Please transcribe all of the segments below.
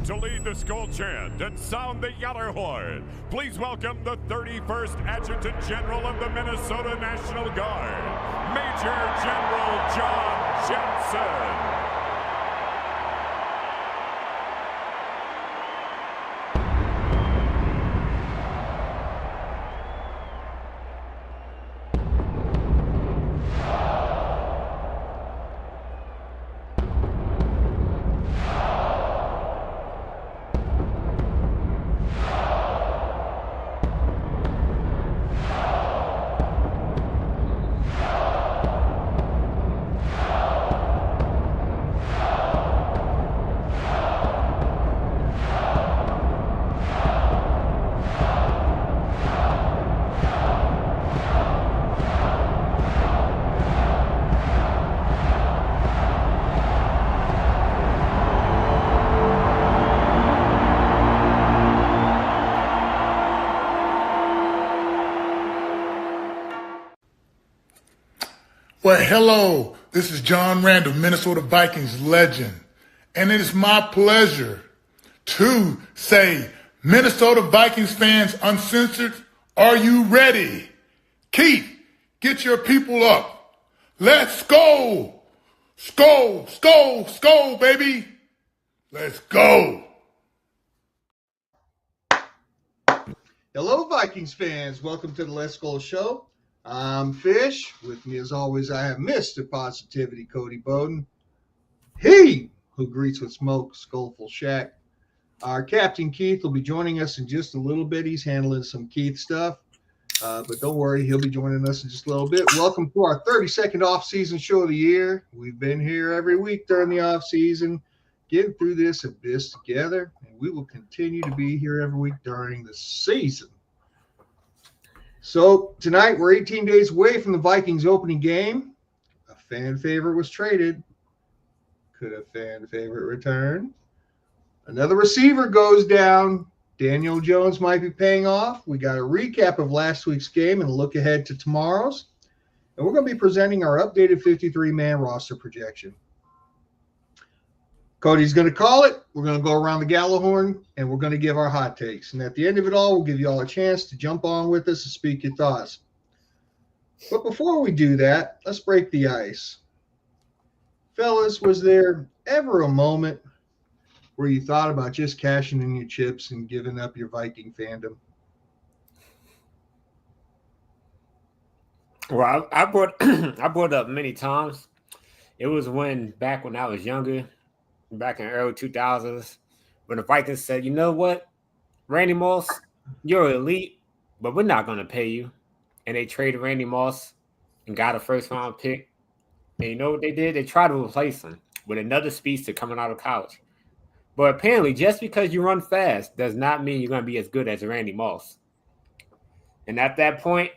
To lead the Skol chant and sound the Yaller horn, please welcome the 31st Adjutant General of the Minnesota National Guard, Major General John Jensen. Well, hello, this is John Randall, Minnesota Vikings legend, and it is my pleasure to say, Minnesota Vikings fans uncensored, are you ready? Keith, get your people up. Let's go. Skol, skol, skol, baby. Let's go. Hello, Vikings fans. Welcome to the Let's Skol Show. I'm Fish. With me, as always, I have Mr. Positivity, Cody Bowden. He who greets with smoke, Skolful Shack. Our Captain Keith will be joining us in just a little bit. He's handling some Keith stuff. But don't worry, he'll be joining us in just a little bit. Welcome to our 32nd off-season show of the year. We've been here every week during the off-season, getting through this abyss together, and we will continue to be here every week during the season. So tonight we're 18 days away from the Vikings opening game. A fan favorite was traded. Could a fan favorite return? Another receiver goes down. Daniel Jones might be paying off. We got a recap of last week's game and a look ahead to tomorrow's. And we're going to be presenting our updated 53-man roster projection. Cody's going to call it. We're going to go around the Gallahorn, and we're going to give our hot takes. And at the end of it all, we'll give you all a chance to jump on with us and speak your thoughts. But before we do that, let's break the ice. Fellas, was there ever a moment where you thought about just cashing in your chips and giving up your Viking fandom? Well, I brought it up many times. It was back when I was younger, back in the early 2000s, when the Vikings said, you know what, Randy Moss, you're elite, but we're not going to pay you. And they traded Randy Moss and got a first-round pick. And you know what they did? They tried to replace him with another speedster coming out of college. But apparently, just because you run fast does not mean you're going to be as good as Randy Moss. And at that point,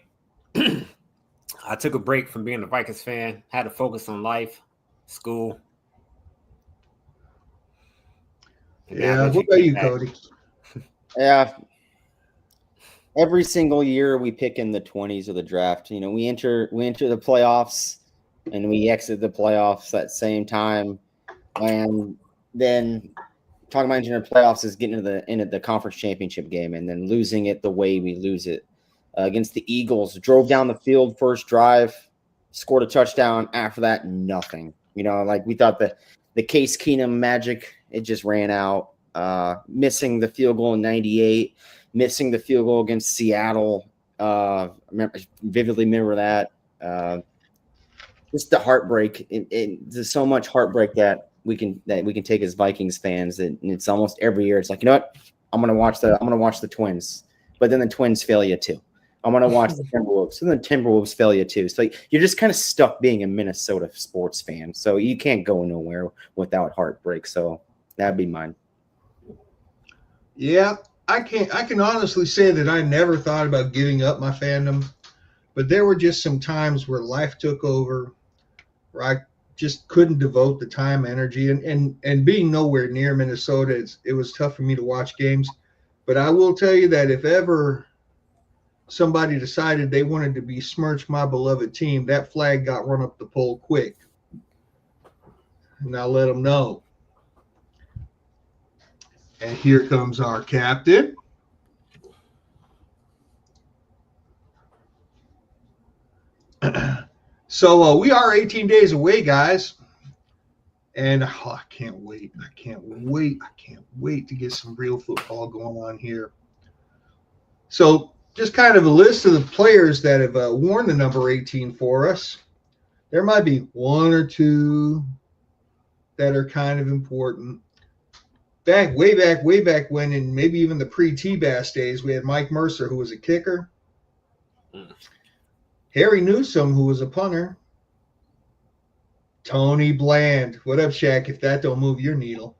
I took a break from being a Vikings fan, had to focus on life, school. Yeah, what about you, Cody? Yeah. Every single year we pick in the 20s of the draft. You know, we enter the playoffs and we exit the playoffs at the same time. And then talking about entering the playoffs is getting into the conference championship game and then losing it the way we lose it. Against the Eagles, drove down the field first drive, scored a touchdown. After that, nothing. You know, like we thought the Case Keenum magic, it just ran out. Missing the field goal in 98, missing the field goal against Seattle. I vividly remember that. Just the heartbreak. There's so much heartbreak that we can take as Vikings fans. And it's almost every year. It's like, you know what? I'm gonna watch the Twins, but then the Twins fail you too. I'm going to watch the Timberwolves, and the Timberwolves fail you too. So you're just kind of stuck being a Minnesota sports fan. So you can't go nowhere without heartbreak. So that'd be mine. Yeah, I can honestly say that I never thought about giving up my fandom, but there were just some times where life took over, where I just couldn't devote the time, energy, and being nowhere near Minnesota, it was tough for me to watch games. But I will tell you that if ever somebody decided they wanted to besmirch my beloved team, that flag got run up the pole quick. And I'll let them know. And here comes our captain. So we are 18 days away, guys. And I can't wait. I can't wait to get some real football going on here. So just kind of a list of the players that have worn the number 18 for us. There might be one or two that are kind of important. Way back when, and maybe even the pre-T-Bass days, we had Mike Mercer, who was a kicker. Harry Newsome, who was a punter. Tony Bland. What up, Shaq, if that don't move your needle?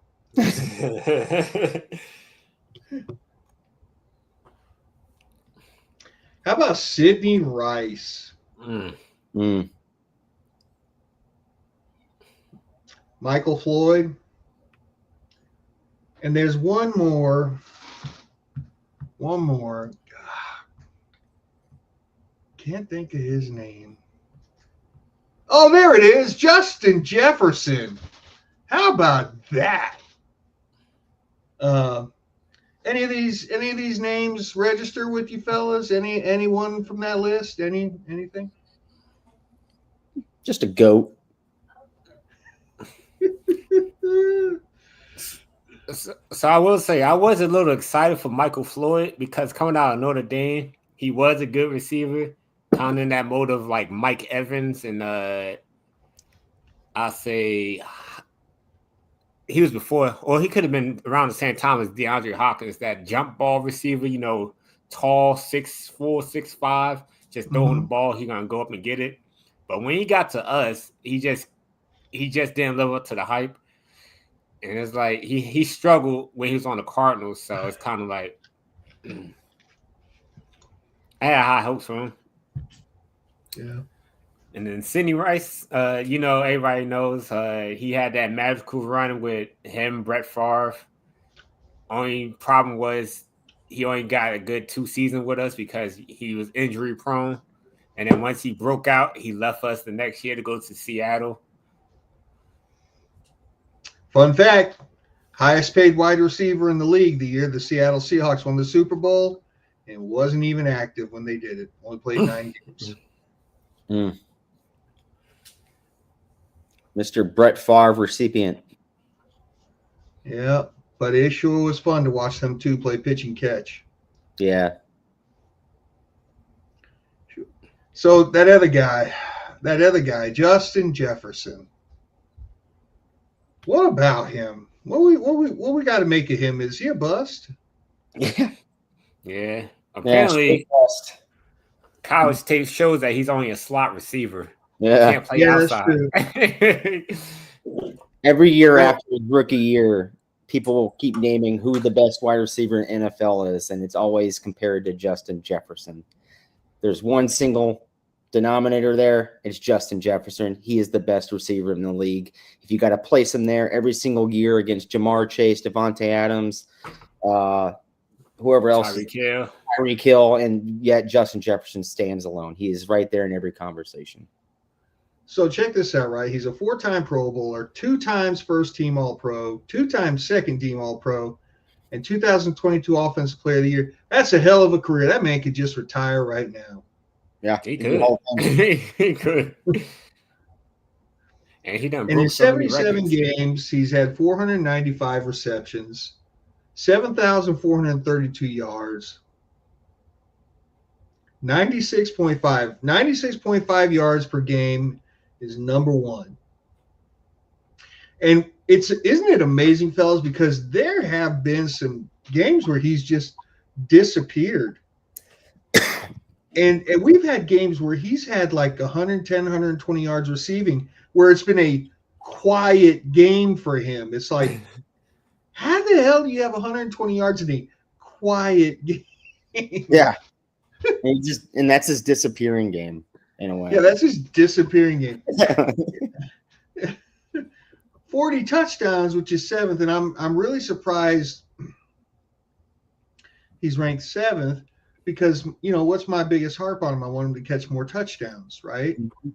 How about Sidney Rice? Michael Floyd. And there's one more. Can't think of his name. Oh, there it is. Justin Jefferson. How about that? Any of these names register with you fellas? Anyone from that list? Anything? Just a goat. So I will say I was a little excited for Michael Floyd because coming out of Notre Dame, he was a good receiver, kind of in that mode of like Mike Evans, and I say he was before, or he could have been around the same time as DeAndre Hopkins, that jump ball receiver, tall, 6'4", 6'5", just throwing the ball, he gonna go up and get it. But when he got to us, he just didn't live up to the hype. And it's like he struggled when he was on the Cardinals, so it's kind of like I had high hopes for him. Yeah. And then Sidney Rice, everybody knows he had that magical run with him, Brett Favre. Only problem was he only got a good 2 seasons with us because he was injury prone. And then once he broke out, he left us the next year to go to Seattle. Fun fact, highest paid wide receiver in the league the year the Seattle Seahawks won the Super Bowl, and wasn't even active when they did it. Only played 9 games. Mr. Brett Favre recipient. Yeah, but it sure was fun to watch them two play pitch and catch. Yeah. So that other guy, Justin Jefferson. What about him? What we got to make of him? Is he a bust? Yeah. Apparently, college tape shows that he's only a slot receiver. Yeah. He can't play outside. Every year after his rookie year, people keep naming who the best wide receiver in NFL is, and it's always compared to Justin Jefferson. There's one single denominator there. It's Justin Jefferson. He is the best receiver in the league. If you got to place him there every single year against Jamar Chase, Devontae Adams, whoever else, Tyreek Hill, and yet Justin Jefferson stands alone. He is right there in every conversation. So check this out, right? He's a 4-time Pro Bowler, 2 times first-team All-Pro, 2 times second-team All-Pro, and 2022 Offensive Player of the Year. That's a hell of a career. That man could just retire right now. Yeah, he could. He could. And he done. And in 77 games, he's had 495 receptions, 7,432 yards, 96.5 yards per game is number 1. And isn't it amazing, fellas? Because there have been some games where he's just disappeared. And we've had games where he's had like 110, 120 yards receiving, where it's been a quiet game for him. It's like, how the hell do you have 120 yards in a quiet game? Yeah. And that's his disappearing game in a way. Yeah, that's his disappearing game. 40 touchdowns, which is 7th, and I'm really surprised he's ranked 7th. Because, what's my biggest harp on him? I want him to catch more touchdowns, right? Mm-hmm.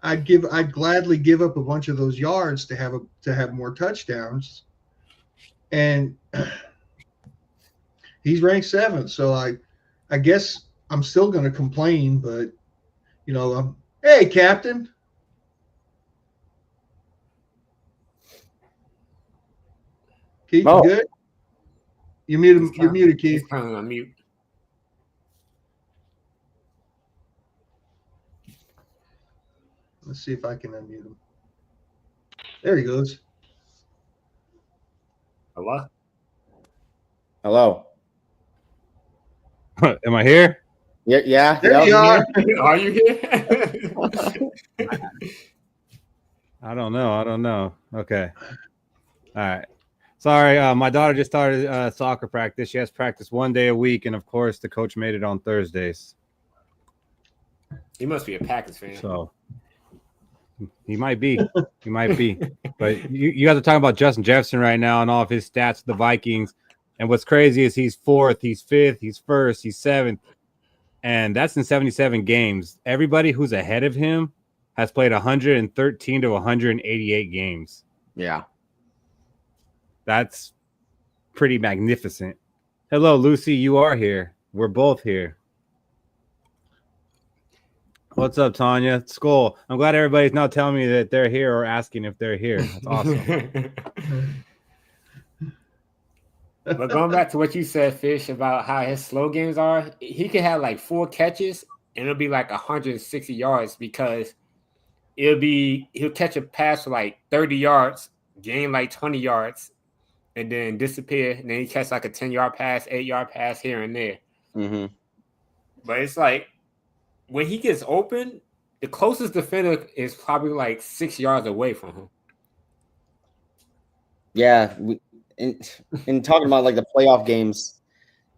I'd gladly give up a bunch of those yards to have more touchdowns. And He's ranked 7th, so I guess I'm still going to complain, but hey, Captain. Keith, you good? You're muted, Keith. He's currently on mute. Let's see if I can unmute him. There he goes. Hello? Hello. Am I here? Yeah. There you are. Are you here? I don't know. Okay. All right. Sorry, my daughter just started soccer practice. She has practice 1 day a week, and of course, the coach made it on Thursdays. He must be a Packers fan. So he might be. But you guys are talking about Justin Jefferson right now and all of his stats with the Vikings. And what's crazy is he's 4th, he's 5th, he's 1st, he's 7th. And that's in 77 games. Everybody who's ahead of him has played 113 to 188 games. Yeah. That's pretty magnificent. Hello, Lucy. You are here. We're both here. What's up, Tanya? Skol. I'm glad everybody's now telling me that they're here or asking if they're here. That's awesome. But going back to what you said, Fish, about how his slow games are, he could have like 4 catches and it'll be like 160 yards because he'll catch a pass for like 30 yards, gain like 20 yards, and then disappear. And then he catch like a 10-yard pass, 8-yard pass here and there. Mm-hmm. But it's like when he gets open, the closest defender is probably like 6 yards away from him. Yeah. In talking about like the playoff games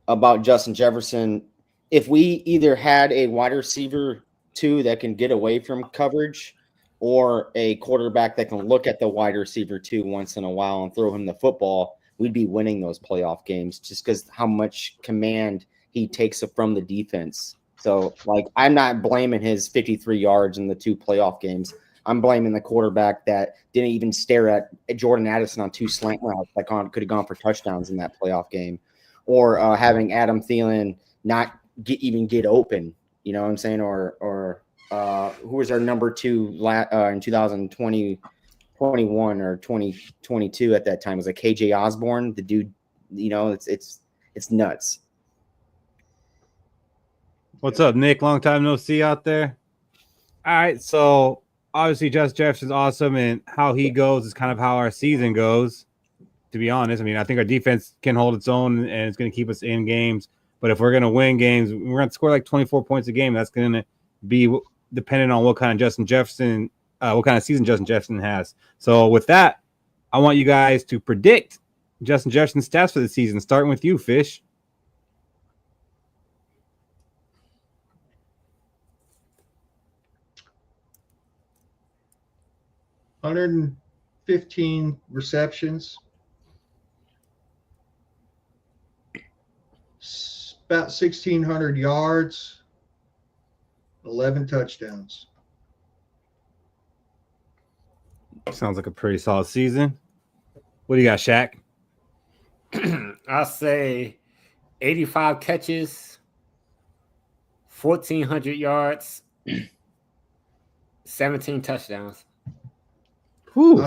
about Justin Jefferson, if we either had a wide receiver 2 that can get away from coverage or a quarterback that can look at the wide receiver 2 once in a while and throw him the football, we'd be winning those playoff games just because how much command he takes from the defense. So, like, I'm not blaming his 53 yards in the 2 playoff games. I'm blaming the quarterback that didn't even stare at Jordan Addison on 2 slant routes that could have gone for touchdowns in that playoff game, or having Adam Thielen not get open. You know what I'm saying? Or who was our number 2 in 2020, 21 or 2022 at that time? It was like KJ Osborne, the dude. You know, it's nuts. What's up, Nick? Long time no see out there. All right, so obviously Justin Jefferson's awesome, and how he goes is kind of how our season goes, to be honest. I mean, I think our defense can hold its own, and it's going to keep us in games. But if we're going to win games, we're going to score like 24 points a game. That's going to be dependent on what kind of season Justin Jefferson has. So with that, I want you guys to predict Justin Jefferson's stats for the season, starting with you, Fish. 115 receptions, about 1,600 yards, 11 touchdowns. Sounds like a pretty solid season. What do you got, Shaq? I'll say 85 catches, 1,400 yards, 17 touchdowns. Whew.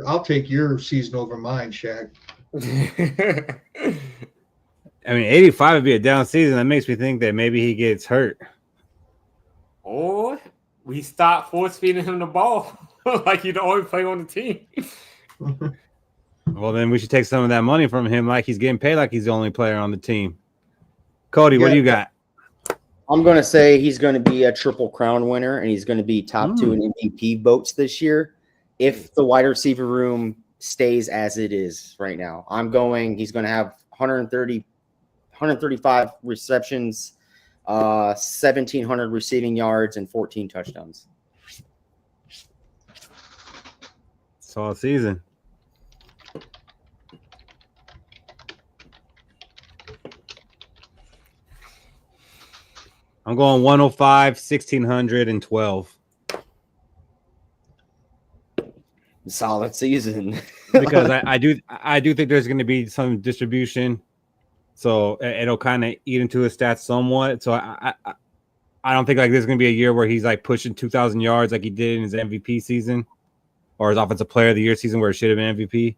I'll take your season over mine, Shaq. I mean, 85 would be a down season. That makes me think that maybe he gets hurt. Or we stop force feeding him the ball like he's the only player on the team. Well, then we should take some of that money from him like he's getting paid like he's the only player on the team. Cody, what do you got? I'm going to say he's going to be a Triple Crown winner, and he's going to be top 2 in MVP votes this year if the wide receiver room stays as it is right now. He's going to have 135 receptions, 1,700 receiving yards, and 14 touchdowns. Solid season. I'm going 105, 1,612. Solid season. Because I do think there's going to be some distribution So it'll kind of eat into his stats somewhat. So I don't think like this is going to be a year where he's like pushing 2,000 yards like he did in his MVP season or his Offensive Player of the Year season where it should have been MVP.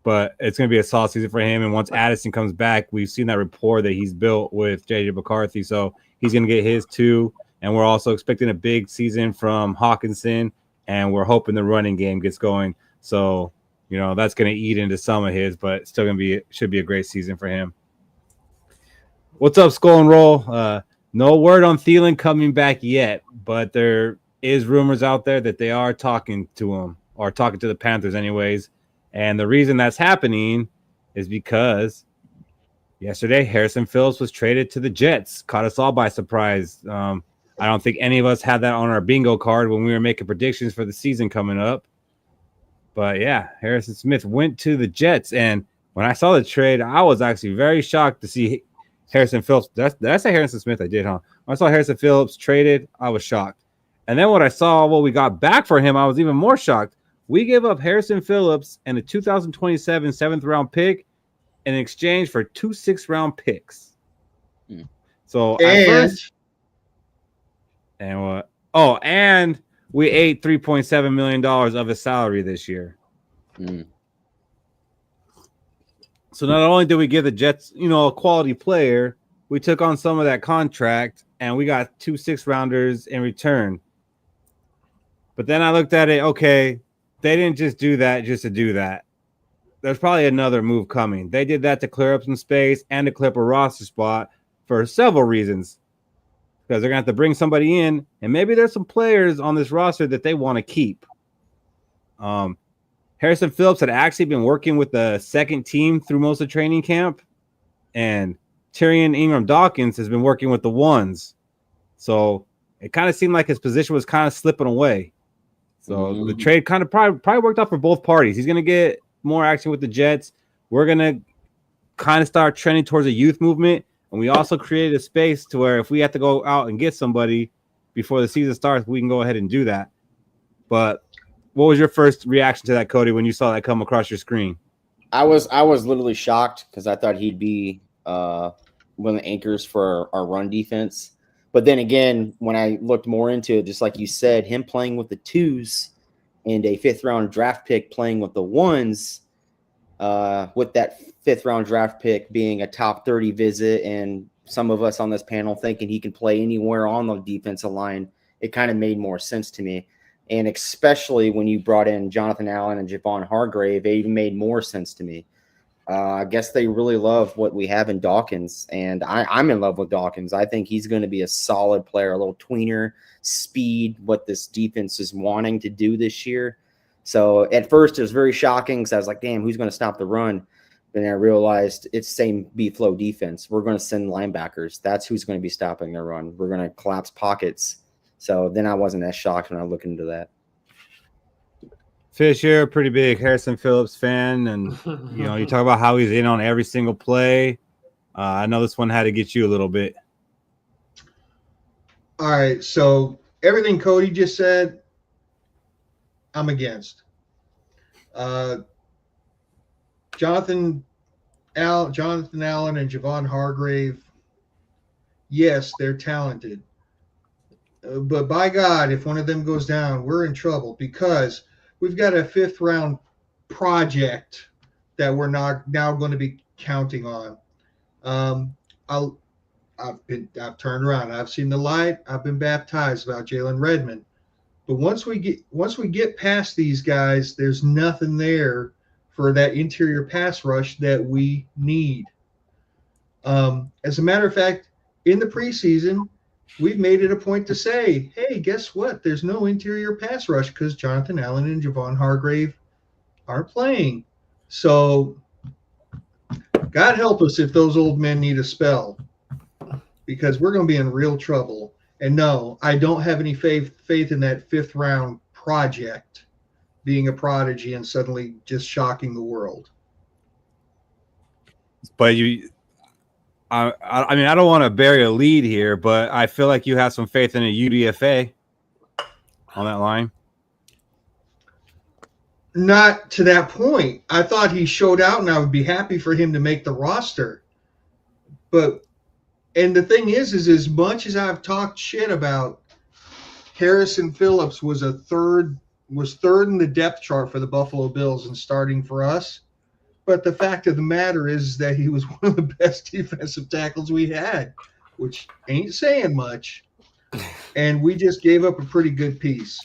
But it's going to be a solid season for him. And once Addison comes back, we've seen that rapport that he's built with J.J. McCarthy. So he's going to get his too. And we're also expecting a big season from Hawkinson. And we're hoping the running game gets going. So, you know, that's going to eat into some of his, but still going to should be a great season for him. What's up, Skol and Roll? No word on Thielen coming back yet, but there is rumors out there that they are talking to him or talking to the Panthers anyways. And the reason that's happening is because yesterday Harrison Phillips was traded to the Jets. Caught us all by surprise. I don't think any of us had that on our bingo card when we were making predictions for the season coming up. But yeah, Harrison Smith went to the Jets. And when I saw the trade, I was actually very shocked to see Harrison Phillips. That's a Harrison Smith I did, huh? When I saw Harrison Phillips traded, I was shocked. And then when I saw what we got back for him, I was even more shocked. We gave up Harrison Phillips and a 2027 7th-round pick in exchange for 2 6th-round picks. So at first, and what? Oh, and we ate $3.7 million of his salary this year. So not only did we give the Jets, you know, a quality player, we took on some of that contract and we got 2 6th-rounders in return. But then I looked at it, okay, they didn't just do that just to do that. There's probably another move coming. They did that to clear up some space and to clear up a roster spot for several reasons. Because they're going to have to bring somebody in, and maybe there's some players on this roster that they want to keep. Harrison Phillips had actually been working with the second team through most of training camp, and Tyrion Ingram-Dawkins has been working with the ones. So it kind of seemed like his position was kind of slipping away. So the trade kind of probably worked out for both parties. He's going to get more action with the Jets. We're going to kind of start trending towards a youth movement. And we also created a space to where if we have to go out and get somebody before the season starts, we can go ahead and do that. But what was your first reaction to that, Cody, when you saw that come across your screen? I was literally shocked because I thought he'd be one of the anchors for our run defense. But then again, when I looked more into it, just like you said, him playing with the 2s and a 5th-round draft pick playing with the 1s, with that 5th-round draft pick being a top 30 visit and some of us on this panel thinking he can play anywhere on the defensive line, it kind of made more sense to me. And especially when you brought in Jonathan Allen and Javon Hargrave, it even made more sense to me. I guess they really love what we have in Dawkins, and I'm in love with Dawkins. I think he's going to be a solid player, a little tweener, speed, what this defense is wanting to do this year. So at first it was very shocking because I was like, damn, who's going to stop the run? Then I realized it's same B-flow defense. We're going to send linebackers. That's who's going to be stopping the run. We're going to collapse pockets. So then I wasn't as shocked when I looked into that. Fish, you're a pretty big Harrison Phillips fan, and you know you talk about how he's in on every single play. I know this one had to get you a little bit. All right, so everything Cody just said, I'm against. Jonathan Allen and Javon Hargrave, yes, they're talented. But by God, if one of them goes down, we're in trouble because we've got a 5th-round project that we're now going to be counting on. I've turned around. I've seen the light. I've been baptized about Jalen Redmond. But once we get past these guys, there's nothing there for that interior pass rush that we need. As a matter of fact, in the preseason, we've made it a point to say, hey, guess what? There's no interior pass rush because Jonathan Allen and Javon Hargrave aren't playing. So God help us if those old men need a spell because we're going to be in real trouble. And no, I don't have any faith in that 5th-round project being a prodigy and suddenly just shocking the world. But I mean, I don't want to bury a lead here, but I feel like you have some faith in a UDFA on that line. Not to that point. I thought he showed out, and I would be happy for him to make the roster. And the thing is as much as I've talked shit about Harrison Phillips was third in the depth chart for the Buffalo Bills and starting for us. But the fact of the matter is that he was one of the best defensive tackles we had, which ain't saying much. And we just gave up a pretty good piece.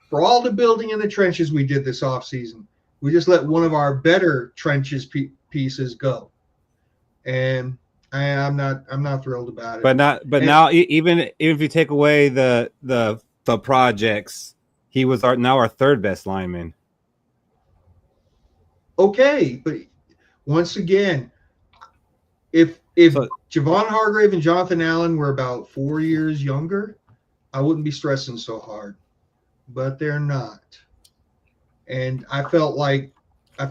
For all the building in the trenches we did this offseason, we just let one of our better trenches pieces go. And I'm not thrilled about it. Now even if you take away the projects, he was now our third best lineman. Okay, but once again, if Javon Hargrave and Jonathan Allen were about 4 years younger, I wouldn't be stressing so hard. But they're not. And I felt like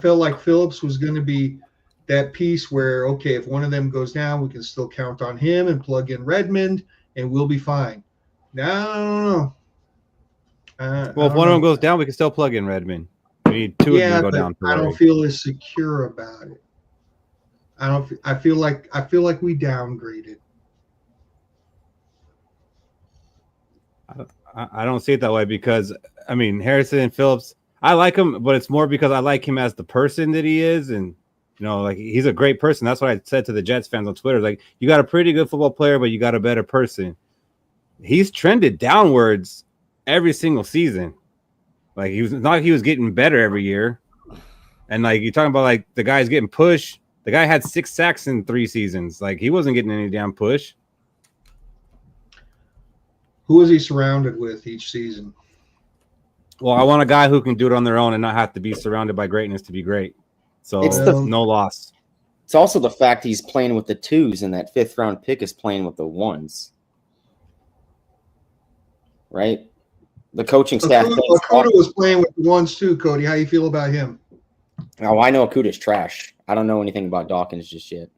Phillips was going to be that piece where, okay, if one of them goes down, we can still count on him and plug in Redmond, and we'll be fine. Now, I don't know. Well, if one of them goes down, we can still plug in Redmond. We need two of them to go down. I don't feel as secure about it. I feel like we downgraded. I don't see it that way because I mean Harrison and Phillips, I like him, but it's more because I like him as the person that he is, and like he's a great person. That's what I said to the Jets fans on Twitter. Like, you got a pretty good football player, but you got a better person. He's trended downwards every single season. Like, he was getting better every year. And like, you're talking about like the guy's getting pushed. The guy had 6 sacks in 3 seasons. Like, he wasn't getting any damn push. Who is he surrounded with each season? Well, I want a guy who can do it on their own and not have to be surrounded by greatness to be great. So it's no loss. It's also the fact he's playing with the 2s, and that 5th round pick is playing with the 1s. Right? The coaching staff. Okuda was playing with the 1s too, Cody. How you feel about him? Oh, I know Okuda's trash. I don't know anything about Dawkins just yet.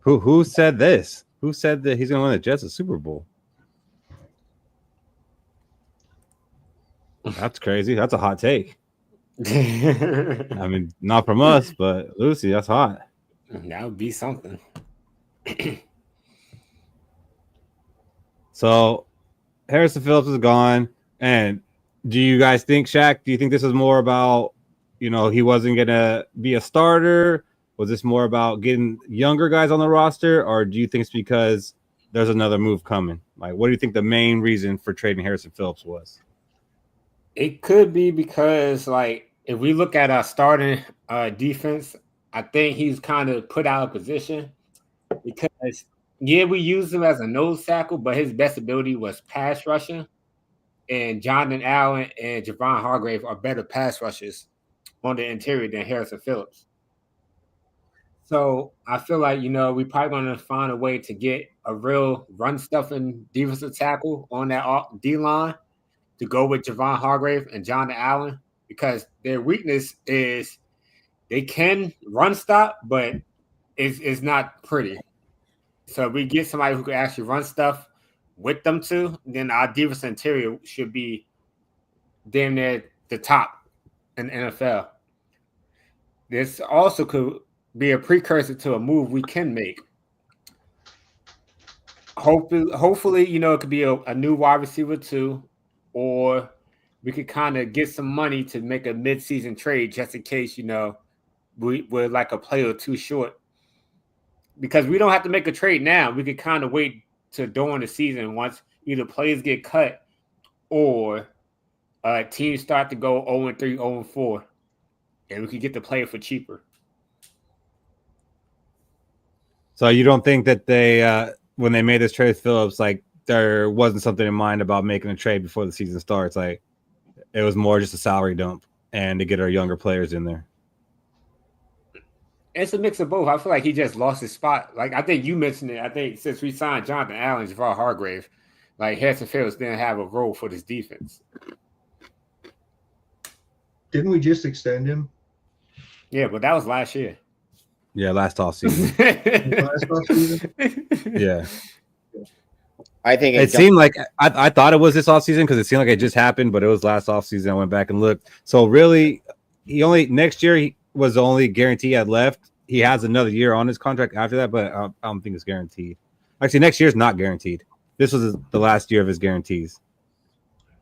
Who said this? Who said that he's going to win the Jets a Super Bowl? That's crazy. That's a hot take. I mean, not from us, but Lucy, that's hot. That would be something. So Harrison Phillips is gone. And do you guys think, Shaq, do you think this is more about, he wasn't going to be a starter? Was this more about getting younger guys on the roster? Or do you think it's because there's another move coming? Like, what do you think the main reason for trading Harrison Phillips was? It could be because, like, if we look at our starting defense, I think he's kind of put out of position because, we used him as a nose tackle, but his best ability was pass rushing. And Jonathan Allen and Javon Hargrave are better pass rushers on the interior than Harrison Phillips. So I feel like, we probably going to find a way to get a real run-stuffing defensive tackle on that D-line to go with Javon Hargrave and Jonathan Allen, because their weakness is they can run stop, but it's not pretty. So if we get somebody who can actually run stuff with them too, then our defense interior should be damn near the top in the NFL. This also could be a precursor to a move we can make. Hopefully, it could be a new wide receiver too, or we could kind of get some money to make a mid-season trade just in case, we're like a play or two short. Because we don't have to make a trade now. We could kind of wait till during the season once either players get cut or teams start to go 0-3, 0-4, and we could get the player for cheaper. So you don't think that they, when they made this trade with Phillips, like there wasn't something in mind about making a trade before the season starts? Like it was more just a salary dump and to get our younger players in there. It's a mix of both. I feel like he just lost his spot. Like I think you mentioned it. I think since we signed Jonathan Allen, Javon Hargrave, like Harrison Phillips didn't have a role for this defense. Didn't we just extend him? Yeah, but that was last year. Yeah, last offseason. Yeah. I think it seemed like I thought it was this offseason because it seemed like it just happened, but it was last offseason. I went back and looked. So really, next year he was the only guarantee he had left, he has another year on his contract after that, but I don't think it's guaranteed. Actually, next year's not guaranteed. This was the last year of his guarantees.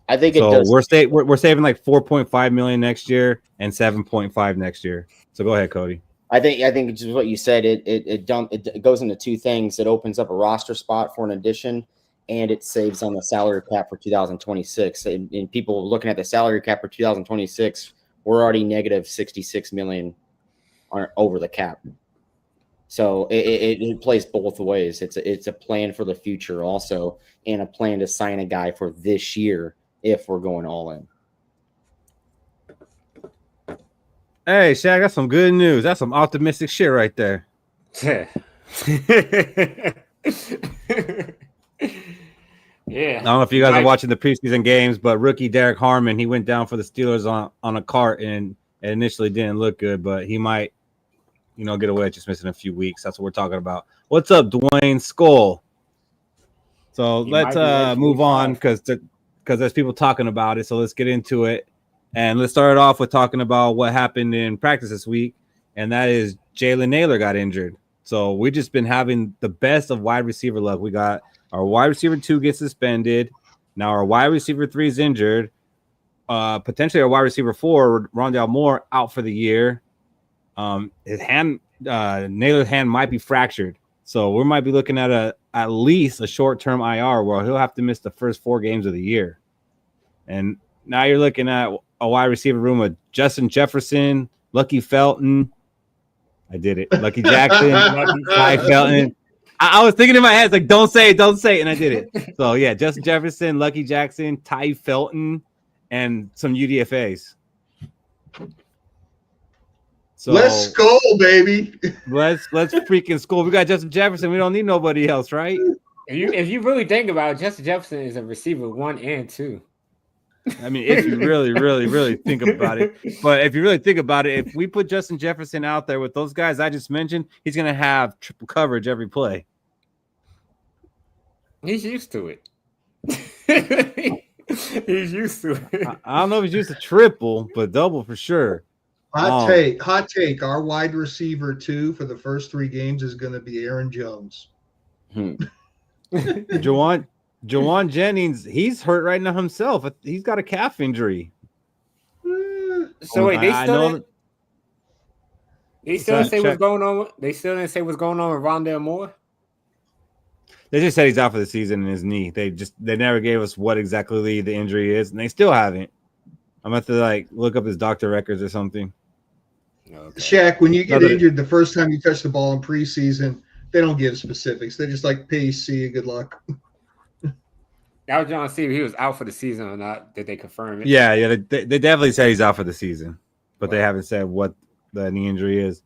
I think So it does. we're saving like 4.5 million next year and 7.5 next year. So go ahead, Cody. I think just what you said. It goes into two things. It opens up a roster spot for an addition, and it saves on the salary cap for 2026. And people looking at the salary cap for 2026, we're already negative 66 million over the cap. So it plays both ways. It's a plan for the future also, and a plan to sign a guy for this year if we're going all in. Hey, Shaq, that's some good news. That's some optimistic shit right there. Yeah. I don't know if you guys are watching the preseason games, but rookie Derek Harmon, he went down for the Steelers on a cart, and it initially didn't look good, but he might, get away with just missing a few weeks. That's what we're talking about. What's up, Dwayne Skol? So let's move on because there's people talking about it. So let's get into it. And let's start off with talking about what happened in practice this week, and that is Jalen Naylor got injured. So we've just been having the best of wide receiver luck. We got our wide receiver 2 gets suspended. Now our wide receiver 3 is injured. Potentially our wide receiver 4, Rondale Moore, out for the year. His hand, Naylor's hand might be fractured. So we might be looking at at least a short-term IR where he'll have to miss the first 4 games of the year. And now you're looking at a wide receiver room with Justin Jefferson, Lucky Felton. I did it. Lucky Jackson, Ty Felton. I was thinking in my head, like, don't say it, and I did it. So, yeah, Justin Jefferson, Lucky Jackson, Ty Felton, and some UDFAs. So let's go, baby. Let's freaking Skol. We got Justin Jefferson. We don't need nobody else, right? If you really think about it, Justin Jefferson is a receiver 1 and 2. I mean, if you really, really, really think about it. But if you really think about it, if we put Justin Jefferson out there with those guys I just mentioned, he's going to have triple coverage every play. He's used to it. He's used to it. I don't know if he's used to triple, but double for sure. Hot take. Our wide receiver 2 for the first 3 games is going to be Aaron Jones. Jawan Jennings, he's hurt right now himself. He's got a calf injury. So wait, they still didn't say what's going on. They still didn't say what's going on with Rondale Moore. They just said he's out for the season in his knee. They never gave us what exactly the injury is, and they still haven't. I'm gonna have to look up his doctor records or something. Okay. Shaq, when you get injured the first time you touch the ball in preseason, they don't give specifics. They just peace, see you, good luck. I was trying to see if he was out for the season or not. Did they confirm it? Yeah. They definitely said he's out for the season, but they haven't said what the knee injury is.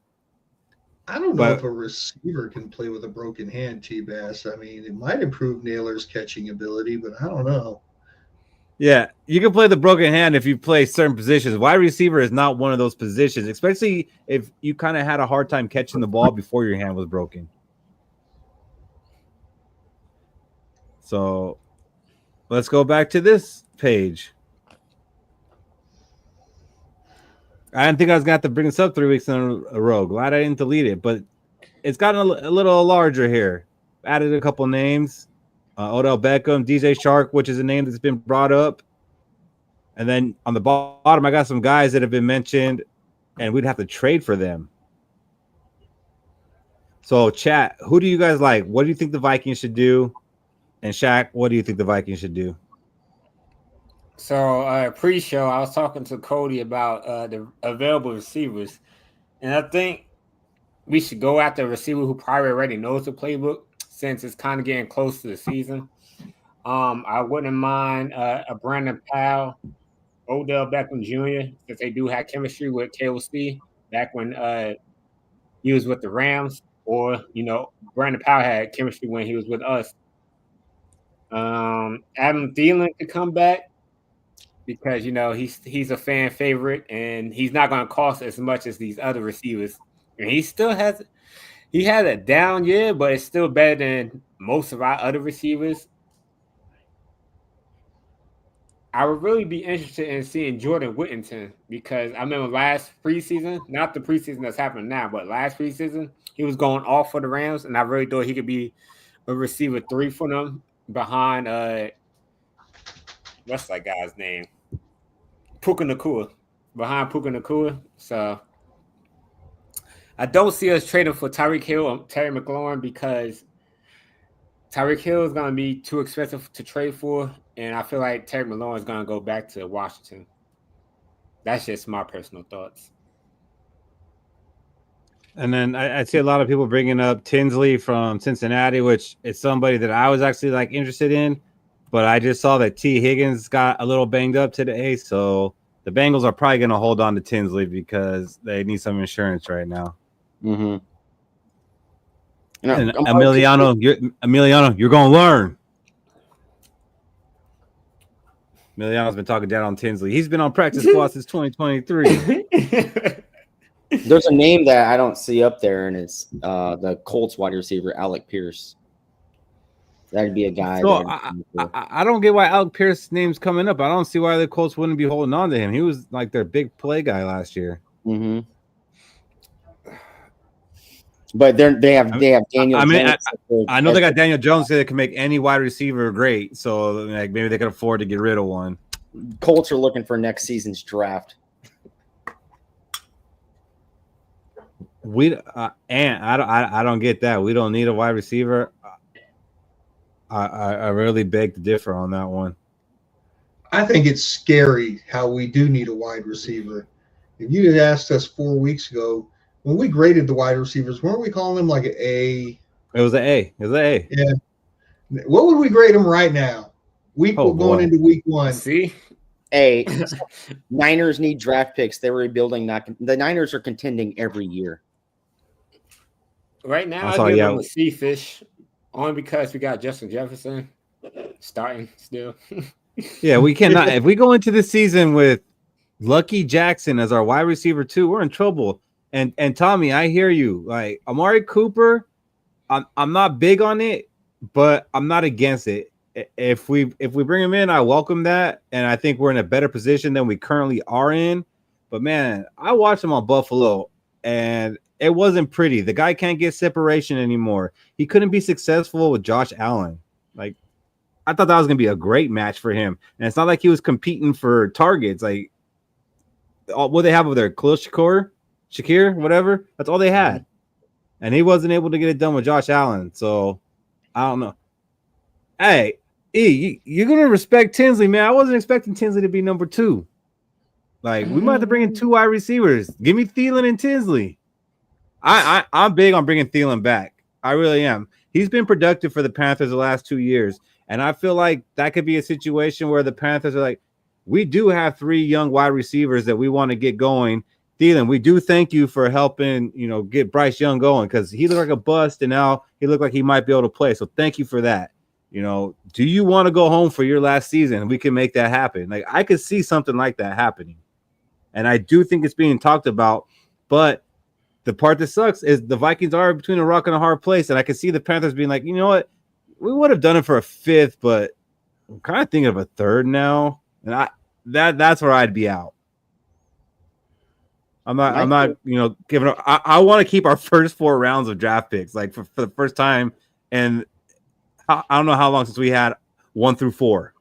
I don't know if a receiver can play with a broken hand, T-Bass. I mean, it might improve Naylor's catching ability, but I don't know. Yeah, you can play the broken hand if you play certain positions. Wide receiver is not one of those positions, especially if you kind of had a hard time catching the ball before your hand was broken. So let's go back to this page. I didn't think I was going to have to bring this up 3 weeks in a row. Glad I didn't delete it, but it's gotten a little larger here. Added a couple names. Odell Beckham, DJ Shark, which is a name that's been brought up. And then on the bottom, I got some guys that have been mentioned, and we'd have to trade for them. So, chat, who do you guys like? What do you think the Vikings should do? And Shaq, what do you think the Vikings should do? So, pre-show, I was talking to Cody about the available receivers, and I think we should go after a receiver who probably already knows the playbook since it's kind of getting close to the season. I wouldn't mind a Brandon Powell, Odell Beckham Jr., since they do have chemistry with KOC back when he was with the Rams, or, Brandon Powell had chemistry when he was with us. Adam Thielen could come back because, he's a fan favorite and he's not going to cost as much as these other receivers. And he had a down year, but it's still better than most of our other receivers. I would really be interested in seeing Jordan Whittington because I remember last preseason, not the preseason that's happening now, but last preseason, he was going off for the Rams, and I really thought he could be a receiver 3 for them behind what's that guy's name? Puka Nakua. Behind Puka Nakua. So I don't see us trading for Tyreek Hill or Terry McLaurin because Tyreek Hill is going to be too expensive to trade for, and I feel like Terry McLaurin is going to go back to Washington. That's just my personal thoughts. And then I see a lot of people bringing up Tinsley from Cincinnati, which is somebody that I was actually like interested in, but I just saw that T. Higgins got a little banged up today, so the Bengals are probably going to hold on to Tinsley because they need some insurance right now. Mm-hmm. And Emiliano, you're going to learn. Emiliano's been talking down on Tinsley. He's been on practice squad since 2023. There's a name that I don't see up there, and it's the Colts wide receiver, Alec Pierce. That'd be a guy. So I don't get why Alec Pierce's name's coming up. I don't see why the Colts wouldn't be holding on to him. He was like their big play guy last year. Mm-hmm. But they have Daniel. I know they got Daniel Jones that can make any wide receiver great. So like maybe they could afford to get rid of one. Colts are looking for next season's draft. I don't get that. We don't need a wide receiver. I really beg to differ on that one. I think it's scary how we do need a wide receiver. If you had asked us 4 weeks ago, when we graded the wide receivers, weren't we calling them like an A? It was an A. Yeah. What would we grade them right now? Going into week 1. See? A. Niners need draft picks. They're rebuilding. The Niners are contending every year. Right now, I give them a C fish only because we got Justin Jefferson starting still. Yeah, we cannot. If we go into the season with Lucky Jackson as our wide receiver 2, we're in trouble. And Tommy, I hear you. Like Amari Cooper, I'm not big on it, but I'm not against it. If we bring him in, I welcome that, and I think we're in a better position than we currently are in. But man, I watched him on Buffalo, and it wasn't pretty. The guy can't get separation anymore. He couldn't be successful with Josh Allen. Like, I thought that was going to be a great match for him. And it's not like he was competing for targets. Like, what they have over there, Shakir, whatever. That's all they had. And he wasn't able to get it done with Josh Allen. So, I don't know. Hey, you're going to respect Tinsley, man. I wasn't expecting Tinsley to be number 2. Like, we might have to bring in 2 wide receivers. Give me Thielen and Tinsley. I'm big on bringing Thielen back. I really am. He's been productive for the Panthers the last 2 years, and I feel like that could be a situation where the Panthers are like, we do have 3 young wide receivers that we want to get going. Thielen, we do thank you for helping, get Bryce Young going because he looked like a bust, and now he looked like he might be able to play. So thank you for that. Do you want to go home for your last season? We can make that happen. Like I could see something like that happening, and I do think it's being talked about, but the part that sucks is the Vikings are between a rock and a hard place, and I can see the Panthers being like, you know what, we would have done it for a 5th, but I'm kind of thinking of a 3rd now, and that's where I'd be out. I'm not, giving up. I want to keep our first 4 rounds of draft picks, like for the first time, and I don't know how long since we had 1 through 4.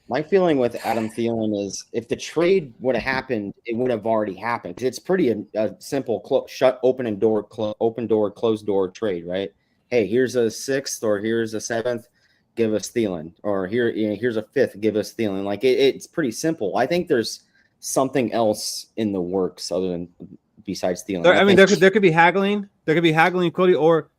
My feeling with Adam Thielen is if the trade would have happened, it would have already happened. It's pretty a simple open door, closed door trade, right? Hey, here's a 6th or here's a 7th, give us Thielen, or here's a 5th, give us Thielen. Like it's pretty simple. I think there's something else in the works other than besides Thielen. There could be haggling. There could be haggling, Cody, or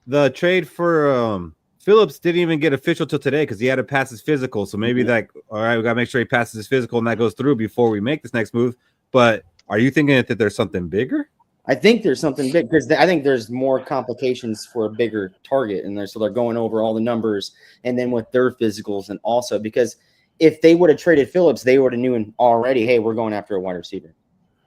the trade for Phillips didn't even get official till today because he had to pass his physical. So maybe all right, we got to make sure he passes his physical and that goes through before we make this next move. But are you thinking that there's something bigger? I think there's something big because I think there's more complications for a bigger target. And so they're going over all the numbers and then with their physicals. And also because if they would have traded Phillips, they would have known already, hey, we're going after a wide receiver.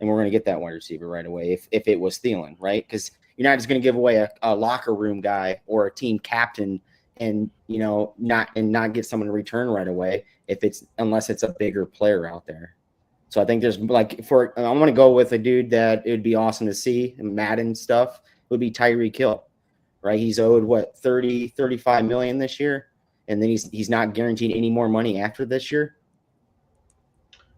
And we're going to get that wide receiver right away if it was Thielen, right? Because you're not just going to give away a locker room guy or a team captain and not get someone to return right away unless it's a bigger player out there. So I think there's I'm going to go with a dude that it would be awesome to see in Madden stuff would be Tyreek Hill, right? He's owed 35 million this year, and then he's not guaranteed any more money after this year.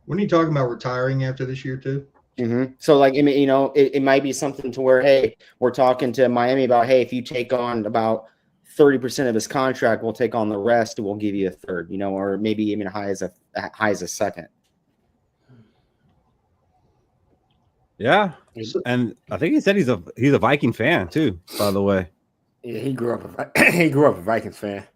When are you talking about retiring after this year too? Mm-hmm. So it might be something to where, hey, we're talking to Miami about, hey, if you take on about 30% of his contract, we'll take on the rest and we'll give you a third, or maybe even high as a second. Yeah, and I think he said he's a Viking fan too. By the way, yeah, he grew up a Vikings fan.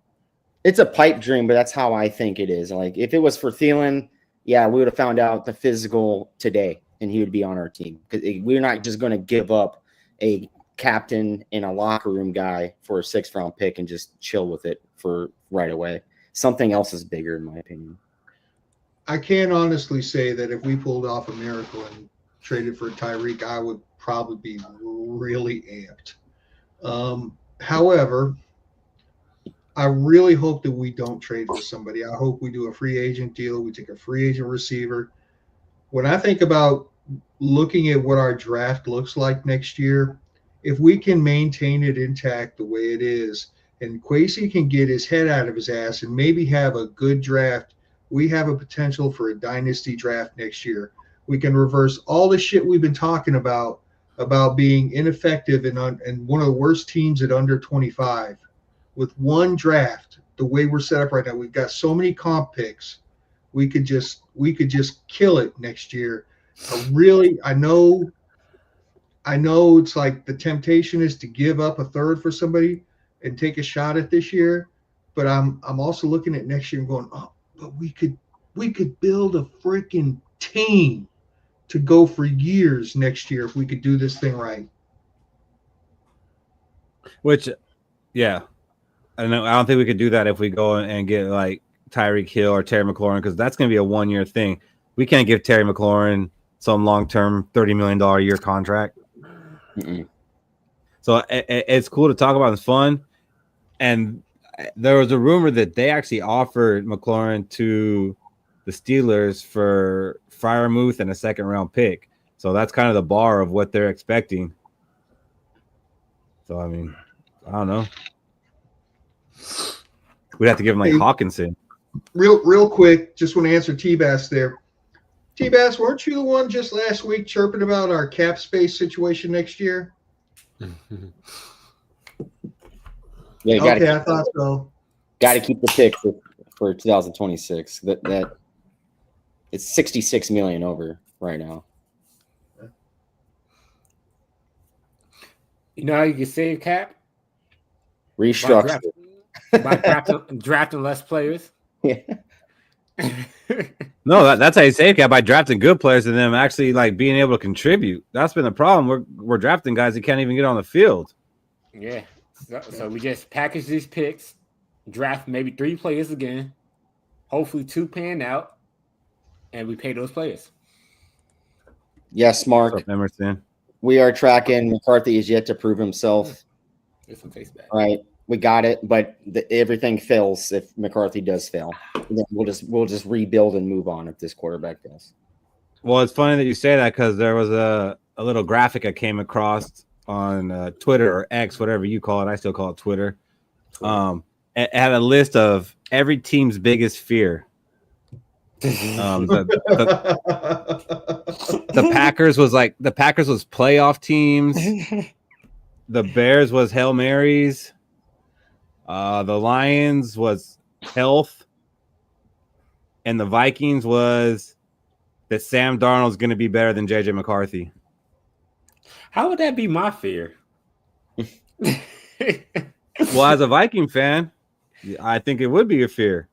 It's a pipe dream, but that's how I think it is. Like if it was for Thielen, yeah, we would have found out the physical today, and he would be on our team because we're not just going to give up a captain and a locker room guy for a 6th-round pick and just chill with it for right away. Something else is bigger, in my opinion. I can honestly say that if we pulled off a miracle and traded for Tyreek, I would probably be really amped. However, I really hope that we don't trade for somebody. I hope we do a free agent deal. We take a free agent receiver. When I think about looking at what our draft looks like next year, if we can maintain it intact the way it is, and Kwesi can get his head out of his ass and maybe have a good draft, we have a potential for a dynasty draft next year. We can reverse all the shit we've been talking about being ineffective and one of the worst teams at under 25. With one draft, the way we're set up right now, we've got so many comp picks. We could just kill it next year. I know it's like the temptation is to give up a third for somebody and take a shot at this year, but I'm also looking at next year and going, oh, but we could build a freaking team to go for years next year if we could do this thing right. Which, yeah, I don't think we could do that if we go and get like Tyreek Hill or Terry McLaurin, because that's going to be a 1-year thing. We can't give Terry McLaurin some long-term $30 million a year contract. Mm-mm. So it's cool to talk about. It's fun. And there was a rumor that they actually offered McLaurin to the Steelers for Freiermuth and a 2nd-round pick. So that's kind of the bar of what they're expecting. So, I mean, I don't know. We'd have to give him like Hawkinson. Real quick, just want to answer T-Bass there. T-Bass, weren't you the one just last week chirping about our cap space situation next year? Yeah, I thought so. Got to keep the pick for 2026. That it's 66 million over right now. You know how you can save cap? Restructure. By drafting less players. Yeah. No, that's how you save cap, by drafting good players and them actually like being able to contribute. That's been the problem. We're drafting guys that can't even get on the field. Yeah. So we just package these picks, draft maybe 3 players again, hopefully 2 pan out, and we pay those players. Yes, Mark. What's up, Emerson? We are tracking. McCarthy is yet to prove himself. This one tastes bad. Right. We got it, but everything fails if McCarthy does fail. Then we'll just rebuild and move on if this quarterback fails. Well, it's funny that you say that because there was a little graphic I came across on Twitter or X, whatever you call it. I still call it Twitter. It had a list of every team's biggest fear. The Packers was playoff teams. The Bears was Hail Marys. The Lions was health, and the Vikings was that Sam Darnold's going to be better than JJ McCarthy. How would that be my fear? Well, as a Viking fan, I think it would be your fear.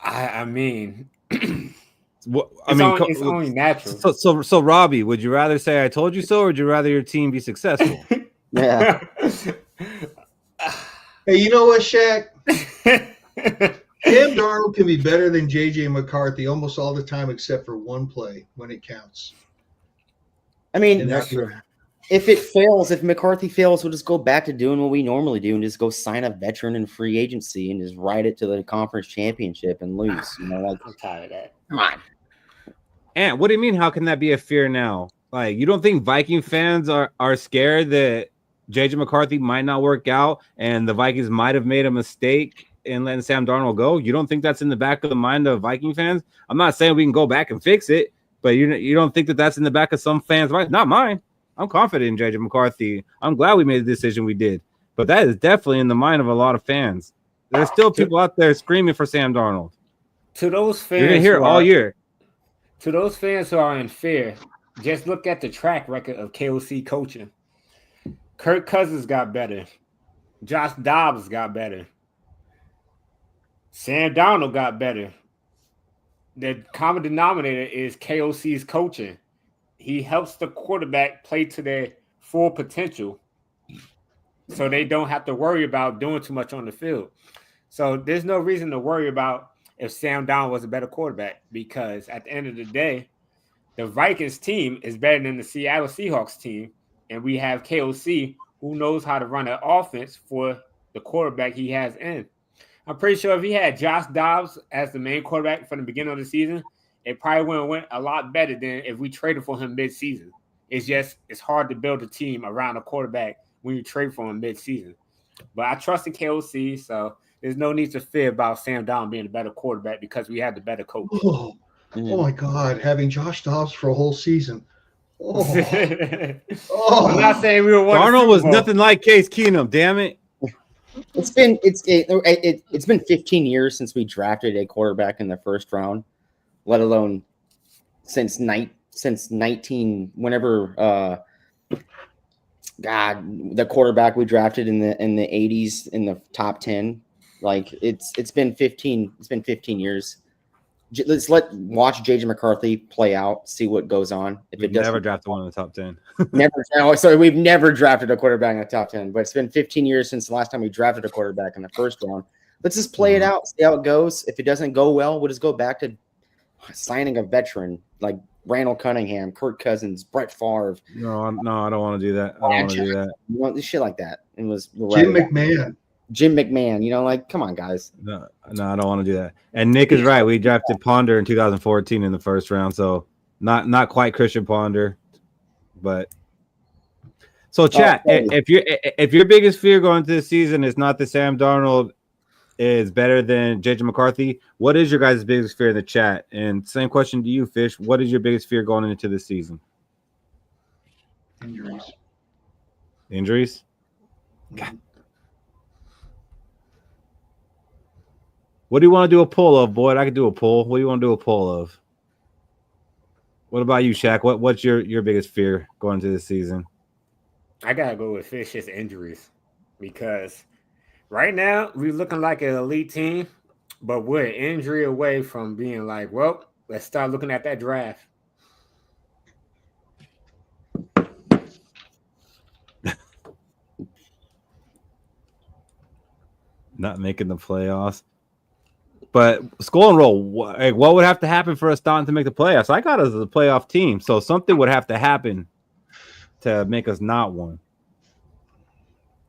I mean, it's only natural. So, Robbie, would you rather say "I told you so" or would you rather your team be successful? Yeah. Hey, you know what, Shaq? Sam Darnold can be better than J.J. McCarthy almost all the time except for one play when it counts. I mean, That's true. if it fails, if McCarthy fails, we'll just go back to doing what we normally do and just go sign a veteran in free agency and just ride it to the conference championship and lose. I'm tired of that. Come on. And what do you mean? How can that be a fear now? Like, you don't think Viking fans are scared that JJ McCarthy might not work out and the Vikings might have made a mistake in letting Sam Darnold go? You don't think that's in the back of the mind of Viking fans? I'm not saying we can go back and fix it, but you don't think that that's in the back of some fans' mind? Not mine. I'm confident in JJ McCarthy. I'm glad we made the decision we did, but that is definitely in the mind of a lot of fans. There's still people out there screaming for Sam Darnold. To those fans, you're gonna hear it all year. To those fans who are in fear, just look at the track record of KOC coaching. Kirk Cousins got better. Josh Dobbs got better. Sam Darnold got better. The common denominator is KOC's coaching. He helps the quarterback play to their full potential so they don't have to worry about doing too much on the field. So there's no reason to worry about if Sam Darnold was a better quarterback, because at the end of the day, the Vikings team is better than the Seattle Seahawks team, and we have KOC who knows how to run an offense for the quarterback he has in. I'm pretty sure if he had Josh Dobbs as the main quarterback from the beginning of the season, it probably would have went a lot better than if we traded for him mid-season. It's hard to build a team around a quarterback when you trade for him mid-season. But I trust in KOC, so there's no need to fear about Sam Darnold being a better quarterback because we have the better coach. Oh my God, having Josh Dobbs for a whole season. Oh. I'm not saying we were one. Darnold was nothing like Case Keenum. Damn it! It's been 15 years since we drafted a quarterback in the first round, let alone since 19 whenever the quarterback we drafted in the 80s in the top 10. Like it's been 15 years. Let's watch JJ McCarthy play out, see what goes on. If we've never drafted one in the top 10. We've never drafted a quarterback in the top 10, but it's been 15 years since the last time we drafted a quarterback in the first round. Let's just play it out, see how it goes. If it doesn't go well, we'll just go back to signing a veteran like Randall Cunningham, Kirk Cousins, Brett Favre. No, I don't want to do that. I don't want to do that. You want shit like that. It was Jim McMahon. Like, come on, guys. No, I don't want to do that. And Nick is right. We drafted Ponder in 2014 in the first round, so not quite Christian Ponder, but so chat. If your biggest fear going into the season is not that Sam Darnold is better than JJ McCarthy, what is your guys' biggest fear in the chat? And same question to you, Fish. What is your biggest fear going into the season? Injuries? God. What do you want to do a poll of, Boyd? I could do a poll. What do you want to do a poll of? What about you, Shaq? What's your biggest fear going into this season? I gotta go with Fish's injuries, because right now we're looking like an elite team, but we're an injury away from being like, well, let's start looking at that draft. Not making the playoffs. But Skol and Roll, what would have to happen for us starting to make the playoffs? I got us as a playoff team, so something would have to happen to make us not one.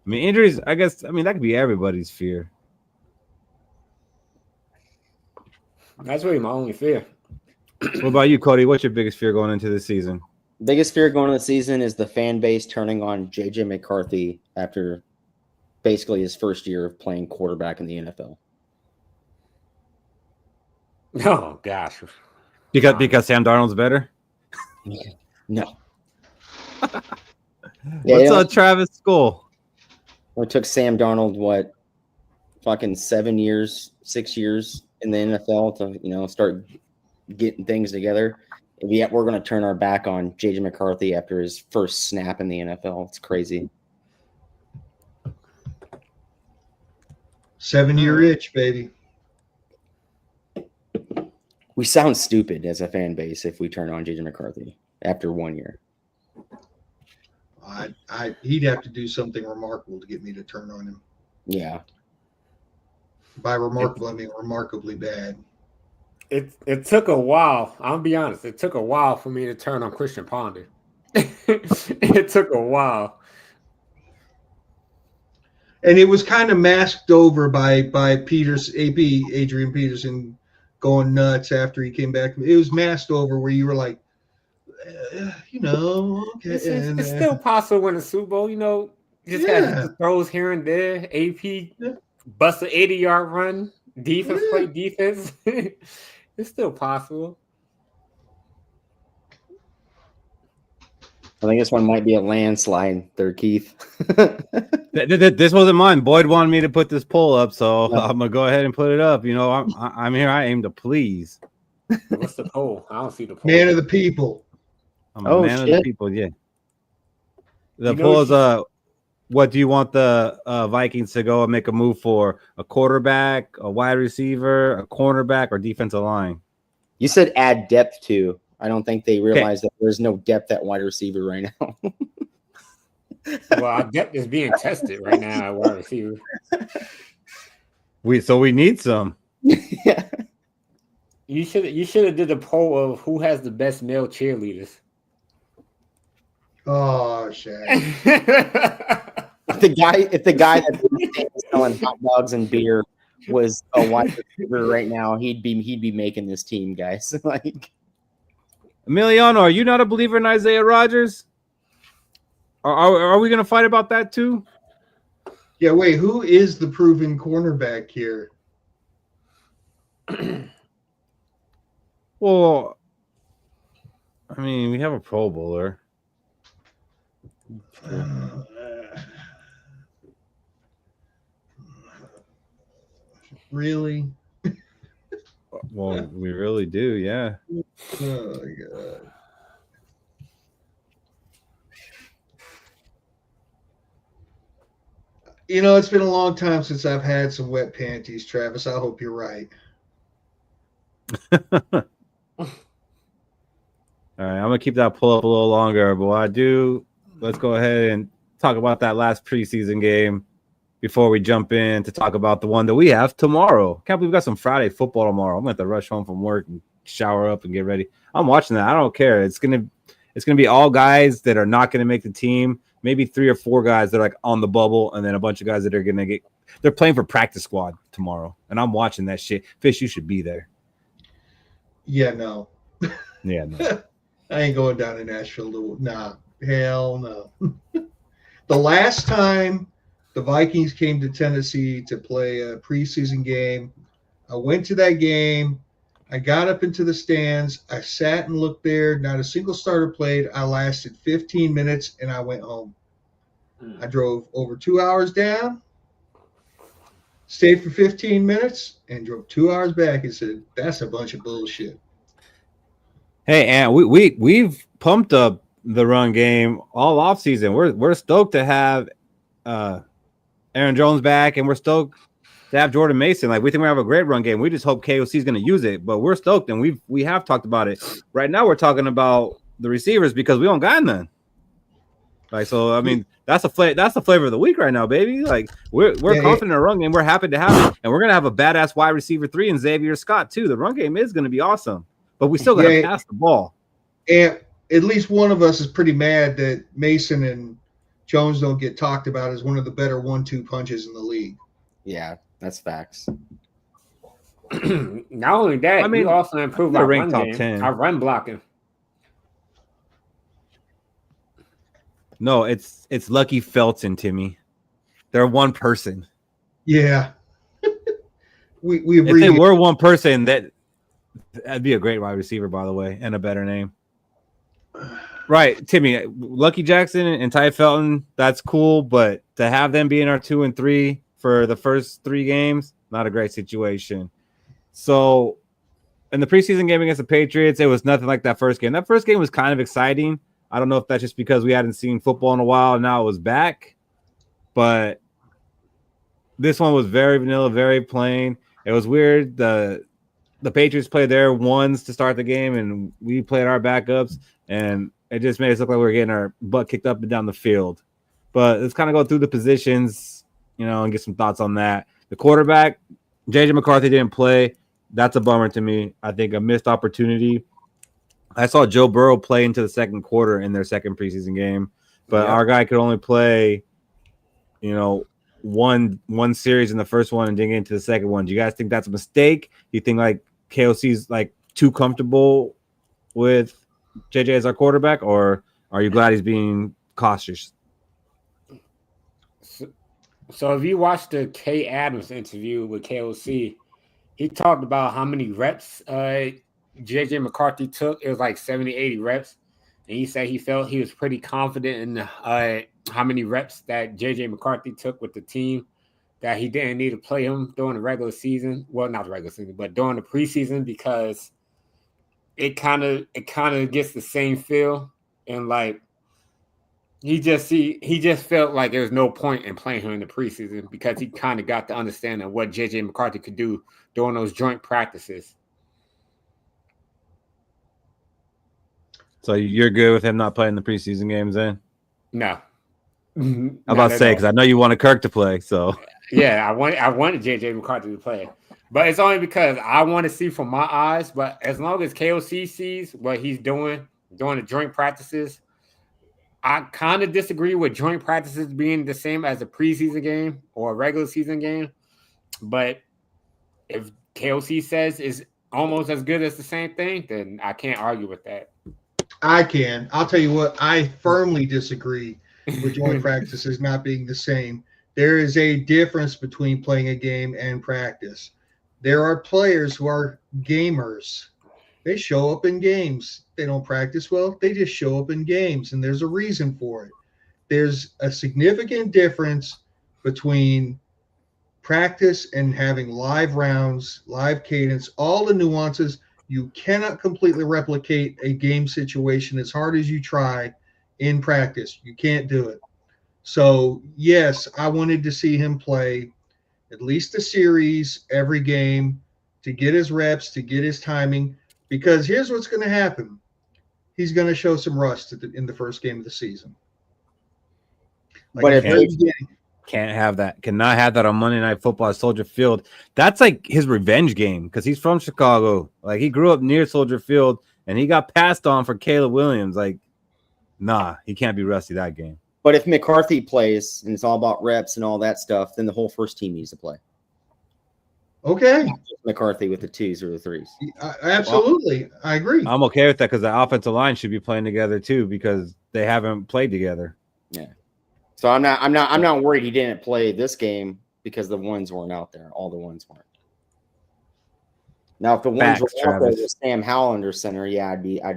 I mean, injuries, I guess, that could be everybody's fear. That's really my only fear. What about you, Cody? What's your biggest fear going into the season? Biggest fear going into the season is the fan base turning on JJ McCarthy after basically his first year of playing quarterback in the NFL. Oh gosh. Because Sam Darnold's better? No. What's up, Travis Skol? It took Sam Darnold, fucking 6 years in the NFL to, start getting things together. And yet we're going to turn our back on JJ McCarthy after his first snap in the NFL. It's crazy. 7-year itch, baby. We sound stupid as a fan base if we turn on JJ McCarthy after 1 year. He'd have to do something remarkable to get me to turn on him. Yeah. By remarkable, I mean remarkably bad. It took a while. I'll be honest. It took a while for me to turn on Christian Ponder. It took a while. And it was kind of masked over by Adrian Peterson going nuts after he came back. It was masked over where you were like, okay. It's still possible to win a Super Bowl. Just had the throws here and there. AP bust an 80-yard run. Defense play defense. It's still possible. I think this one might be a landslide there, Keith. This wasn't mine. Boyd wanted me to put this poll up, so I'm gonna go ahead and put it up. I'm here. I aim to please. What's the poll? I don't see the poll. Man of the people. I'm a man of the people. Yeah. The poll is what do you want the Vikings to go and make a move for? A quarterback, a wide receiver, a cornerback, or defensive line? You said add depth to. I don't think they realize that there's no depth at wide receiver right now. Well, our depth is being tested right now at wide receiver. We need some. Yeah. You should have did a poll of who has the best male cheerleaders. Oh shit. If the guy that's selling hot dogs and beer was a wide receiver right now, he'd be making this team, guys. Like, Emiliano, are you not a believer in Isaiah Rodgers? Are we going to fight about that too? Yeah, wait, who is the proven cornerback here? Well, I mean, we have a Pro Bowler. Really? Well, we really do, yeah. Oh my god. It's been a long time since I've had some wet panties, Travis. I hope you're right. All right, I'm gonna keep that pull up a little longer, but while I do, let's go ahead and talk about that last preseason game before we jump in to talk about the one that we have tomorrow. Can't believe we got some Friday football tomorrow. I'm gonna have to rush home from work and shower up and get ready. I'm watching that. I don't care. It's gonna be all guys that are not gonna make the team. Maybe 3 or 4 guys that are like on the bubble, and then a bunch of guys that are gonna they're playing for practice squad tomorrow. And I'm watching that shit. Fish, you should be there. Yeah, no. Yeah, no. I ain't going down to Nashville. Nah, hell no. The last time the Vikings came to Tennessee to play a preseason game, I went to that game. I got up into the stands. I sat and looked there. Not a single starter played. I lasted 15 minutes, and I went home. I drove over 2 hours down, stayed for 15 minutes, and drove 2 hours back and said, that's a bunch of bullshit. Hey, and we've pumped up the run game all offseason. We're stoked to have Aaron Jones back, and we're stoked to have Jordan Mason. Like, we think we have a great run game. We just hope KOC is going to use it, but we're stoked, and we have talked about it. Right now, we're talking about the receivers because we don't got none. Like, so I mean, that's the flavor of the week right now, baby. Like, we're confident in our run game. We're happy to have it, and we're gonna have a badass wide receiver 3 and Xavier Scott too. The run game is gonna be awesome, but we still gotta pass the ball. And at least one of us is pretty mad that Mason and Jones don't get talked about as one of the better 1-2 punches in the league. Yeah, that's facts. Not only that, we also improved our run game, 10. our run blocking. No, it's Lucky Felton, Timmy. They're one person. Yeah. we if they were one person, that'd be a great wide receiver, by the way, and a better name. Right, Timmy, Lucky Jackson and Ty Felton, that's cool, but to have them be in our 2 and 3 for the first 3 games, not a great situation. So in the preseason game against the Patriots, it was nothing like that first game. That first game was kind of exciting. I don't know if that's just because we hadn't seen football in a while and now it was back, but this one was very vanilla, very plain. It was weird. The Patriots played their ones to start the game, and we played our backups, and it just made us look like we were getting our butt kicked up and down the field. But let's kind of go through the positions, and get some thoughts on that. The quarterback, J.J. McCarthy didn't play. That's a bummer to me. I think a missed opportunity. I saw Joe Burrow play into the second quarter in their second preseason game, but our guy could only play, one series in the first one and didn't get into the second one. Do you guys think that's a mistake? Do you think like KOC's like too comfortable with JJ as our quarterback, or are you glad he's being cautious? So if you watch the Kay Adams interview with KOC, he talked about how many reps JJ McCarthy took. It was like 70, 80 reps. And he said he felt he was pretty confident in how many reps that JJ McCarthy took with the team, that he didn't need to play him during the regular season. Well, not the regular season, but during the preseason, because it kind of gets the same feel. And like he just felt like there was no point in playing him in the preseason because he kind of got the understanding of what JJ McCarthy could do during those joint practices. So you're good with him not playing the preseason games then? No. I'm about to say, because I know you wanted Kirk to play. So yeah, I wanted JJ McCarthy to play. But it's only because I want to see from my eyes. But as long as KOC sees what he's doing during the joint practices, I kind of disagree with joint practices being the same as a preseason game or a regular season game. But if KOC says it's almost as good as the same thing, then I can't argue with that. I can. I'll tell you what, I firmly disagree with joint practices not being the same. There is a difference between playing a game and practice. There are players who are gamers. They show up in games. They don't practice well. They just show up in games, and there's a reason for it. There's a significant difference between practice and having live rounds, live cadence, all the nuances. You cannot completely replicate a game situation as hard as you try in practice. You can't do it. So, yes, I wanted to see him play at least a series every game to get his reps, to get his timing, because here's what's going to happen. He's going to show some rust in the first game of the season. But if can't have that, cannot have that on Monday Night Football at Soldier Field. That's like his revenge game because he's from Chicago. Like he grew up near Soldier Field and he got passed on for Caleb Williams. Like, nah, he can't be rusty that game. But if McCarthy plays and it's all about reps and all that stuff, then the whole first team needs to play. Okay. McCarthy with the 2s or the 3s. Absolutely. Well, I agree. I'm okay with that because the offensive line should be playing together too because they haven't played together. Yeah. So I'm not worried he didn't play this game because the ones weren't out there. All the ones weren't. Now, if the ones were out there with Sam Howell under center, yeah,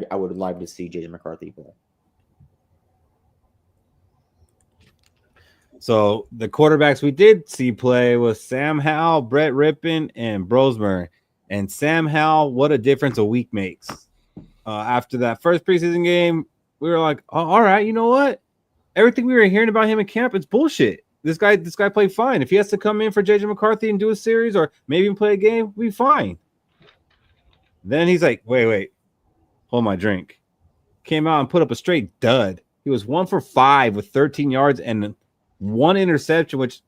I would like to see JJ McCarthy play. So the quarterbacks we did see play was Sam Howell, Brett Rippon, and Brosmer. And Sam Howell, what a difference a week makes. After that first preseason game, we were like, oh, all right, you know what? Everything we were hearing about him in camp, it's bullshit. This guy played fine. If he has to come in for JJ McCarthy and do a series or maybe even play a game, we'll be fine. Then he's like, wait, hold my drink. Came out and put up a straight dud. He was 1 for 5 with 13 yards and 1 interception, which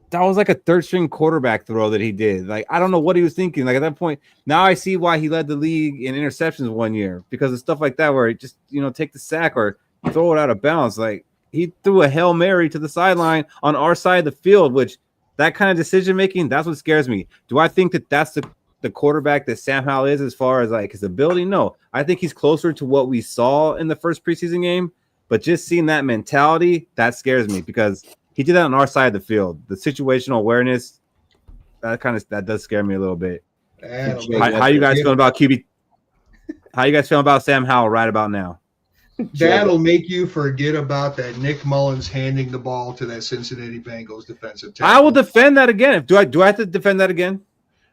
that was like a third-string quarterback throw that he did. Like, I don't know what he was thinking. Like, at that point, now I see why he led the league in interceptions one year because of stuff like that where he just, take the sack or throw it out of bounds. Like, he threw a Hail Mary to the sideline on our side of the field, which that kind of decision-making, that's what scares me. Do I think that that's the quarterback that Sam Howell is as far as, like, his ability? No. I think he's closer to what we saw in the first preseason game, but just seeing that mentality, that scares me because he did that on our side of the field. The situational awareness, that does scare me a little bit. How you guys feeling about QB? How you guys feeling about Sam Howell right about now? That'll make you forget about that Nick Mullins handing the ball to that Cincinnati Bengals defensive tackle. I will defend that again. Do I have to defend that again?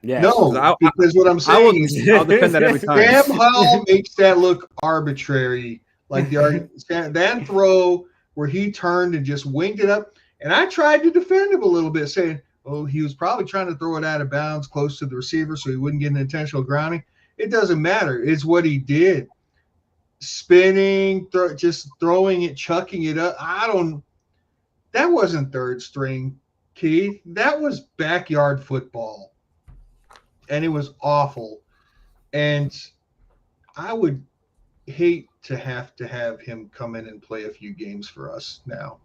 Yeah. No, because what I'm saying is I'll defend that every time. Sam Howell makes that look arbitrary. Like that throw where he turned and just winged it up. And I tried to defend him a little bit, saying, oh, he was probably trying to throw it out of bounds close to the receiver so he wouldn't get an intentional grounding. It doesn't matter. It's what he did. Spinning, just throwing it, chucking it up. That wasn't third string, Keith. That was backyard football. And it was awful. And I would hate to have him come in and play a few games for us now.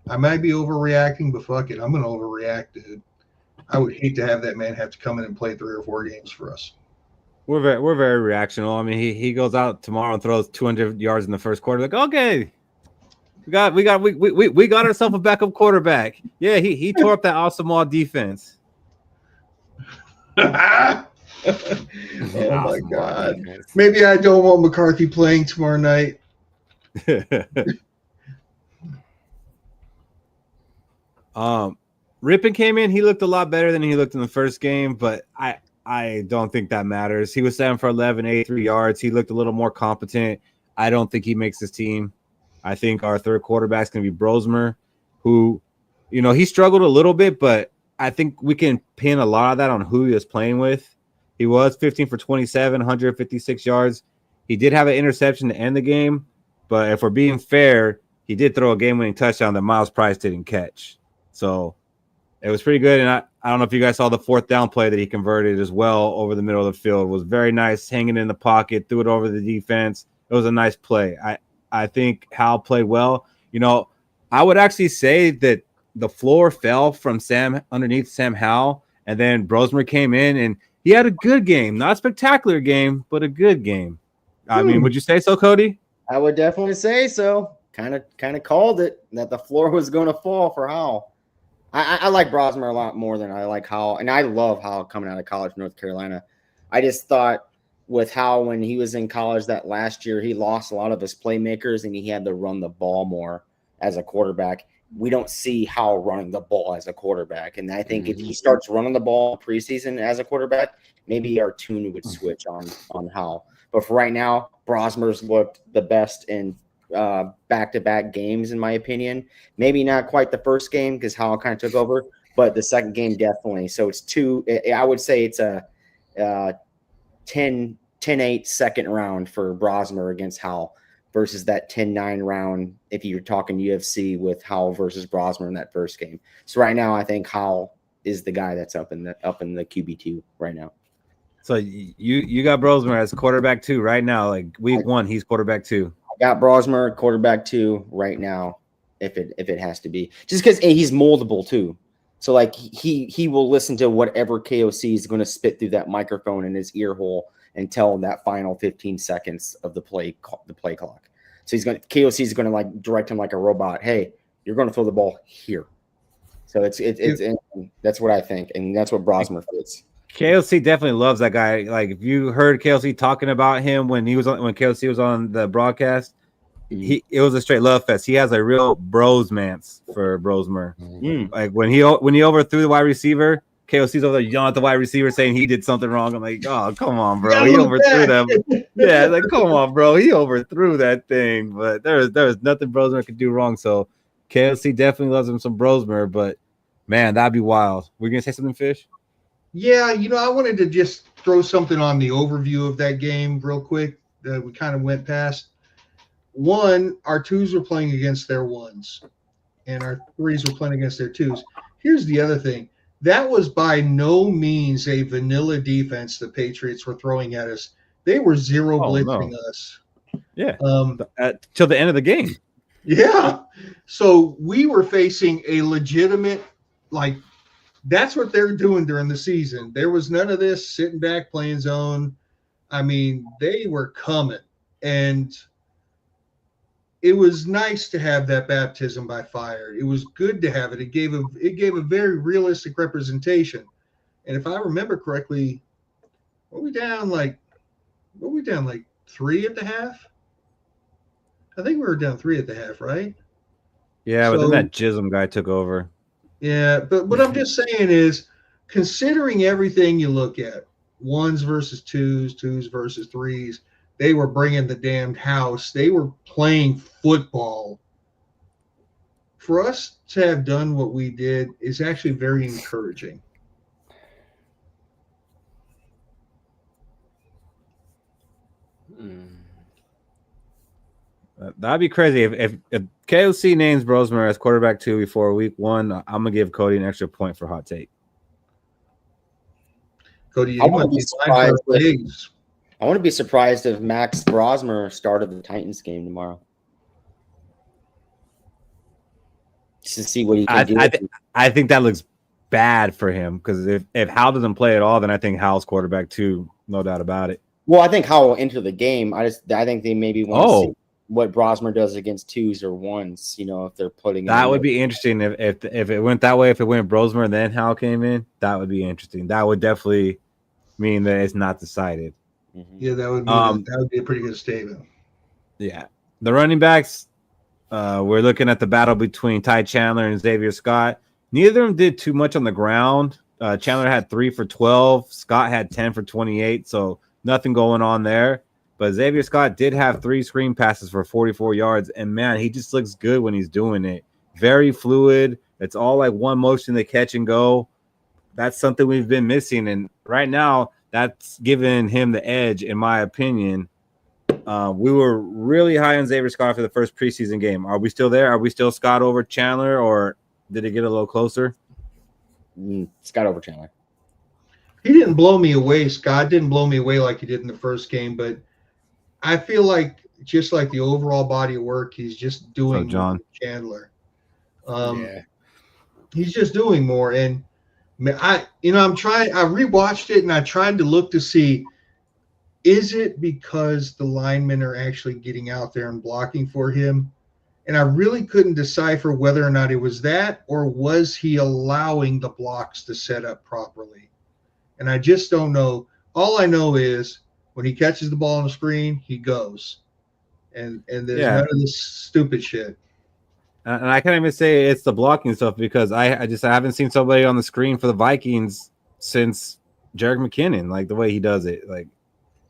I might be overreacting, but fuck it, I'm going to overreact, dude. I would hate to have that man have to come in and play 3 or 4 games for us. We're very reactional. I mean, he goes out tomorrow and throws 200 yards in the first quarter. Like, okay, we got ourselves a backup quarterback. Yeah, he tore up that awesome defense. Oh my God. Maybe I don't want McCarthy playing tomorrow night. Rippon came in. He looked a lot better than he looked in the first game, but I don't think that matters. He was 7 for 11, 83 yards. He looked a little more competent. I don't think he makes his team. I think our third quarterback is going to be Brosmer, who, he struggled a little bit, but I think we can pin a lot of that on who he was playing with. He was 15 for 27, 156 yards. He did have an interception to end the game, but if we're being fair, he did throw a game-winning touchdown that Miles Price didn't catch. So it was pretty good, and I don't know if you guys saw the 4th down play that he converted as well over the middle of the field. It was very nice, hanging in the pocket, threw it over the defense. It was a nice play. I think Hal played well. I would actually say that the floor fell from underneath Sam Howell, and then Brosmer came in, and he had a good game. Not a spectacular game, but a good game. I mean, would you say so, Cody? I would definitely say so. Kind of called it, that the floor was going to fall for Howell. I like Brosmer a lot more than I like Howell, and I love Howell coming out of college, North Carolina. I just thought with Howell, when he was in college that last year, he lost a lot of his playmakers, and he had to run the ball more as a quarterback. We don't see Howell running the ball as a quarterback, and I think if he starts running the ball preseason as a quarterback, maybe our tune would switch on Howell. But for right now, Brosmer's looked the best in back-to-back games, in my opinion. Maybe not quite the first game because Howell kind of took over, but the second game definitely. So it's I would say it's a 10-8 second round for Brosmer against Howell versus that 10-9 round if you're talking UFC with Howell versus Brosmer in that first game. So right now I think Howell is the guy that's up in the QB2 right now. So you got Brosmer as quarterback 2 right now. Like week 1, he's quarterback 2. Got Brosmer quarterback 2 right now, if it has to be, just because he's moldable too. So like he will listen to whatever KOC is going to spit through that microphone in his ear hole and tell him that final 15 seconds of the play clock. So KOC is going to like direct him like a robot. Hey, you're going to throw the ball here. So it's that's what I think, and that's what Brosmer fits. KLC definitely loves that guy. Like if you heard KLC talking about him when KLC was on the broadcast, it was a straight love fest. He has a real bromance for Brosmer. Like when he overthrew the wide receiver, KLC's over there yelling at the wide receiver saying he did something wrong. I'm like, oh, come on, bro. He overthrew them. Yeah, like come on, bro. He overthrew that thing. But there was nothing Brosmer could do wrong. So KLC definitely loves him some Brosmer, but man, that'd be wild. We're gonna say something, Fish? Yeah, I wanted to just throw something on the overview of that game real quick that we kind of went past. 1, our 2s were playing against their 1s, and our 3s were playing against their 2s. Here's the other thing. That was by no means a vanilla defense the Patriots were throwing at us. They were zero blitzing us. Yeah, till the end of the game. Yeah. So we were facing a legitimate, that's what they're doing during the season. There was none of this sitting back playing zone. I mean, they were coming, and it was nice to have that baptism by fire. It was good to have it. It gave a very realistic representation. And if I remember correctly, were we down like 3 at the half? I think we were down 3 at the half, right? Yeah, but then that Jism guy took over. Yeah, but what I'm just saying is, considering everything you look at, 1s versus 2s, 2s versus 3s, they were bringing the damned house. They were playing football. For us to have done what we did is actually very encouraging. That'd be crazy if KOC names Brosmer as quarterback 2 before week 1. I'm gonna give Cody an extra point for hot take. Cody, you might be surprised. I wouldn't be surprised if Max Brosmer started the Titans game tomorrow. Just to see what he can do. I think that looks bad for him because if Hal doesn't play at all, then I think Hal's quarterback too, no doubt about it. Well, I think Hal will enter the game. I think they maybe want to see what Brosmer does against 2s or 1s. You know, if they're putting that would be interesting if it went that way. If it went Brosmer and then Hal came in, that would be interesting. That would definitely mean that it's not decided. Mm-hmm. Yeah, that would be a pretty good statement. Yeah, the running backs. We're looking at the battle between Ty Chandler and Xavier Scott. Neither of them did too much on the ground. Chandler had 3 for 12. Scott had 10 for 28. So nothing going on there. But Xavier Scott did have 3 screen passes for 44 yards. And, man, he just looks good when he's doing it. Very fluid. It's all like one motion to catch and go. That's something we've been missing. And right now, that's given him the edge, in my opinion. We were really high on Xavier Scott for the first preseason game. Are we still there? Are we still Scott over Chandler, or did it get a little closer? Scott over Chandler. He didn't blow me away. Scott didn't blow me away like he did in the first game, but I feel like just like the overall body of work, he's just doing more than Chandler. He's just doing more. And I rewatched it and I tried to look to see, is it because the linemen are actually getting out there and blocking for him? And I really couldn't decipher whether or not it was that, or was he allowing the blocks to set up properly? And I just don't know. All I know is when he catches the ball on the screen, he goes. And there's none of this stupid shit. And I can't even say it's the blocking stuff because I haven't seen somebody on the screen for the Vikings since Jerick McKinnon, like the way he does it. Like,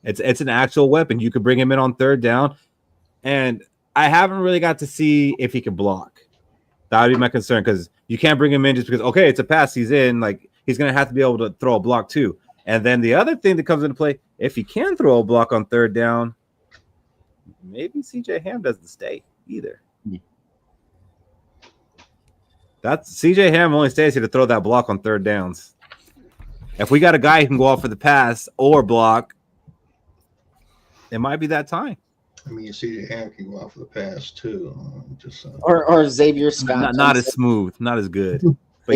it's an actual weapon. You could bring him in on third down, and I haven't really got to see if he can block. That would be my concern because you can't bring him in just because, okay, it's a pass, he's in. Like, he's going to have to be able to throw a block too. And then the other thing that comes into play, if he can throw a block on third down, maybe CJ Ham doesn't stay either. That's CJ Ham only stays here to throw that block on third downs. If we got a guy who can go out for the pass or block, it might be that time. I mean, you see the Ham can go out for the pass too. Or Xavier Scott. Not as smooth, not as good. But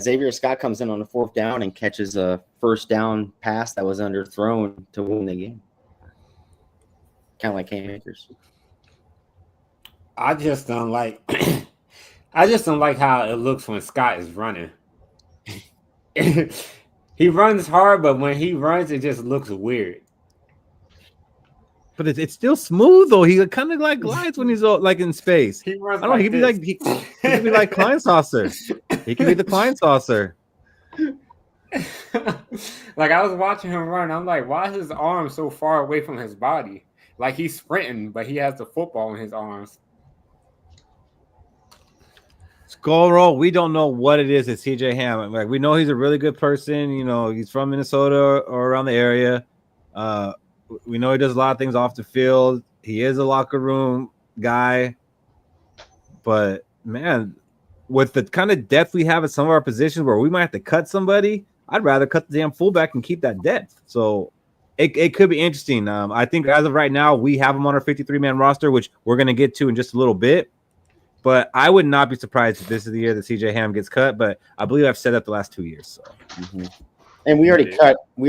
Xavier Scott comes in on the 4th down and catches a first down pass that was underthrown to win the game. Kind of like Cam Akers. I just don't like how it looks when Scott is running. He runs hard, but when he runs, it just looks weird. But it's still smooth though. He kind of like glides when he's like in space. He runs. I don't know. He could be like Klein Saucer. He could be the Klein Saucer. Like I was watching him run. I'm like, why is his arm so far away from his body? Like he's sprinting, but he has the football in his arms. Skol roll. We don't know what it is at CJ Ham. Like we know he's a really good person. You know, he's from Minnesota or around the area. We know he does a lot of things off the field. He is a locker room guy. But, man, with the kind of depth we have at some of our positions where we might have to cut somebody, I'd rather cut the damn fullback and keep that depth. So it could be interesting. I think as of right now, we have him on our 53-man roster, which we're going to get to in just a little bit. But I would not be surprised if this is the year that CJ Ham gets cut. But I believe I've said that the last 2 years. So. Mm-hmm. And we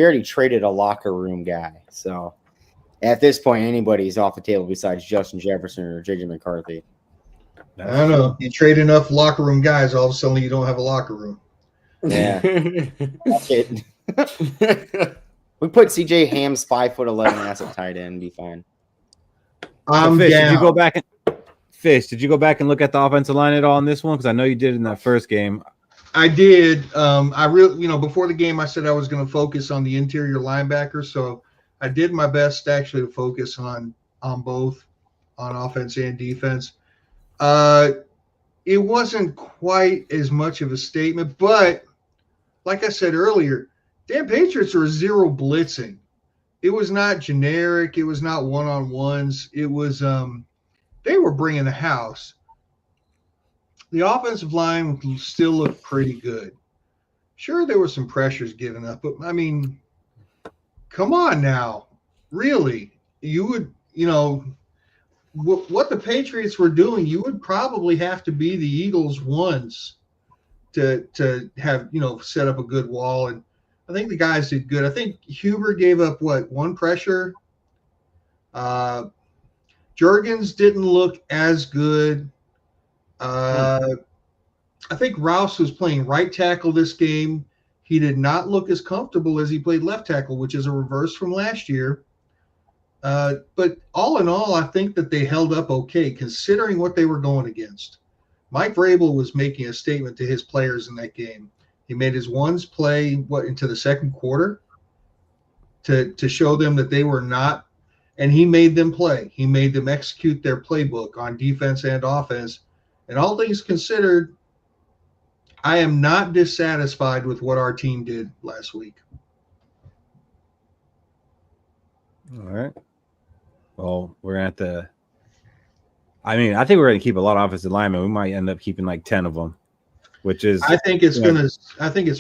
already traded a locker room guy. So at this point, anybody's off the table besides Justin Jefferson or JJ McCarthy. I don't know. You trade enough locker room guys, all of a sudden you don't have a locker room. Yeah. That's it. We put CJ Ham's 5'11" ass at tight end, be fine. Fish, did you go back and look at the offensive line at all in this one? Because I know you did in that first game. I did. I really, before the game, I said I was going to focus on the interior linebackers. So I did my best actually to focus on both, on offense and defense. It wasn't quite as much of a statement, but like I said earlier, damn Patriots are 0 blitzing. It was not generic. It was not one-on-ones. It was they were bringing the house. The offensive line still looked pretty good. Sure, there were some pressures given up, but I mean, come on now. Really? You would, what the Patriots were doing, you would probably have to be the Eagles ones to have, set up a good wall. And I think the guys did good. I think Huber gave up, one pressure? Jurgens didn't look as good. I think Rouse was playing right tackle this game. He did not look as comfortable as he played left tackle, which is a reverse from last year. But all in all, I think that they held up okay, considering what they were going against. Mike Vrabel was making a statement to his players in that game. He made his ones play into the second quarter to show them that they were not, and he made them play. He made them execute their playbook on defense and offense. And all things considered, I am not dissatisfied with what our team did last week. All right. Well, we're at the. I mean, I think we're going to keep a lot of offensive linemen. We might end up keeping like 10 of them, which is. I think it's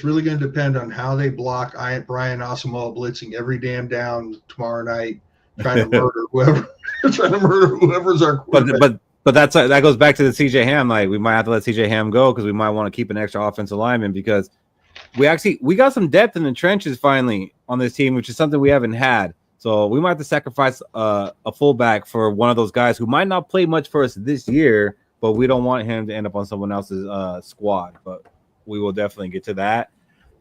really going to depend on how they block Brian Asamoah blitzing every damn down tomorrow night, trying to murder whoever's our quarterback. But that goes back to the CJ Ham. Like, we might have to let CJ Ham go because we might want to keep an extra offensive lineman because we got some depth in the trenches finally on this team, which is something we haven't had. So we might have to sacrifice a fullback for one of those guys who might not play much for us this year, but we don't want him to end up on someone else's squad. But we will definitely get to that.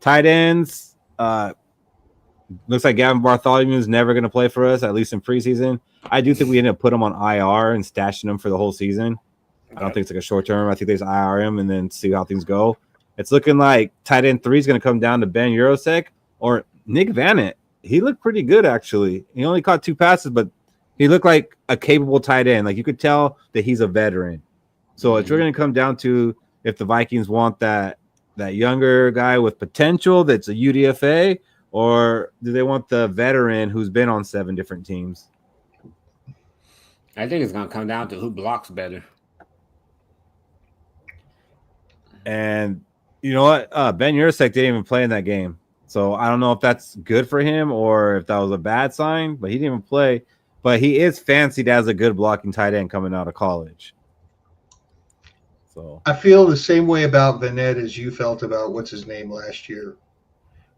Tight ends, looks like Gavin Bartholomew is never going to play for us, at least in preseason. I do think we end up putting him on IR and stashing him for the whole season. I don't think it's like a short term. I think they just IR him and then see how things go. It's looking like tight end 3 is going to come down to Ben Urosek or Nick Vannett. He looked pretty good, actually. He only caught 2 passes, but he looked like a capable tight end. Like, you could tell that he's a veteran. So it's really going to come down to if the Vikings want that younger guy with potential that's a UDFA, or do they want the veteran who's been on 7 different teams? I think it's going to come down to who blocks better. And you know what? Ben Urosek didn't even play in that game. So I don't know if that's good for him or if that was a bad sign, but he didn't even play. But he is fancied as a good blocking tight end coming out of college. So I feel the same way about Vannett as you felt about what's his name last year,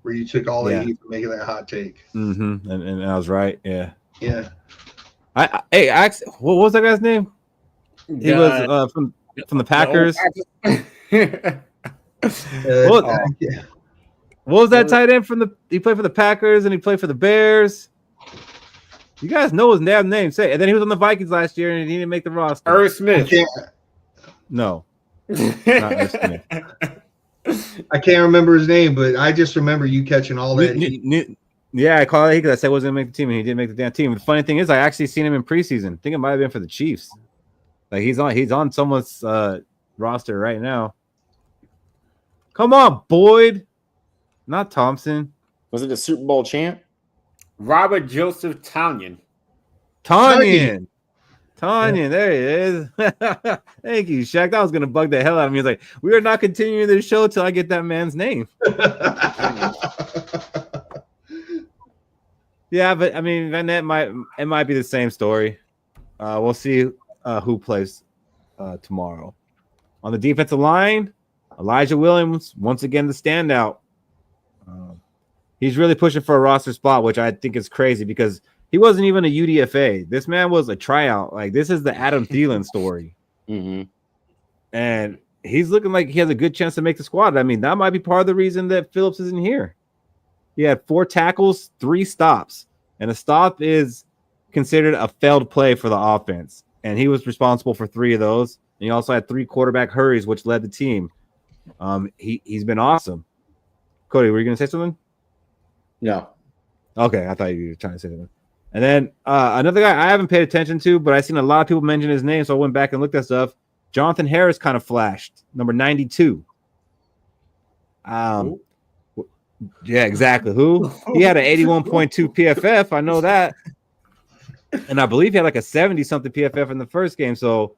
where you took all the heat for making that hot take. Mm-hmm. And I was right. Yeah. Yeah. What was that guy's name? He was from the Packers. What was that tight end he played for the Packers and he played for the Bears? You guys know his damn name. Say it. And then he was on the Vikings last year and he didn't make the roster. Irv Smith. No. Not Irv Smith. I can't remember his name, but I just remember you catching all that. Yeah, I called it because I said he wasn't going to make the team and he didn't make the damn team. The funny thing is I actually seen him in preseason. I think it might have been for the Chiefs. Like, he's on someone's roster right now. Come on, Boyd. Not Thompson. Was it a Super Bowl champ? Robert Joseph Tonyan. There he is. Thank you, Shaq. That was going to bug the hell out of me. He's like, we are not continuing this show till I get that man's name. Yeah, but I mean, Vannett might be the same story. We'll see who plays tomorrow. On the defensive line, Elijah Williams, once again, the standout. He's really pushing for a roster spot, which I think is crazy because he wasn't even a UDFA. This man was a tryout. Like, this is the Adam Thielen story. Mm-hmm. And he's looking like he has a good chance to make the squad. I mean, that might be part of the reason that Phillips isn't here. He had 4 tackles, 3 stops. And a stop is considered a failed play for the offense. And he was responsible for 3 of those. And he also had 3 quarterback hurries, which led the team. He's been awesome. Cody, were you going to say something? No. Okay, I thought you were trying to say something. And then another guy I haven't paid attention to, but I've seen a lot of people mention his name, so I went back and looked at stuff. Jonathan Harris kind of flashed, number 92. Yeah, exactly. Who? He had an 81.2 PFF. I know that. And I believe he had like a 70-something PFF in the first game, so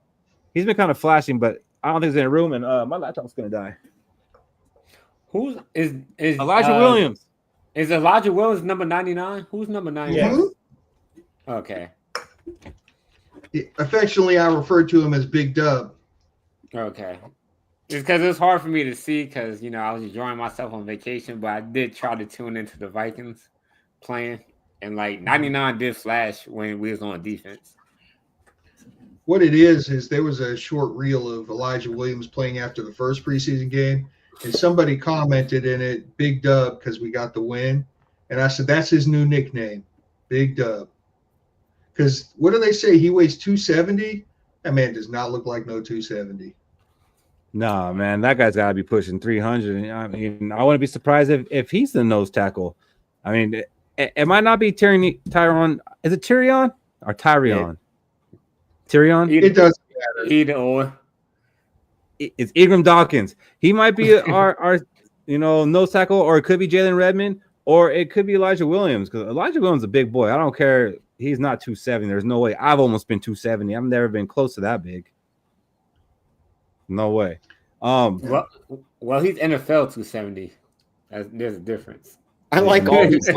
he's been kind of flashing, but I don't think he's in a room, and my laptop's going to die. Who is Elijah Williams. Is Elijah Williams number 99? Who's number 99? Mhm. Okay. Affectionately, I refer to him as Big Dub. Okay. It's because it was hard for me to see because, I was enjoying myself on vacation, but I did try to tune into the Vikings playing. And, 99 did flash when we was on defense. What it is there was a short reel of Elijah Williams playing after the first preseason game, and somebody commented in it, Big Dub, because we got the win. And I said, that's his new nickname, Big Dub. Because what do they say? He weighs 270? That man does not look like no 270. Nah, man, that guy's got to be pushing 300. I mean, I wouldn't be surprised if he's the nose tackle. I mean, it might not be Tyron. Is it Tyrion or Tyrion? Yeah. Tyrion? It doesn't matter. Either or. It's Ingram Dawkins. He might be our nose tackle, or it could be Jalen Redmond, or it could be Elijah Williams, because Elijah Williams is a big boy. I don't care. He's not 270. There's no way. I've almost been 270. I've never been close to that big. No way. Well, he's NFL 270. There's a difference. I like all these.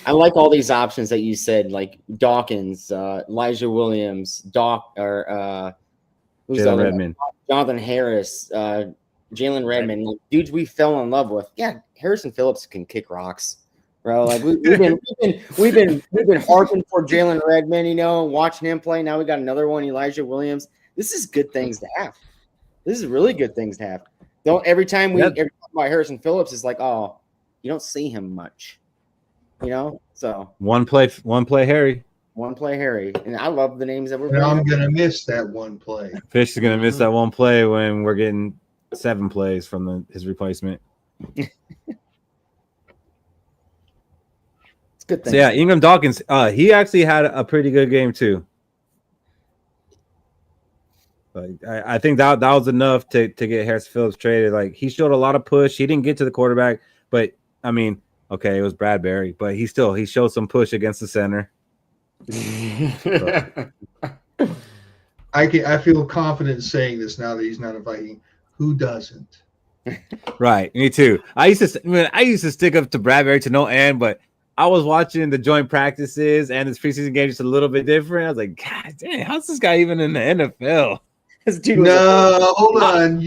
I like all these options that you said, like Dawkins, Elijah Williams, Jalen Redmond, Jonathan Harris, Jalen Redmond, like, dudes we fell in love with. Yeah, Harrison Phillips can kick rocks, bro. Like we've been harping for Jalen Redmond, watching him play. Now we got another one, Elijah Williams. This is good things to have. This is really good things to have. Every time talk about Harrison Phillips, is like, oh, you don't see him much, So one play Harry. One play Harry, and I love the names that we're. And I'm gonna miss that one play. Fish is gonna miss that one play when we're getting 7 plays from his replacement. It's good thing. So yeah, Ingram Dawkins, he actually had a pretty good game too. I think that was enough to get Harrison Phillips traded. Like, he showed a lot of push. He didn't get to the quarterback, but I mean, okay, it was Bradbury, but he showed some push against the center. I feel confident saying this now that he's not a Viking. Who doesn't? Right, me too. I used to stick up to Bradbury to no end, but I was watching the joint practices and this preseason game just a little bit different. I was like, God damn, how's this guy even in the NFL? Hold on.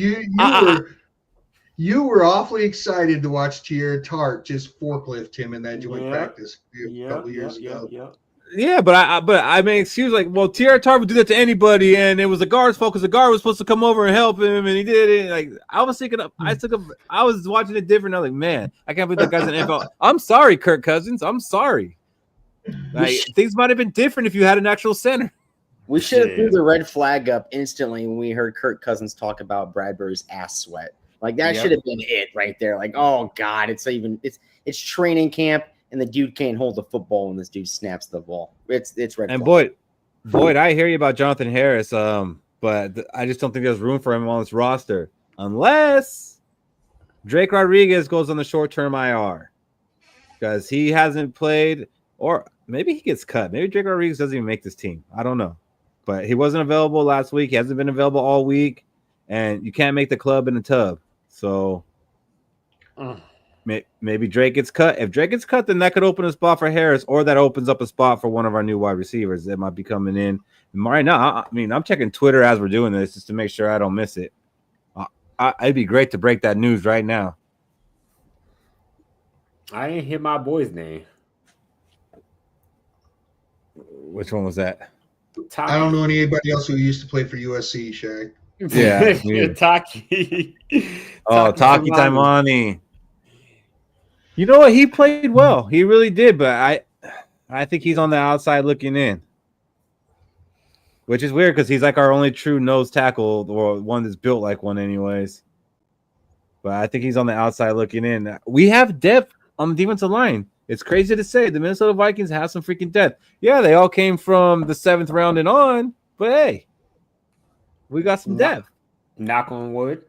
You were awfully excited to watch Tier Tart just forklift him in that joint practice a couple years ago. Yeah, but I made excuse like, well, Tier Tart would do that to anybody, and it was the guard's fault because the guard was supposed to come over and help him, and he did it. Like, I was thinking, I was watching it different. I was like, man, I can't believe that guy's in the NFL. I'm sorry, Kirk Cousins. I'm sorry. Like, things might have been different if you had an actual center. We should have threw the red flag up instantly when we heard Kirk Cousins talk about Bradbury's ass sweat. Like, that should have been it right there. Like, oh God, it's training camp, and the dude can't hold the football when this dude snaps the ball. It's red. And flag. Boyd, I hear you about Jonathan Harris, but I just don't think there's room for him on this roster unless Drake Rodriguez goes on the short-term IR because he hasn't played, or maybe he gets cut. Maybe Drake Rodriguez doesn't even make this team. I don't know. But he wasn't available last week. He hasn't been available all week. And you can't make the club in the tub. So maybe Drake gets cut. If Drake gets cut, then that could open a spot for Harris, or that opens up a spot for one of our new wide receivers that might be coming in. Right now, I mean, I'm checking Twitter as we're doing this just to make sure I don't miss it. It'd be great to break that news right now. I didn't hear my boy's name. Which one was that? I don't know anybody else who used to play for USC, Shaq. Yeah. Taki. Taki Taimani. You know what? He played well. He really did, but I think he's on the outside looking in. Which is weird because he's like our only true nose tackle, or one that's built like one anyways. But I think he's on the outside looking in. We have depth on the defensive line. It's crazy to say. The Minnesota Vikings have some freaking depth. Yeah, they all came from the 7th round and on, but hey, we got some depth. Knock on wood.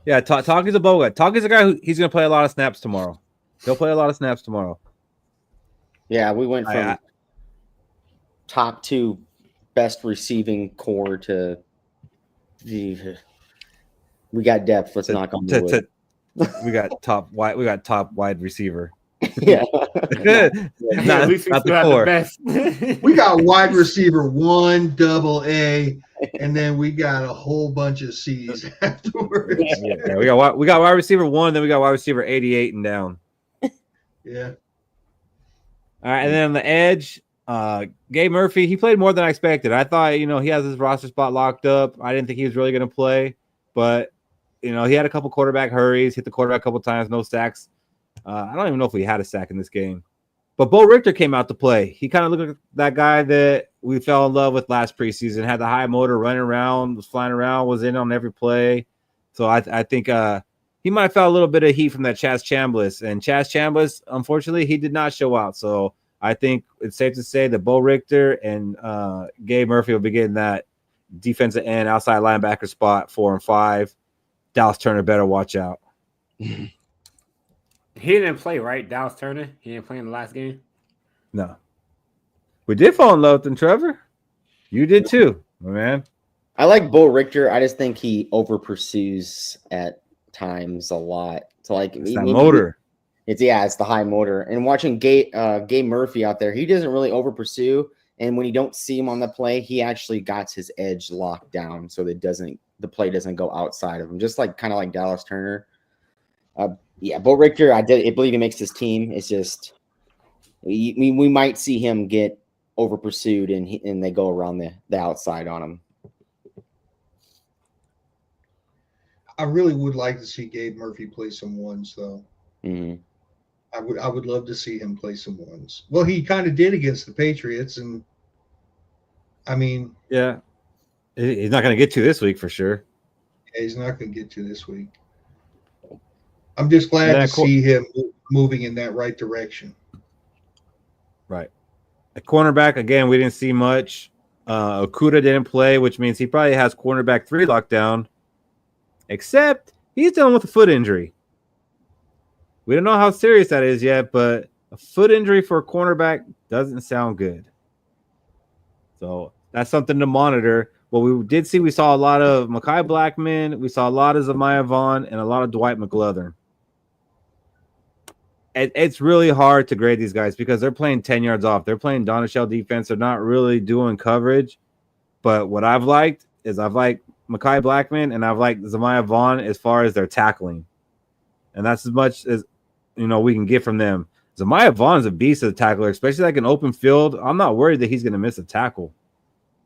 Yeah, Taki's a boga. Taki's a guy who he's going to play a lot of snaps tomorrow. He'll play a lot of snaps tomorrow. Yeah, we went from top 2 best receiving core to we got depth. Let's knock on the wood. We got top wide receiver. Yeah. At least we not still the have core. the best. We got wide receiver 1, double A, and then we got a whole bunch of C's afterwards. Yeah, we got wide receiver 1, then we got wide receiver 88 and down. Yeah. All right, and then on the edge, Gabe Murphy, he played more than I expected. I thought, he has his roster spot locked up. I didn't think he was really going to play, but he had a couple quarterback hurries, hit the quarterback a couple times, no sacks. I don't even know if we had a sack in this game. But Bo Richter came out to play. He kind of looked like that guy that we fell in love with last preseason, had the high motor, running around, was flying around, was in on every play. So I think he might have felt a little bit of heat from that Chaz Chambliss. And Chaz Chambliss, unfortunately, he did not show out. So I think it's safe to say that Bo Richter and Gabe Murphy will be getting that defensive end, outside linebacker spot 4 and 5. Dallas Turner better watch out. He didn't play, right? Dallas Turner? He didn't play in the last game? No. We did fall in love with him, Trevor. You did too, my man. I like Bo Richter. I just think he over pursues at times a lot. So like It's that motor. It's the high motor. And watching Gabe Murphy out there, he doesn't really over pursue. And when you don't see him on the play, he actually got his edge locked down so that the play doesn't go outside of him. Just like kind of like Dallas Turner. Yeah, Bo Richter, I believe he makes this team. It's just we might see him get over pursued and they go around the outside on him. I really would like to see Gabe Murphy play some ones, though. Mm-hmm. I would love to see him play some ones. Well, he kind of did against the Patriots, and I mean, yeah, he's not going to get to this week for sure. Yeah, he's not going to get to this week. I'm just glad to see him moving in that right direction. Right. At cornerback, again, we didn't see much. Okuda didn't play, which means he probably has cornerback 3 locked down, except he's dealing with a foot injury. We don't know how serious that is yet, but a foot injury for a cornerback doesn't sound good. So that's something to monitor. What we did see, we saw a lot of Mekhi Blackman, we saw a lot of Zamiah Vaughn, and a lot of Dwight McGlothern. It's really hard to grade these guys because they're playing 10 yards off. They're playing Donna Shell defense. They're not really doing coverage. But what I've liked is Mekhi Blackman and I've liked Zamiah Vaughn as far as their tackling. And that's as much as we can get from them. Zamiah Vaughn is a beast as a tackler, especially like an open field. I'm not worried that he's going to miss a tackle.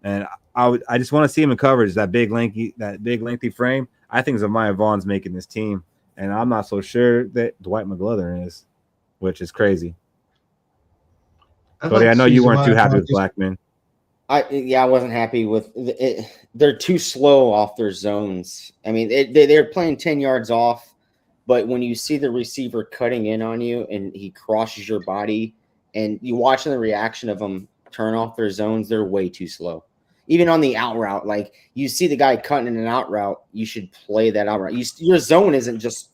And I just want to see him in coverage, that big lengthy frame. I think Zamiah Vaughn's making this team. And I'm not so sure that Dwight McGlothern is, which is crazy. Cody, I know you weren't too happy with Blackman. I wasn't happy with it. They're too slow off their zones. I mean, they're playing 10 yards off, but when you see the receiver cutting in on you and he crosses your body and you watching the reaction of them turn off their zones, they're way too slow. Even on the out route, like you see the guy cutting in an out route, you should play that out route. Your zone isn't just,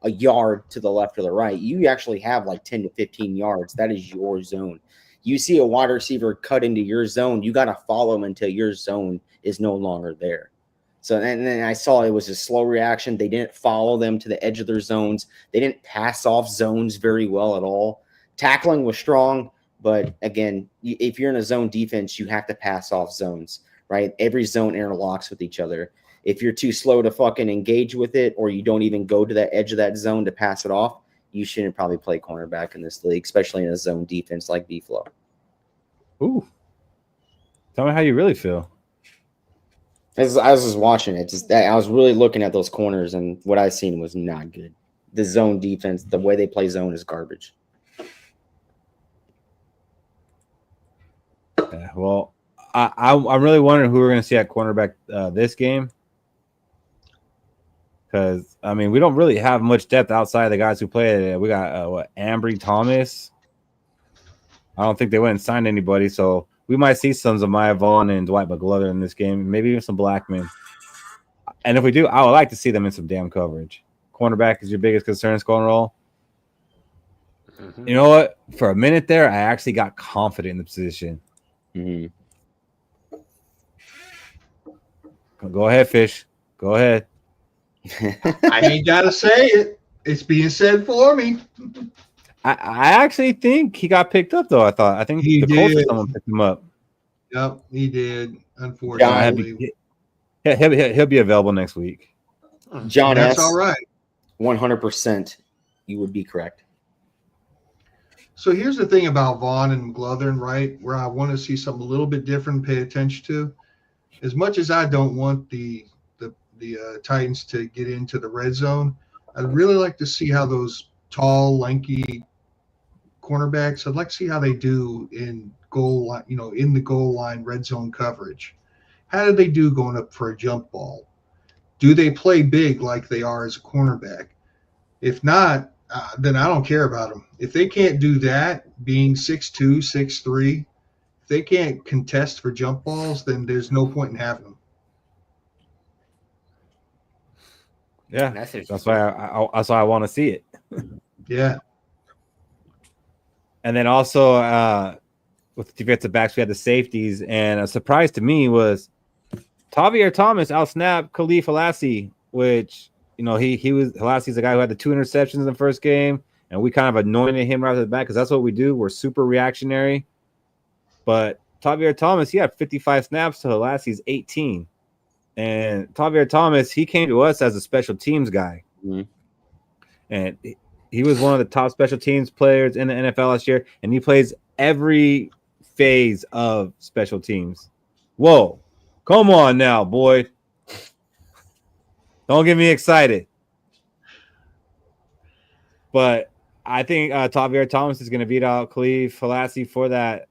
a yard to the left or the right. You actually have like 10 to 15 yards. That is your zone. You see a wide receiver cut into your zone, you got to follow him until your zone is no longer there. So and then I saw it was a slow reaction. They didn't follow them to the edge of their zones. They didn't pass off zones very well at all. Tackling was strong, but again, if you're in a zone defense, you have to pass off zones, right? Every zone interlocks with each other. If you're too slow to fucking engage with it, or you don't even go to that edge of that zone to pass it off, you shouldn't probably play cornerback in this league, especially in a zone defense like B-Flow. Ooh. Tell me how you really feel. I was just watching it. I was really looking at those corners, and what I seen was not good. The zone defense, the way they play zone is garbage. Yeah, well, I'm really wondering who we're going to see at cornerback this game. Because, we don't really have much depth outside of the guys who play. We got, Ambry Thomas. I don't think they went and signed anybody, so we might see some Zamiah Vaughn and Dwight McGlothern in this game, maybe even some Blackman. And if we do, I would like to see them in some damn coverage. Cornerback is your biggest concern, Skol and Roll. Mm-hmm. You know what? For a minute there, I actually got confident in the position. Mm-hmm. Go ahead, Fish. Go ahead. I ain't got to say it. It's being said for me. I actually think he got picked up though. I think He the Colts or did. someone picked him up. Yep, he did. So Unfortunately, he'll be available next week. John that's S. all right. 100%. You would be correct. So here's the thing about Vaughn and McGlothern, right? Where I want to see something a little bit different, pay attention to. As much as I don't want the Titans to get into the red zone, I'd really like to see how those tall, lanky cornerbacks. I'd like to see how they do in goal line, in the goal line red zone coverage. How do they do going up for a jump ball? Do they play big like they are as a cornerback? If not, then I don't care about them. If they can't do that, being 6'2", 6'3", if they can't contest for jump balls, then there's no point in having them. Yeah, that's why I want to see it. Yeah. And then also with the defensive backs, we had the safeties, and a surprise to me was Tavier Thomas outsnapped Khalif Halassi, which Halassi's the guy who had the 2 interceptions in the first game, and we kind of anointed him right off the back because that's what we do. We're super reactionary. But Tavier Thomas, he had 55 snaps to Halassi's 18. And Tavier Thomas, he came to us as a special teams guy. Mm-hmm. And he was one of the top special teams players in the NFL last year, and he plays every phase of special teams. Whoa. Come on now, boy. Don't get me excited. But I think Tavier Thomas is going to beat out Khalif Halassi for that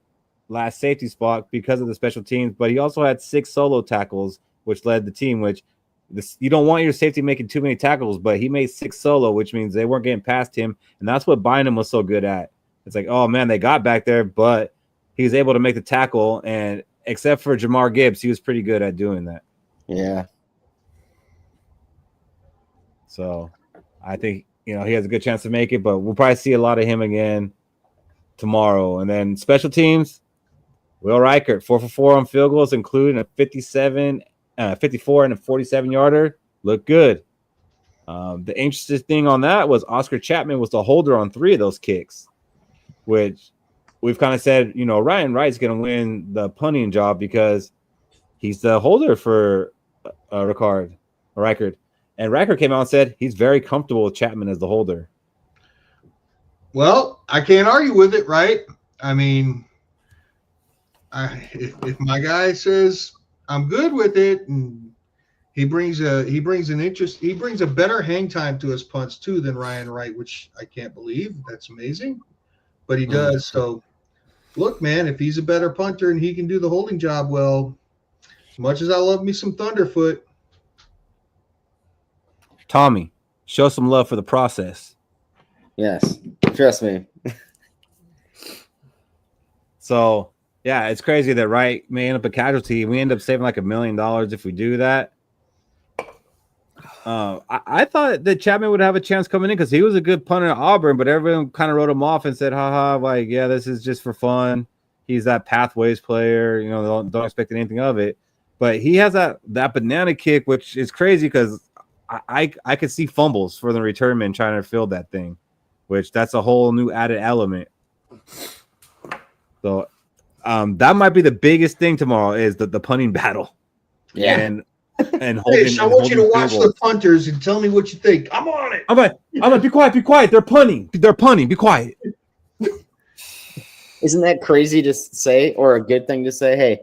last safety spot because of the special teams. But he also had 6 solo tackles, which led the team, you don't want your safety making too many tackles, but he made 6 solo, which means they weren't getting past him. And that's what Bynum was so good at. It's like, oh, man, they got back there, but he was able to make the tackle. And except for Jamar Gibbs, he was pretty good at doing that. Yeah. So I think, he has a good chance to make it, but we'll probably see a lot of him again tomorrow. And then special teams, Will Reichert, 4 for 4 on field goals, including a 54 and a 47-yarder. Looked good. The interesting thing on that was Oscar Chapman was the holder on 3 of those kicks, which we've kind of said, Ryan Wright's going to win the punting job because he's the holder for Reichert. And Reichert came out and said he's very comfortable with Chapman as the holder. Well, I can't argue with it, right? I mean, if my guy says I'm good with it, and he brings a better hang time to his punts too than Ryan Wright, which I can't believe. That's amazing, but he does. So, look, man, if he's a better punter and he can do the holding job well, as much as I love me some Thunderfoot. Tommy, show some love for the process. Yes, trust me. So, yeah, it's crazy that Wright may end up a casualty. We end up saving like $1 million if we do that. I thought that Chapman would have a chance coming in because he was a good punter at Auburn, but everyone kind of wrote him off and said, haha, like, yeah, this is just for fun. He's that pathways player. Don't expect anything of it. But he has that banana kick, which is crazy because I could see fumbles for the return man trying to field that thing, which that's a whole new added element. So that might be the biggest thing tomorrow is the punting battle. Yeah. And holding, I want you to watch the punters and tell me what you think. I'm on it. I'm like, be quiet. They're punting. Be quiet. Isn't that crazy to say, or a good thing to say? Hey,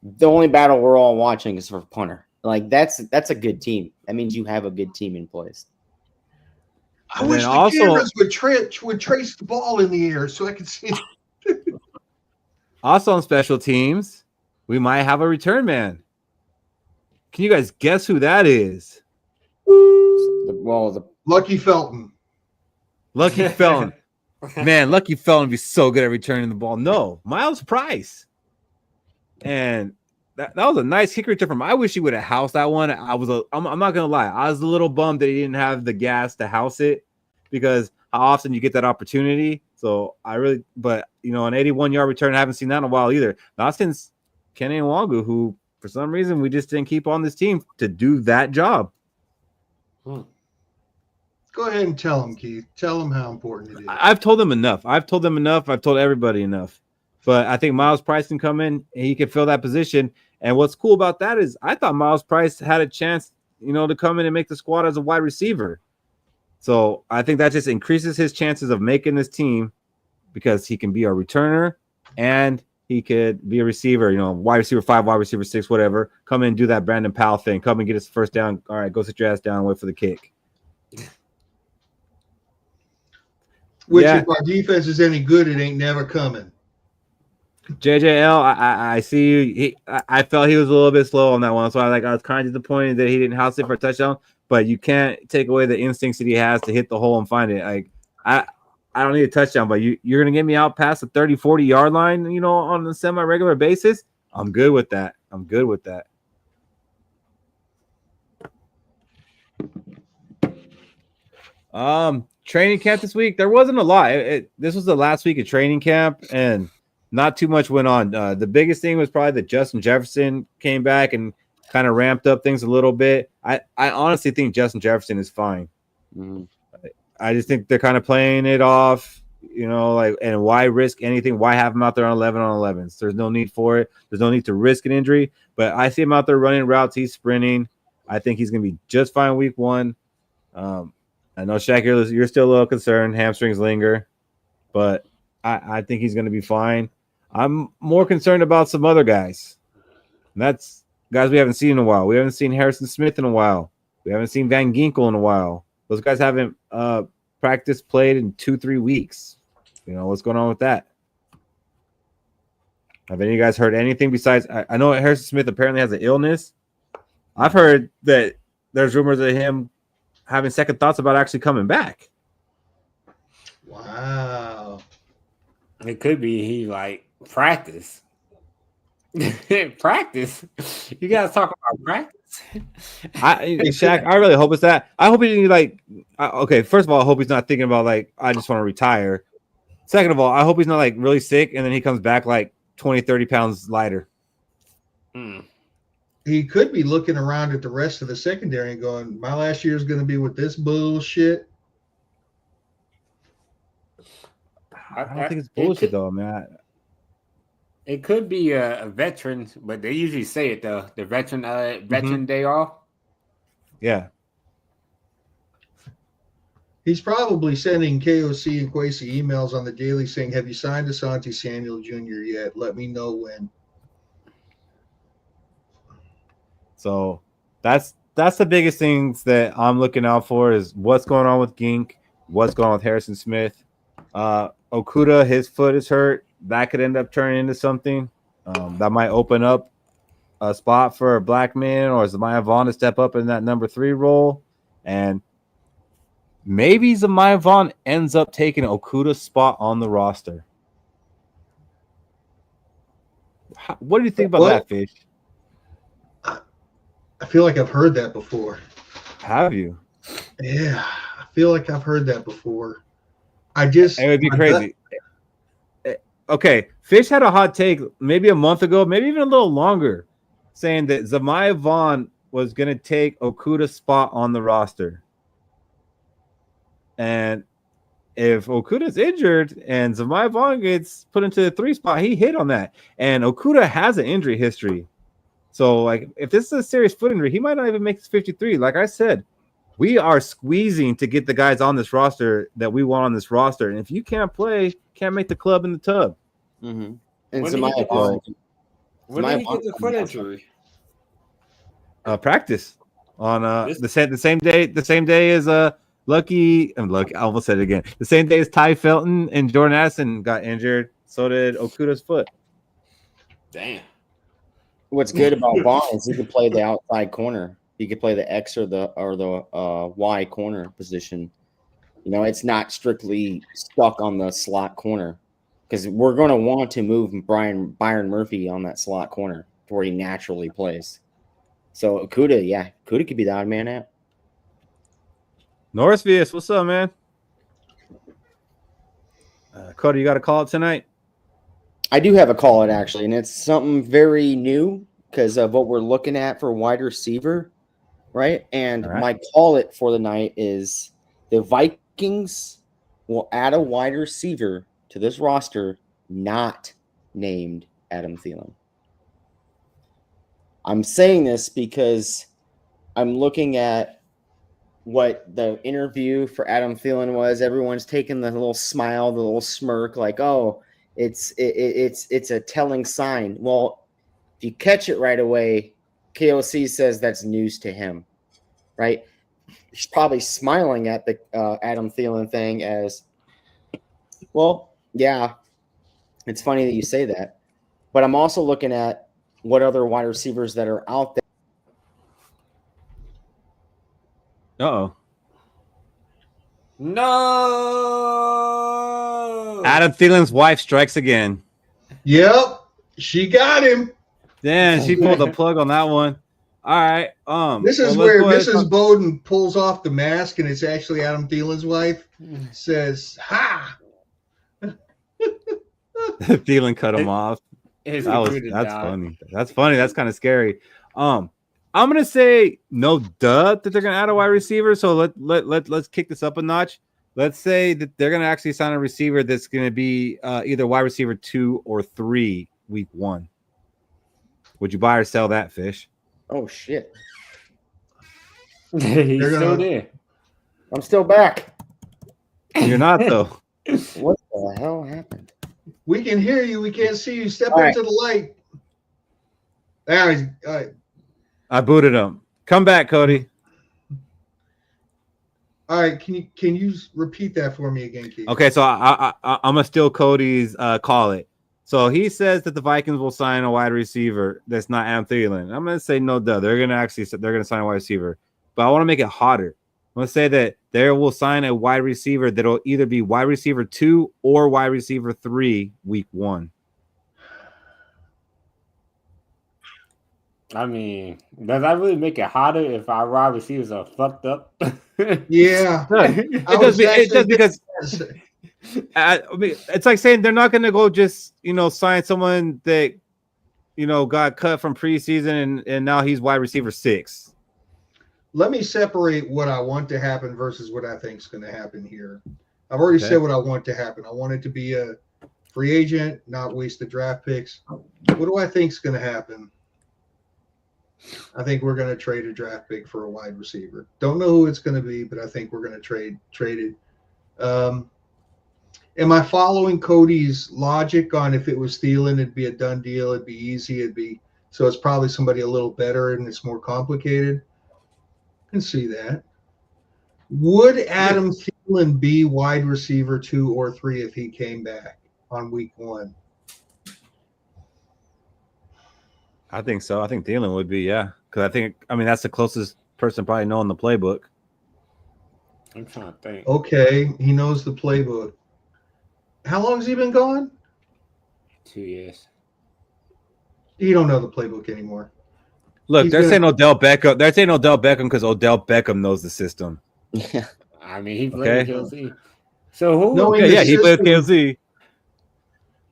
the only battle we're all watching is for punter. Like that's a good team. That means you have a good team in place. I wish the cameras would trace the ball in the air so I could see it. Also on special teams, we might have a return man. Can you guys guess who that is? Lucky Felton. Lucky Felton. Man, Lucky Felton would be so good at returning the ball. No, Miles Price. And that was a nice kick return from him. I wish he would have housed that one. I'm not gonna lie. I was a little bummed that he didn't have the gas to house it because how often you get that opportunity. So an 81-yard return, I haven't seen that in a while either. Not since Kenny Nwangu, who for some reason we just didn't keep on this team to do that job. Go ahead and tell them, Keith. Tell them how important it is. I've told them enough. I've told everybody enough. But I think Miles Price can come in and he can fill that position. And what's cool about that is I thought Miles Price had a chance, to come in and make the squad as a wide receiver. So I think that just increases his chances of making this team because he can be a returner and he could be a receiver, wide receiver 5, wide receiver 6, whatever. Come in and do that Brandon Powell thing. Come and get his first down. All right, go sit your ass down and wait for the kick. Which, if our defense is any good, it ain't never coming. JJL, I see you. I felt he was a little bit slow on that one, so I was kind of disappointed that he didn't house it for a touchdown. But you can't take away the instincts that he has to hit the hole and find it. I don't need a touchdown, but you're gonna get me out past the 30, 40 yard line, on a semi-regular basis. I'm good with that. Training camp this week, there wasn't a lot. This was the last week of training camp, and not too much went on. The biggest thing was probably that Justin Jefferson came back and kind of ramped up things a little bit. I honestly think Justin Jefferson is fine. Mm-hmm. I just think they're kind of playing it off, and why risk anything? Why have him out there on 11 on 11s? There's no need for it. There's no need to risk an injury, but I see him out there running routes. He's sprinting. I think he's going to be just fine week 1. I know, Shaq, you're still a little concerned. Hamstrings linger, but I think he's going to be fine. I'm more concerned about some other guys. And that's guys we haven't seen in a while. We haven't seen Harrison Smith in a while. We haven't seen Van Ginkel in a while. Those guys haven't practiced, played in 2-3 weeks. What's going on with that? Have any of you guys heard anything besides? I know Harrison Smith apparently has an illness. I've heard that there's rumors of him having second thoughts about actually coming back. Wow. It could be he practice. Practice. You guys talk about practice. Shaq, I really hope it's that. I hope he okay, first of all, I hope he's not thinking about I just want to retire. Second of all, I hope he's not really sick and then he comes back 20, 30 pounds lighter. He could be looking around at the rest of the secondary and going, my last year is going to be with this bullshit. I don't think it's bullshit, though, man. It could be a veteran, but they usually say it, the veteran day off. Yeah. He's probably sending KOC and Kwesi emails on the daily saying, have you signed Asante Samuel Jr. yet? Let me know when. So that's the biggest things that I'm looking out for is what's going on with Gink, what's going on with Harrison Smith. Okuda, his foot is hurt. That could end up turning into something. That might open up a spot for a black man or Zemiah Vaughn to step up in that number 3 role. And maybe Zemiah Vaughn ends up taking Okuda's spot on the roster. What do you think about that, Fish? I feel like I've heard that before. Have you? Yeah, I feel like I've heard that before. It would be crazy. Okay, Fish had a hot take maybe a month ago, maybe even a little longer, saying that Zemiah Vaughn was going to take Okuda's spot on the roster. And if Okuda's injured and Zemiah Vaughn gets put into the 3 spot, he hit on that. And Okuda has an injury history. So, if this is a serious foot injury, he might not even make his 53. Like I said, we are squeezing to get the guys on this roster that we want on this roster. And if you can't play, can't make the club in the tub. Mm-hmm. And When did he get the foot injury? Practice on the same day as Lucky. I almost said it again. The same day as Ty Felton and Jordan Addison got injured. So did Okuda's foot. Damn. What's good about Vaughn is he can play the outside corner. He could play the X or the Y corner position. It's not strictly stuck on the slot corner because we're going to want to move Byron Murphy on that slot corner where he naturally plays. So Okuda could be the odd man out. Norris Vias, what's up, man? Cody, you got a call up tonight? I do have a call it actually, and it's something very new because of what we're looking at for wide receiver. right? And All right. my call it for the night is the Vikings will add a wide receiver to this roster not named Adam Thielen. I'm saying this because I'm looking at what the interview for Adam Thielen was. Everyone's taking the little smile, the little smirk, like, oh, it's a telling sign. Well, if you catch it right away, KOC says that's news to him, right? He's probably smiling at the Adam Thielen thing as, well, yeah, it's funny that you say that. But I'm also looking at what other wide receivers that are out there. Uh-oh. No. Adam Thielen's wife strikes again. Yep, she got him. Damn, she pulled the plug on that one. All right. This is well, where let's go ahead Mrs. Bowden pulls off the mask, and it's actually Adam Thielen's wife. Says, "Ha!" Thielen cut him off. His That's computer died. funny. That's funny. That's kind of scary. I'm gonna say no duh that they're gonna add a wide receiver. So let's kick this up a notch. Let's say that they're gonna actually sign a receiver that's gonna be either wide receiver 2 or 3 week 1. Would you buy or sell that, Fish? Oh, shit. He's They're still gonna- there. I'm still back. You're not though. What the hell happened? We can hear you. We can't see you. Step All right. into the light. There, all right. I booted him. Come back, Cody. All right. Can you repeat that for me again, Keith? Okay, so I'm gonna steal Cody's call it. So he says that the Vikings will sign a wide receiver that's not Adam Thielen. I'm gonna say no duh. They're gonna sign a wide receiver, but I want to make it hotter. I'm gonna say that they will sign a wide receiver that'll either be wide receiver 2 or wide receiver 3 week 1. I mean, does that really make it hotter if our wide receivers are fucked up? Yeah. It does because I mean, it's like saying they're not going to go just sign someone that got cut from preseason and now he's wide receiver 6. Let me separate what I want to happen versus what I think is going to happen here. I've already Okay. said what I want to happen. I want it to be a free agent, not waste the draft picks. What do I think is going to happen? I think we're going to trade a draft pick for a wide receiver. Don't know who it's going to be, but I think we're going to trade it. Am I following Cody's logic on if it was Thielen, it'd be a done deal, it'd be easy, so it's probably somebody a little better and it's more complicated? I can see that. Would Adam Thielen be wide receiver 2 or 3 if he came back on week 1? I think so. I think Thielen would be, yeah, because that's the closest person probably knowing the playbook. I'm trying to think. Okay, he knows the playbook. How long has he been gone? 2 years. He don't know the playbook anymore. Look, He's they're gonna- saying Odell Beckham. They're saying Odell Beckham because Odell Beckham knows the system. I mean, he played Okay. KLC. So who? No, Okay, the yeah, he played system- KLC.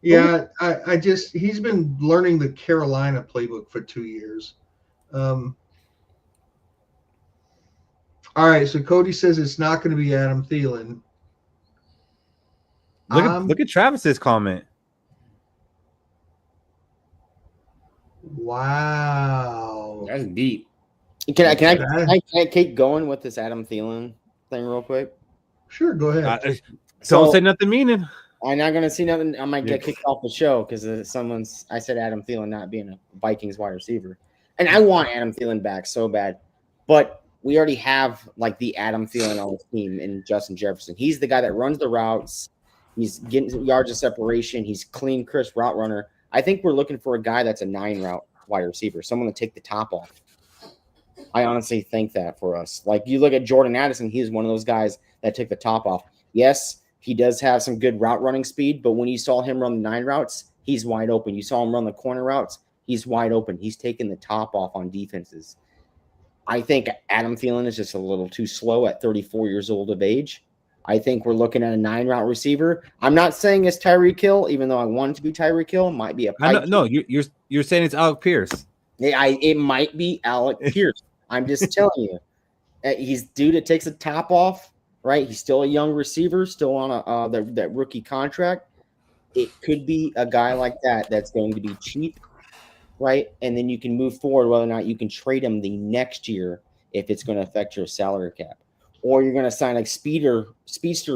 Yeah, he's been learning the Carolina playbook for 2 years. All right, so Cody says it's not going to be Adam Thielen. Look at Travis's comment. Wow. That's deep. Can I keep going with this Adam Thielen thing real quick? Sure, go ahead. Don't say nothing meaning. I'm not going to see nothing. I might get kicked off the show because I said Adam Thielen not being a Vikings wide receiver. And I want Adam Thielen back so bad. But we already have like the Adam Thielen on the team in Justin Jefferson. He's the guy that runs the routes. He's getting yards of separation. He's clean, crisp route runner. I think we're looking for a guy that's a 9 route wide receiver, someone to take the top off. I honestly think that for us. Like you look at Jordan Addison, he's one of those guys that took the top off. Yes, he does have some good route running speed, but when you saw him run the 9 routes, he's wide open. You saw him run the corner routes, he's wide open. He's taking the top off on defenses. I think Adam Thielen is just a little too slow at 34 years old of age. I think we're looking at a 9 route receiver. I'm not saying it's Tyreek Hill, even though I want it to be Tyreek Hill. It might be a No, you're saying it's Alec Pierce. It might be Alec Pierce. I'm just telling you, he's dude. It takes a top off, right? He's still a young receiver, still on that rookie contract. It could be a guy like that that's going to be cheap, right? And then you can move forward whether or not you can trade him the next year if it's going to affect your salary cap, or you're going to sign a speedster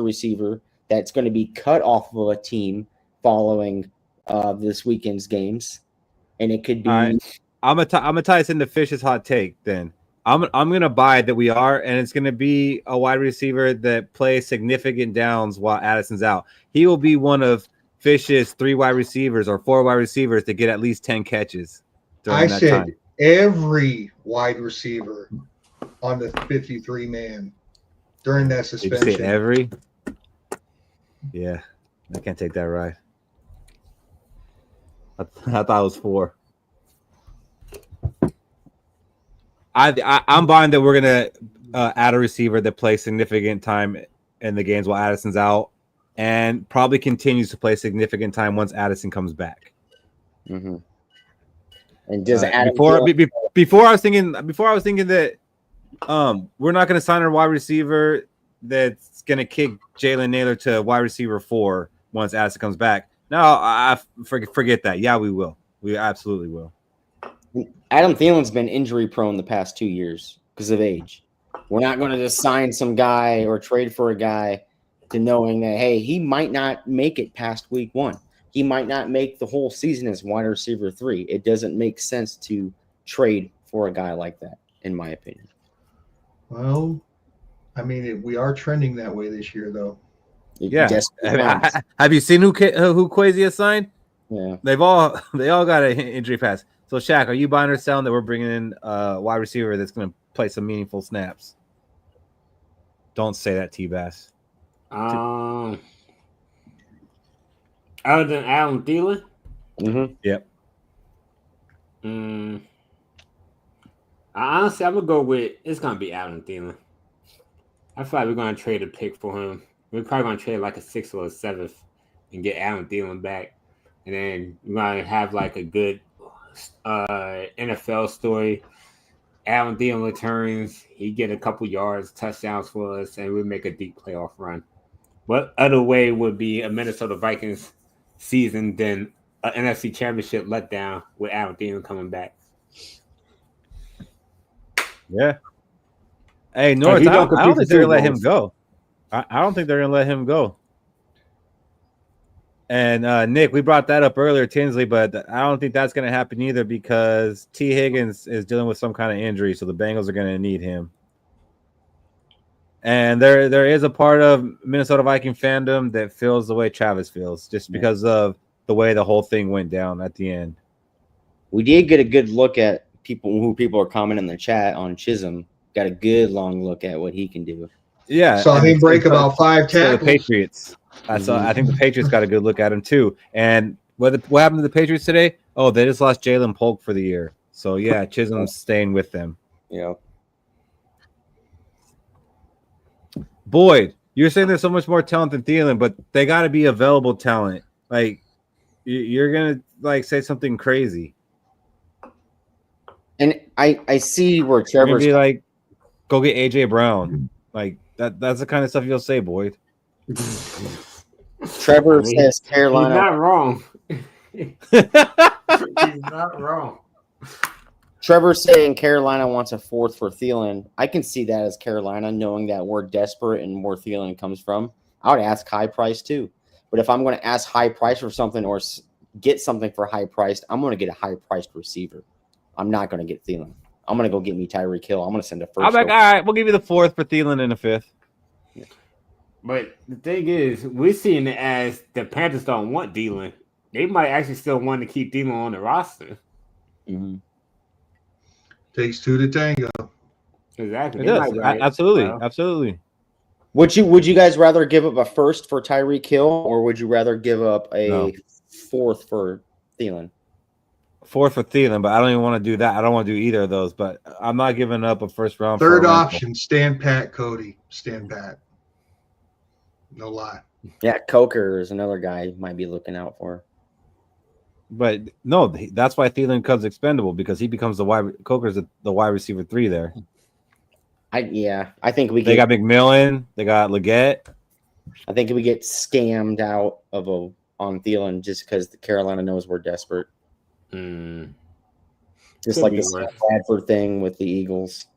receiver that's going to be cut off of a team following this weekend's games, and it could be. All right. I'm gonna tie this into Fish's hot take. Then I'm gonna buy that we are, and it's gonna be a wide receiver that plays significant downs while Addison's out. He will be one of Fish's 3 wide receivers or 4 wide receivers to get at least 10 catches during that time. Every wide receiver on the 53-man during that suspension. Did you say every? Yeah, I can't take that right. I thought it was 4. I'm buying that we're gonna add a receiver that plays significant time in the games while Addison's out, and probably continues to play significant time once Addison comes back. Mm-hmm. And does before I was thinking that we're not going to sign a wide receiver that's going to kick Jalen Naylor to wide receiver 4 once Addison comes back. No, I forget that. Yeah, we will. We absolutely will. Adam Thielen's been injury prone the past 2 years because of age. We're not going to just sign some guy or trade for a guy to knowing that, hey, he might not make it past week 1. He might not make the whole season as wide receiver 3. It doesn't make sense to trade for a guy like that, in my opinion. Well, I mean, we are trending that way this year, though. Yeah. Have you seen who Kwesi has signed? Yeah. They all got an injury pass. So, Shaq, are you buying or selling that we're bringing in a wide receiver that's going to play some meaningful snaps? Don't say that, T-Bass. Other than Adam Thielen? Mm-hmm. Yep. Honestly, I'm going to go with it's going to be Adam Thielen. I feel like we're going to trade a pick for him. We're probably going to trade like a 6th or a 7th and get Adam Thielen back. And then we're going to have like a good NFL story. Adam Thielen returns. He get a couple yards, touchdowns for us, and we make a deep playoff run. What other way would be a Minnesota Vikings season than an NFC Championship letdown with Adam Thielen coming back? Yeah. Hey, North, I don't think they're going to let him go. I don't think they're going to let him go. And Nick, we brought that up earlier, Tinsley, but I don't think that's going to happen either because T. Higgins is dealing with some kind of injury, so the Bengals are going to need him. And there is a part of Minnesota Viking fandom that feels the way Travis feels, just because of the way the whole thing went down at the end. We did get a good look at people are commenting in the chat on Chisholm. Got a good long look at what he can do. Yeah, saw him break about 5 tackles. The Patriots. I think the Patriots got a good look at him too. And what happened to the Patriots today? Oh, they just lost Jalen Polk for the year. So yeah, Chisholm's staying with them. Yeah. Boyd, you're saying there's so much more talent than Thielen, but they got to be available talent. Like you're gonna like say something crazy. And I see where Trevor's be like, go get AJ Brown. Like that's the kind of stuff you'll say, Boyd. Trevor says Carolina. He's not wrong. He's not wrong. Trevor saying Carolina wants a 4th for Thielen. I can see that as Carolina, knowing that we're desperate and where Thielen comes from. I would ask high price too. But if I'm going to ask high price for something or get something for high priced, I'm going to get a high priced receiver. I'm not going to get Thielen. I'm going to go get me Tyreek Hill. I'm going to send a 1st. I'm like, all right, we'll give you the 4th for Thielen and a 5th. Yeah. But the thing is, we're seeing it as the Panthers don't want Thielen. They might actually still want to keep Thielen on the roster. Mm-hmm. Takes 2 to tango. Exactly. Absolutely. Would you guys rather give up a 1st for Tyreek Hill, or would you rather give up a 4th for Thielen? 4th for Thielen, but I don't even want to do that. I don't want to do either of those, but I'm not giving up a 1st round. 3rd option, stand pat, Cody. Stand pat. No lie. Yeah, Coker is another guy you might be looking out for. But no, that's why Thielen becomes expendable because he becomes Coker's the wide receiver 3 there. I think They got McMillan, they got Leggett. I think we get scammed out of on Thielen just because the Carolina knows we're desperate. Just Could like be the Sam Bradford thing with the Eagles.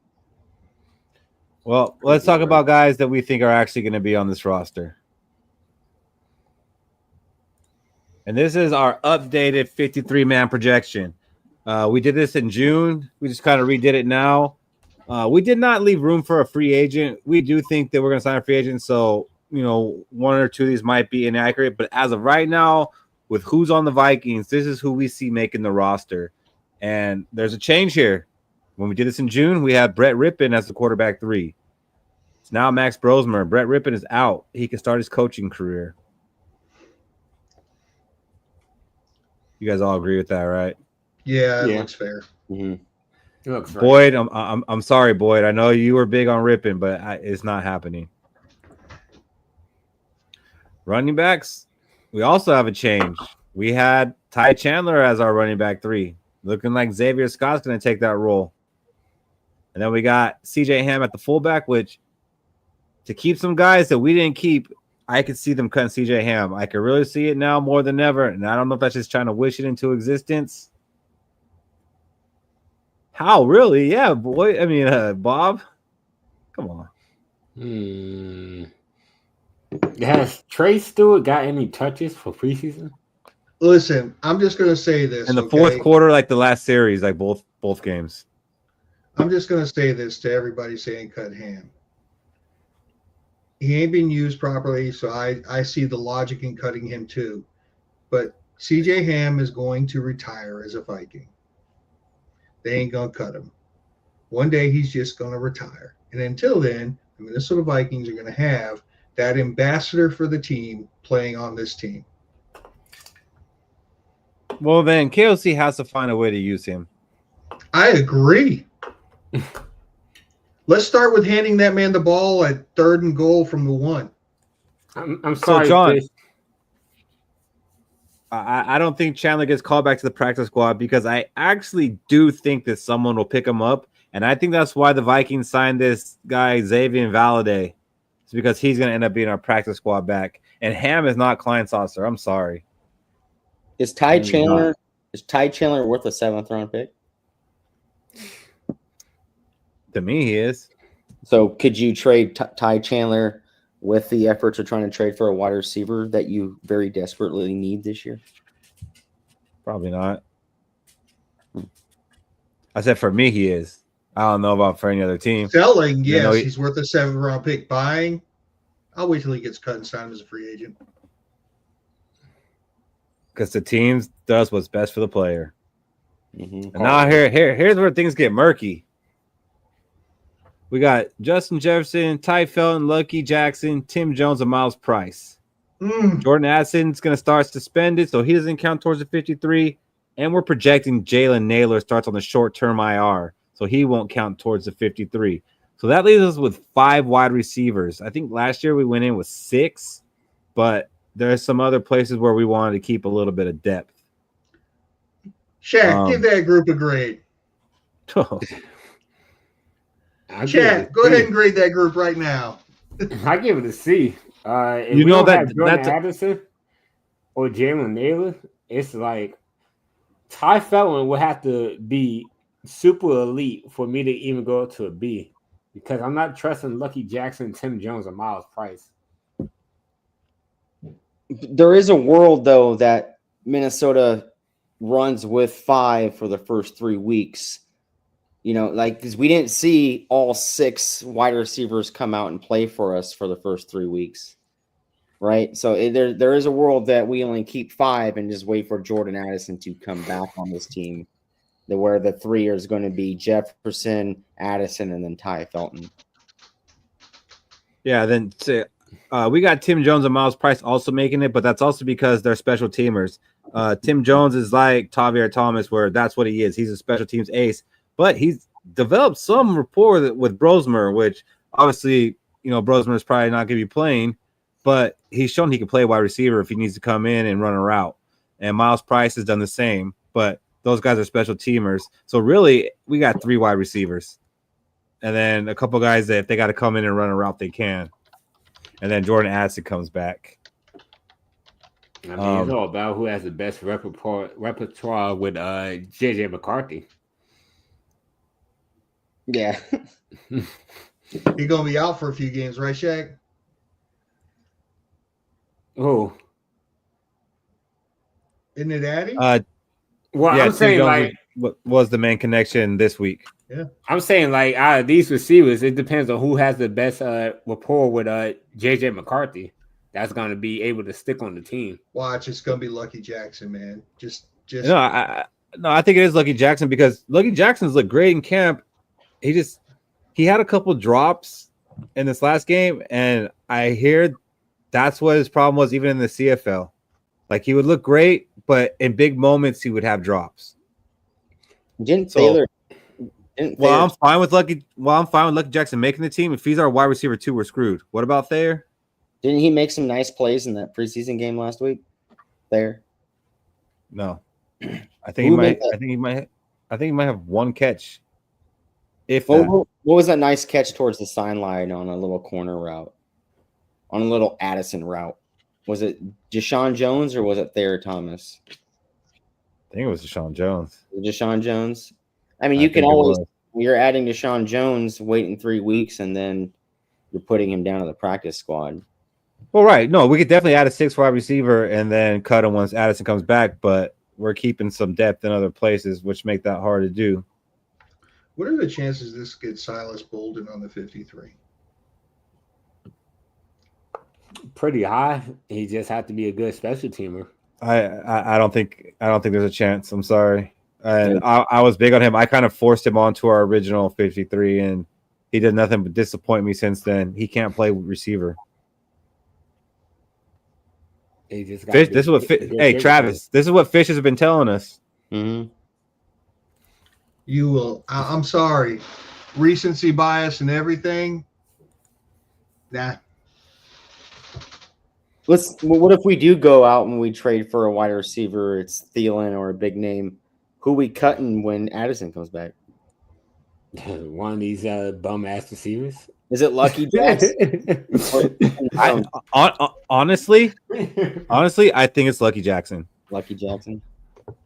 Well, let's talk about guys that we think are actually going to be on this roster. And this is our updated 53-man projection. We did this in June. We just kind of redid it now. We did not leave room for a free agent. We do think that we're going to sign a free agent, so one or two of these might be inaccurate. But as of right now, with who's on the Vikings, this is who we see making the roster. And there's a change here. When we did this in June, we had Brett Rippon as the quarterback 3. It's now Max Brosmer. Brett Rippon is out. He can start his coaching career. You guys all agree with that, right? Yeah, it looks fair. Mm-hmm. It looks right. Boyd, I'm sorry, Boyd. I know you were big on Rippon, but it's not happening. Running backs, we also have a change. We had Ty Chandler as our running back 3. Looking like Xavier Scott's going to take that role. And then we got CJ Ham at the fullback, which to keep some guys that we didn't keep, I could see them cutting CJ Ham. I can really see it now more than ever. And I don't know if that's just trying to wish it into existence. How? Really? Yeah, boy. I mean, Bob, come on. Has Trey Stewart got any touches for preseason? Listen, I'm just going to say this. In the fourth quarter, like the last series, like both games. I'm just going to say this to everybody saying cut Ham. He ain't being used properly, so I see the logic in cutting him too. But CJ Ham is going to retire as a Viking. They ain't going to cut him. One day he's just going to retire. And until then, the Minnesota Vikings are going to have that ambassador for the team playing on this team. Well, then KOC has to find a way to use him. I agree. Let's start with handing that man the ball at 3rd and goal from the 1. I'm sorry, so John. Chris. I don't think Chandler gets called back to the practice squad because I actually do think that someone will pick him up. And I think that's why the Vikings signed this guy, Xavier Valade. It's because he's going to end up being our practice squad back. And Ham is not Klein Saucer. I'm sorry. Is Ty Chandler worth a 7th round pick? To me, he is. So could you trade Ty Chandler with the efforts of trying to trade for a wide receiver that you very desperately need this year? Probably not. I said for me, he is. I don't know about for any other team. Selling, yes, he's worth a 7th round pick. Buying, I'll wait till he gets cut and signed as a free agent. Because the team does what's best for the player. Mm-hmm. And now here's where things get murky. We got Justin Jefferson, Ty Felton, Lucky Jackson, Tim Jones, and Miles Price. Jordan Addison's going to start suspended, so he doesn't count towards the 53. And we're projecting Jalen Naylor starts on the short-term IR, so he won't count towards the 53. So that leaves us with 5 wide receivers. I think last year we went in with 6, but there's some other places where we wanted to keep a little bit of depth. Shaq, give that group a grade. Chad, go ahead and grade that group right now. I give it a C. If you know that Jordan Addison or Jalen Naylor, it's like Ty Felton would have to be super elite for me to even go to a B because I'm not trusting Lucky Jackson, Tim Jones, and Miles Price. There is a world, though, that Minnesota runs with 5 for the first 3 weeks. Because we didn't see all 6 wide receivers come out and play for us for the first 3 weeks, right? So there is a world that we only keep 5 and just wait for Jordan Addison to come back on this team, where the 3 is going to be Jefferson, Addison, and then Ty Felton. Yeah, then we got Tim Jones and Miles Price also making it, but that's also because they're special teamers. Tim Jones is like Tavier Thomas, where that's what he is. He's a special teams ace. But he's developed some rapport with Brosmer, which obviously, Brosmer is probably not going to be playing, but he's shown he can play wide receiver if he needs to come in and run a route. and Miles Price has done the same. But those guys are special teamers. So really, we got 3 wide receivers, and then a couple guys that if they got to come in and run a route, they can. And then Jordan Addison comes back. I mean, it's all about who has the best repertoire with JJ McCarthy. Yeah. He's gonna be out for a few games, right, Shaq? Oh, Isn't it Addy? well, Yeah, I'm saying Jones like was the main connection this week. I'm saying like out of these receivers, it depends on who has the best rapport with JJ McCarthy. That's gonna be able to stick on the team. Watch, it's gonna be Lucky Jackson, man. Just No, I think it is Lucky Jackson because Lucky Jackson's looked great in camp. He had a couple drops in this last game, and I hear that's what his problem was even in the CFL. Like he would look great, but in big moments he would have drops. I'm fine with Lucky Jackson making the team. If he's our wide receiver 2, we're screwed. What about Thayer? Didn't he make some nice plays in that preseason game last week? There. No. I think he might have one catch. What was that nice catch towards the sideline on a little corner route? On a little Addison route. Was it Deshaun Jones or was it Thayer Thomas? I think it was Deshaun Jones. Deshaun Jones. I mean, you're adding Deshaun Jones, waiting 3 weeks, and then you're putting him down to the practice squad. Well, right. No, we could definitely add a 6 wide receiver and then cut him once Addison comes back, but we're keeping some depth in other places, which make that hard to do. what are the chances this gets Silas Bolden on the 53? Pretty high. He just had to be a good special teamer. I don't think there's a chance. I'm sorry. And I was big on him. I kind of forced him onto our original 53, and he did nothing but disappoint me since then. He can't play receiver. He just got Fish. This is what. Travis. This is what Fish has been telling us. Mm-hmm. You will. I'm sorry, recency bias and everything. Nah. What if we do go out and we trade for a wide receiver? It's Thielen or a big name. Who we cutting when Addison comes back? One of these bum ass receivers. Is it Lucky Jackson? Honestly, I think it's Lucky Jackson. Lucky Jackson.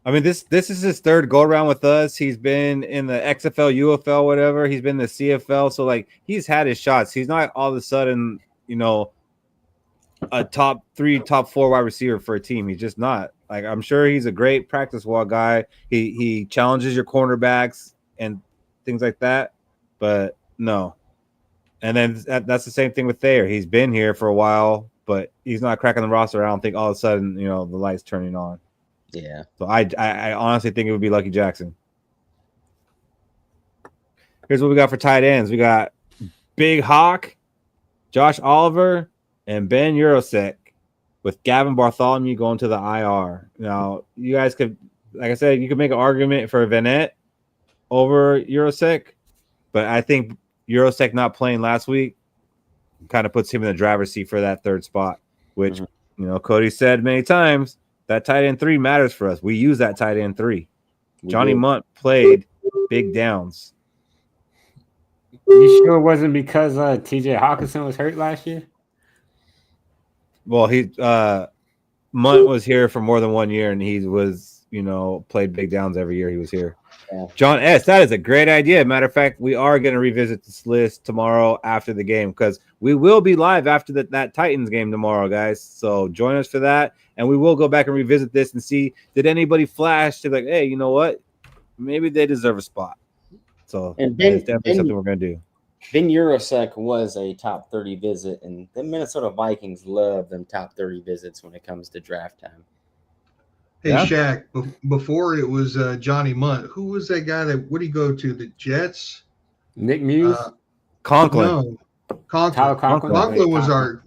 I mean, this is his 3rd go around with us. He's been in the XFL, UFL, whatever. He's been in the CFL, so like he's had his shots. He's not all of a sudden, a top 3, top 4 wide receiver for a team. He's just not. Like I'm sure he's a great practice squad guy. He challenges your cornerbacks and things like that, but no. And then that's the same thing with Thayer. He's been here for a while, but he's not cracking the roster. I don't think all of a sudden, the light's turning on. Yeah. So I honestly think it would be Lucky Jackson. Here's what we got for tight ends. We got Big Hawk, Josh Oliver, and Ben Urosek, with Gavin Bartholomew going to the IR. Now, you guys could, like I said, you could make an argument for Vanette over Urosek, but I think Urosek not playing last week kind of puts him in the driver's seat for that 3rd spot, which, Cody said many times, that tight end 3 matters for us. We use that tight end 3. Johnny Munt played big downs. You sure it wasn't because TJ Hawkinson was hurt last year? Well, Munt was here for more than 1 year, and he was, played big downs every year he was here. Yeah. John S., that is a great idea. Matter of fact, we are going to revisit this list tomorrow after the game because we will be live after that Titans game tomorrow, guys. So join us for that, and we will go back and revisit this and see, did anybody flash to like, hey, you know what? Maybe they deserve a spot. So that's definitely something we're going to do. Ben Urosek was a top 30 visit, and the Minnesota Vikings love them top 30 visits when it comes to draft time. Hey, yeah. Shaq, before it was Johnny Munt, who was that guy what did he go to? The Jets? Nick Muse? Conklin. No. Conklin was our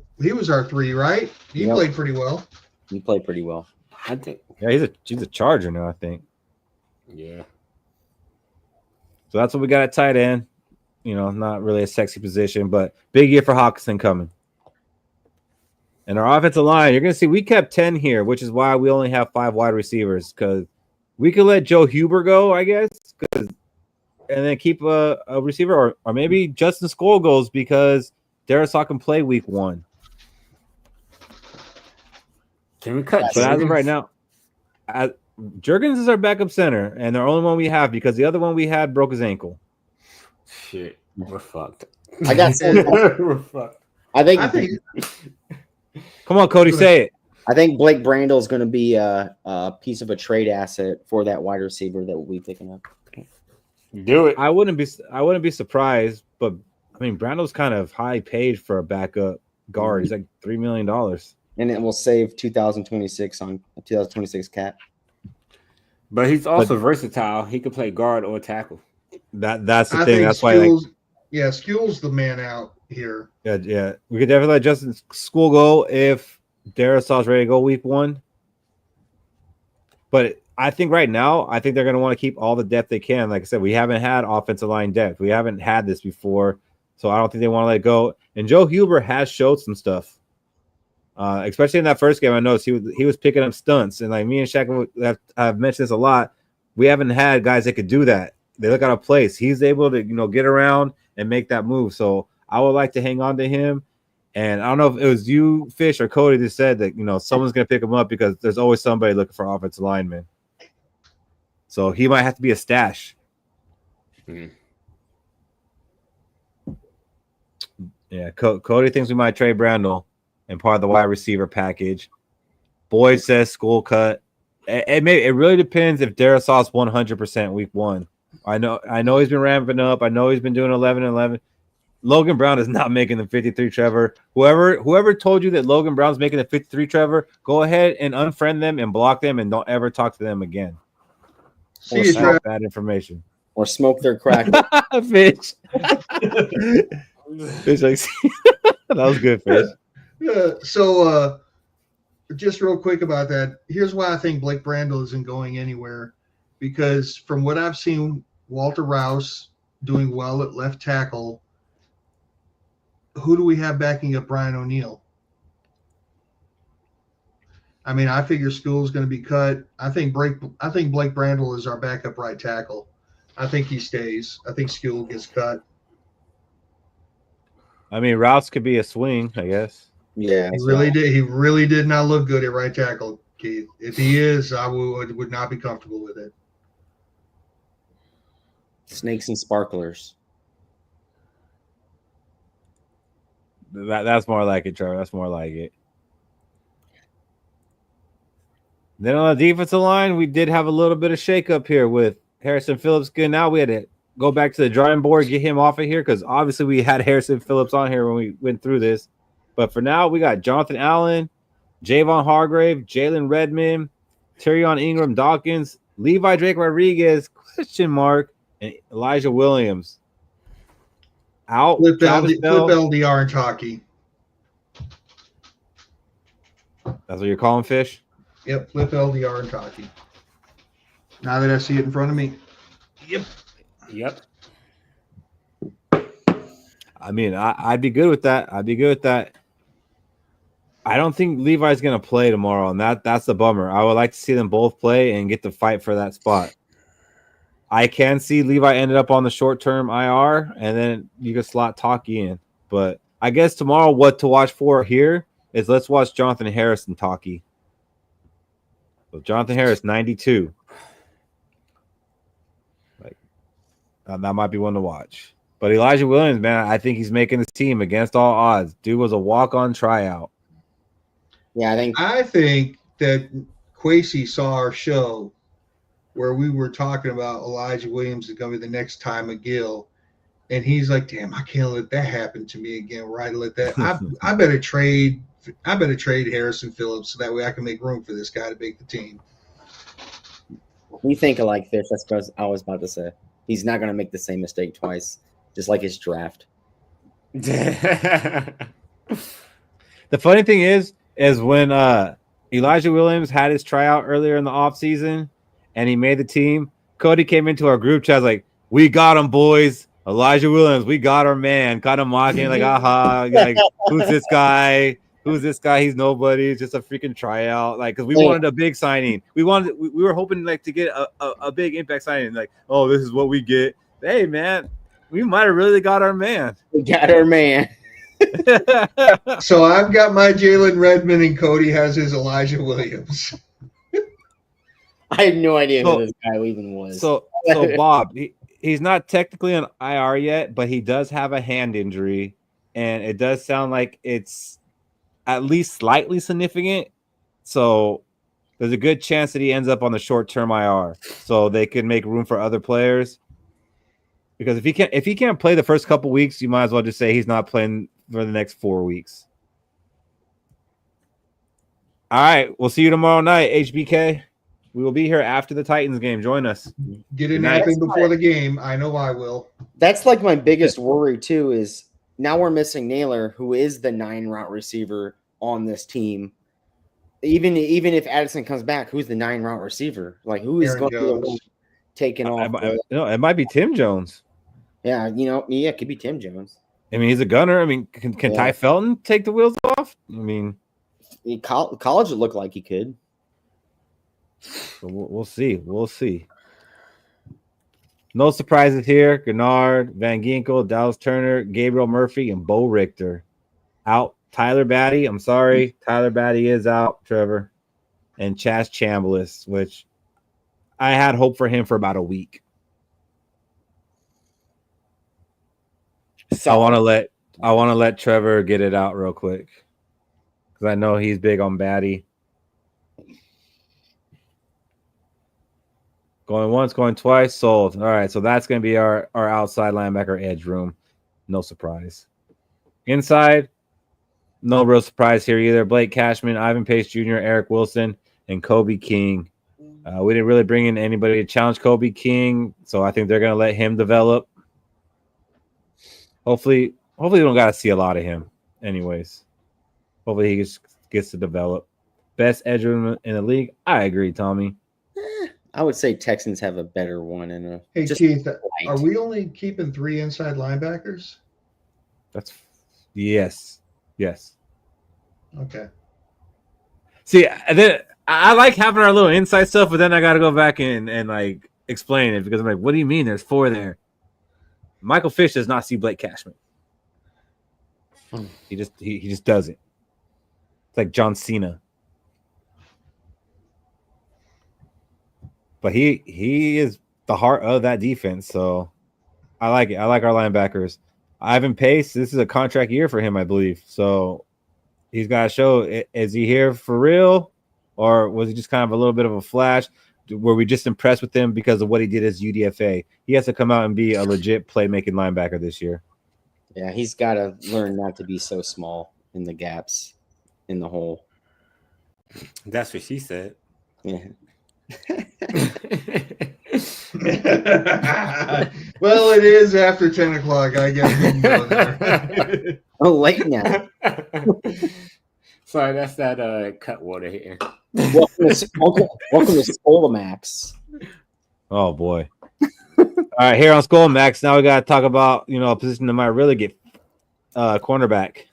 3, right? He played pretty well. He played pretty well. I think. Yeah, he's a Charger now, I think. Yeah. So that's what we got at tight end. Not really a sexy position, but big year for Hawkinson coming. And our offensive line, you're going to see we kept 10 here, which is why we only have 5 wide receivers, because we could let Joe Huber go, I guess, and then keep a receiver, or maybe Justin Skol goes because Darisaw can play week 1. Can we cut? But as of right now, Juergens is our backup center, and the only one we have because the other one we had broke his ankle. Shit, we're fucked. I got We're fucked. I think Come on, Cody, say it. I think Blake Brandel is going to be a piece of a trade asset for that wide receiver that we'll be picking up. Do it. I wouldn't be surprised, but I mean, Brandel's kind of high paid for a backup guard. He's like $3 million. And it will save 2026 on 2026 cap. But he's also versatile. He could play guard or tackle. That's the I thing. think That's why. Skill's the man out here. Yeah. We could definitely let Justin Skol go if Darisaw's ready to go week 1. But I think right now, they're going to want to keep all the depth they can. Like I said, we haven't had offensive line depth. We haven't had this before, so I don't think they want to let it go. And Joe Huber has showed some stuff, especially in that first game. I noticed he was picking up stunts, and like me and Shaq have mentioned this a lot. We haven't had guys that could do that. They look out of place. He's able to get around and make that move. So I would like to hang on to him. And I don't know if it was you, Fish, or Cody that said that someone's going to pick him up because there's always somebody looking for offensive linemen. So he might have to be a stash. Mm-hmm. Yeah, Cody thinks we might trade Brandel and part of the wide receiver package. Boyd says Skol cut. It really depends if Darisaw's 100% week 1. I know he's been ramping up. I know he's been doing 11-11. Logan Brown is not making the 53, Trevor. Whoever told you that Logan Brown's making the 53, Trevor, go ahead and unfriend them and block them and don't ever talk to them again. See you, Trev. Bad information. Or smoke their crack. Fish. Fish like, that was good, Fish. So just real quick about that, here's why I think Blake Brandel isn't going anywhere. Because from what I've seen, Walter Rouse doing well at left tackle. Who do we have backing up Brian O'Neill? I mean, I figure School's going to be cut. I think Blake Brandel is our backup right tackle. I think he stays. I think School gets cut. I mean, Rouse could be a swing, I guess. Yeah, He really did not look good at right tackle, Keith. If he is, I would not be comfortable with it. Snakes and sparklers. That's more like it, Trevor. That's more like it. Then on the defensive line, we did have a little bit of shakeup here with Harrison Phillips getting out. We had to go back to the drawing board, get him off of here because obviously we had Harrison Phillips on here when we went through this. But for now, we got Jonathan Allen, Javon Hargrave, Jalen Redmond, Tyrion Ingram Dawkins, Levi Drake Rodriguez, ? And Elijah Williams. Out. Flip LDR and Talkie. That's what you're calling, Fish? Yep, flip LDR and Talkie. Now that I see it in front of me. Yep. I mean, I'd be good with that. I don't think Levi's going to play tomorrow, and that's the bummer. I would like to see them both play and get to fight for that spot. I can see Levi ended up on the short-term IR, and then you can slot Talkie in. But I guess tomorrow what to watch for here is let's watch Jonathan Harris and Talkie. So Jonathan Harris, 92. That might be one to watch. But Elijah Williams, man, I think he's making his team against all odds. Dude was a walk-on tryout. Yeah, I think that Kwesi saw our show where we were talking about Elijah Williams is going to be the next Ty McGill, and he's like, "Damn, I can't let that happen to me again. Right? Let that. I better trade. I better trade Harrison Phillips so that way I can make room for this guy to make the team." we think alike, Fish. That's what I was about to say. He's not going to make the same mistake twice, just like his draft. The funny thing is when Elijah Williams had his tryout earlier in the offseason and he made the team, Cody came into our group chat like, "We got him, boys. Elijah Williams, we got our man." Kind of mocking, like, aha, like, who's this guy? who's this guy? He's nobody. It's just a freaking tryout. Like, because we Yeah. wanted a big signing. We were hoping like to get a big impact signing. Like, oh, this is what we get. Hey, man, we might have really got our man. We got our man. So I've got my Jalen Redmond, and Cody has his Elijah Williams. I had no idea who this guy even was. So Bob, he's not technically on IR yet, but he does have a hand injury, and it does sound like it's at least slightly significant. So there's a good chance that he ends up on the short-term IR, so they could make room for other players. Because if he can't play the first couple weeks, you might as well just say he's not playing for the next 4 weeks. All right, we'll see you tomorrow night, HBK. We will be here after the Titans game. Join us. Get in napping before the game. I know I will. That's like my biggest worry too. Is now we're missing Naylor, who is the 9-route receiver on this team. Even if Addison comes back, who's the 9-route receiver? Like, who is going to be the one taking off? It might be Tim Jones. Yeah, it could be Tim Jones. I mean, he's a gunner. I mean, can Ty Felton take the wheels off? I mean, college would look like he could. So we'll see. We'll see. No surprises here. Gennard, Van Ginkel, Dallas Turner, Gabriel Murphy, and Bo Richter out. Tyler Batty, I'm sorry. Tyler Batty is out, Trevor. And Chaz Chambliss, which I had hope for him for about a week. So I want to let Trevor get it out real quick. Because I know he's big on Batty. Going once, going twice, sold. All right, so that's going to be our outside linebacker edge room. No surprise. Inside, no real surprise here either. Blake Cashman, Ivan Pace Jr., Eric Wilson, and Kobe King. We didn't really bring in anybody to challenge Kobe King, so I think they're going to let him develop. Hopefully we don't got to see a lot of him anyways. Hopefully he just gets to develop. Best edge room in the league? I agree, Tommy. I would say Texans have a better one. Hey, Keith, are we only keeping 3 inside linebackers? That's yes. Okay. See, then I like having our little inside stuff, but then I got to go back and like explain it because I'm like, what do you mean? There's 4 there. Michael Fish does not see Blake Cashman. He just doesn't. It's like John Cena. But he is the heart of that defense, so I like it. I like our linebackers. Ivan Pace, this is a contract year for him, I believe. So he's got to show, is he here for real? Or was he just kind of a little bit of a flash? Were we just impressed with him because of what he did as UDFA? He has to come out and be a legit playmaking linebacker this year. Yeah, he's got to learn not to be so small in the gaps in the hole. That's what she said. Yeah. Well, it is after 10 o'clock. I guess we can go there. Oh, late now. Sorry, that's that cut water here. Welcome to Skol Max. Oh boy! All right, here on Skol Max. Now we got to talk about a position that might really get cornerback.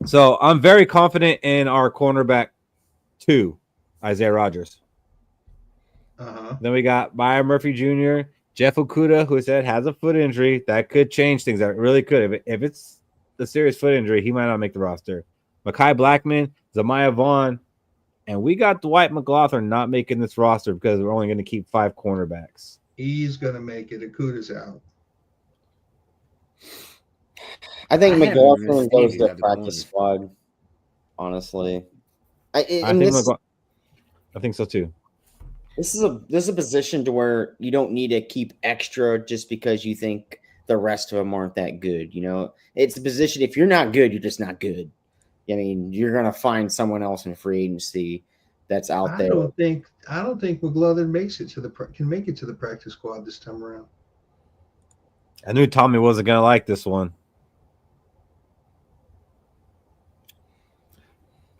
So I'm very confident in our cornerback 2, Isaiah Rodgers. Then we got Byron Murphy Jr., Jeff Okudah, who said has a foot injury. That could change things. That really could. If it's a serious foot injury, he might not make the roster. Mekhi Blackman, Zamiah Vaughn, and we got Dwight McLaughlin not making this roster because we're only going to keep 5 cornerbacks. He's going to make it. Akudah's out. I think McLaughlin goes to the practice squad, honestly. I think so too. This is a position to where you don't need to keep extra just because you think the rest of them aren't that good. It's a position. If you're not good, you're just not good. I mean, you're gonna find someone else in free agency that's out there. I don't think McLaughlin can make it to the practice squad this time around. I knew Tommy wasn't gonna like this one.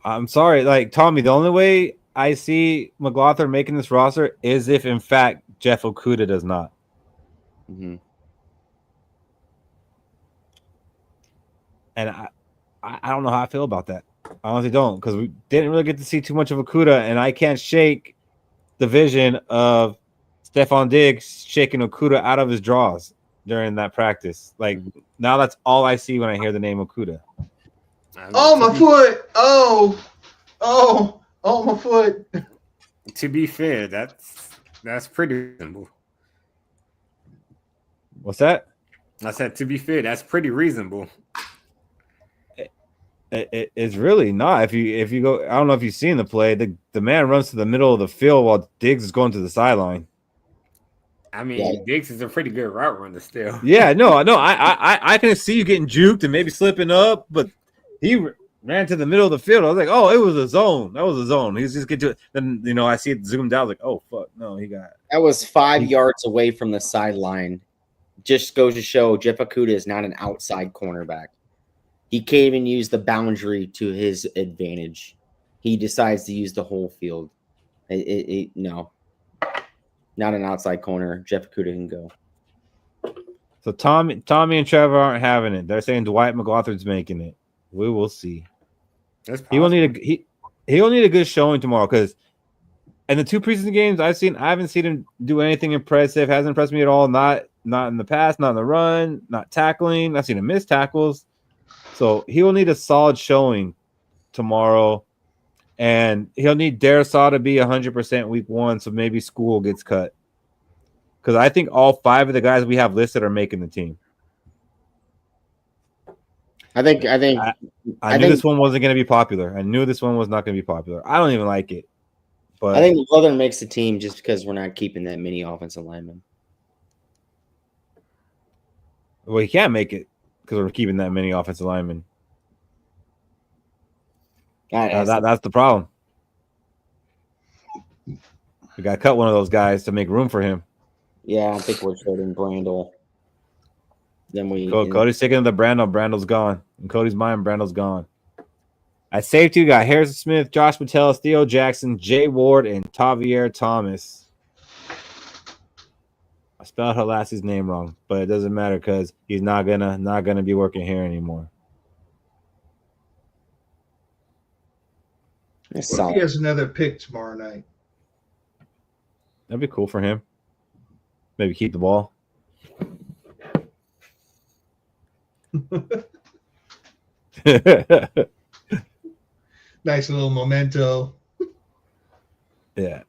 I'm sorry, like Tommy. The only way I see McLaughlin making this roster is if, in fact, Jeff Okudah does not. Mm-hmm. And I don't know how I feel about that. I honestly don't, because we didn't really get to see too much of Okuda, and I can't shake the vision of Stephon Diggs shaking Okuda out of his draws during that practice. Like, now that's all I see when I hear the name Okuda. Oh, my foot! Oh, my foot! To be fair, that's pretty reasonable. What's that? I said, to be fair, that's pretty reasonable. It's really not. If you go, I don't know if you've seen the play. The man runs to the middle of the field while Diggs is going to the sideline. I mean, Diggs is a pretty good route runner still. Yeah, no, I can see you getting juked and maybe slipping up, but he ran to the middle of the field. I was like, oh, it was a zone. That was a zone. He's just getting to it. Then I see it zoomed out. I was like, oh fuck, no, he got. That was 5 yards away from the sideline. Just goes to show Jeff Okudah is not an outside cornerback. He can't even use the boundary to his advantage. He decides to use the whole field. No, not an outside corner. Jeff Okudah can go. So Tommy and Trevor aren't having it. They're saying Dwight McLaughlin's making it. We will see. He will need a good showing tomorrow, because in the 2 preseason games I haven't seen him do anything impressive. Hasn't impressed me at all. Not in the pass, not in the run, not tackling. I've seen him miss tackles. So he will need a solid showing tomorrow, and he'll need Darisaw to be 100% week 1. So maybe Skol gets cut, because I think all 5 of the guys we have listed are making the team. I think knew this one wasn't going to be popular. I knew this one was not going to be popular. I don't even like it, but I think Southern makes the team just because we're not keeping that many offensive linemen. Well, he can't make it because we're keeping that many offensive linemen. That's the problem. We got to cut one of those guys to make room for him. Yeah, I think we're trading Brandel. Then Cody's sticking to the Brandel. Brandel's gone. In Cody's mind, Brandel's gone. At safety, we got Harrison Smith, Josh Metellus, Theo Jackson, Jay Ward, and Tavier Thomas. I spelled Halassi's name wrong, but it doesn't matter because he's not gonna be working here anymore. What if he has another pick tomorrow night? That'd be cool for him. Maybe keep the ball. Nice little memento. Yeah.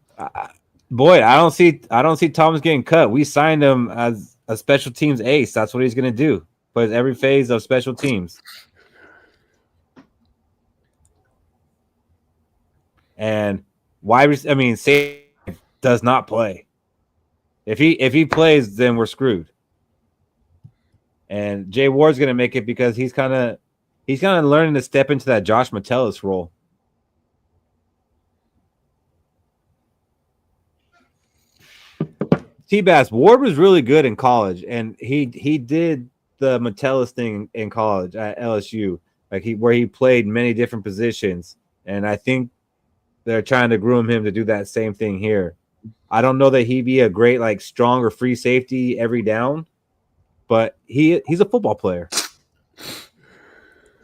Boy, I don't see Thomas getting cut. We signed him as a special teams ace. That's what he's going to do. Plays every phase of special teams. And safety does not play. If he plays, then we're screwed. And Jay Ward's going to make it because he's kind of learning to step into that Josh Metellus role. T-Bass, Ward was really good in college, and he did the Metellus thing in college at LSU, where he played many different positions, and I think they're trying to groom him to do that same thing here. I don't know that he'd be a great strong or free safety every down, but he's a football player.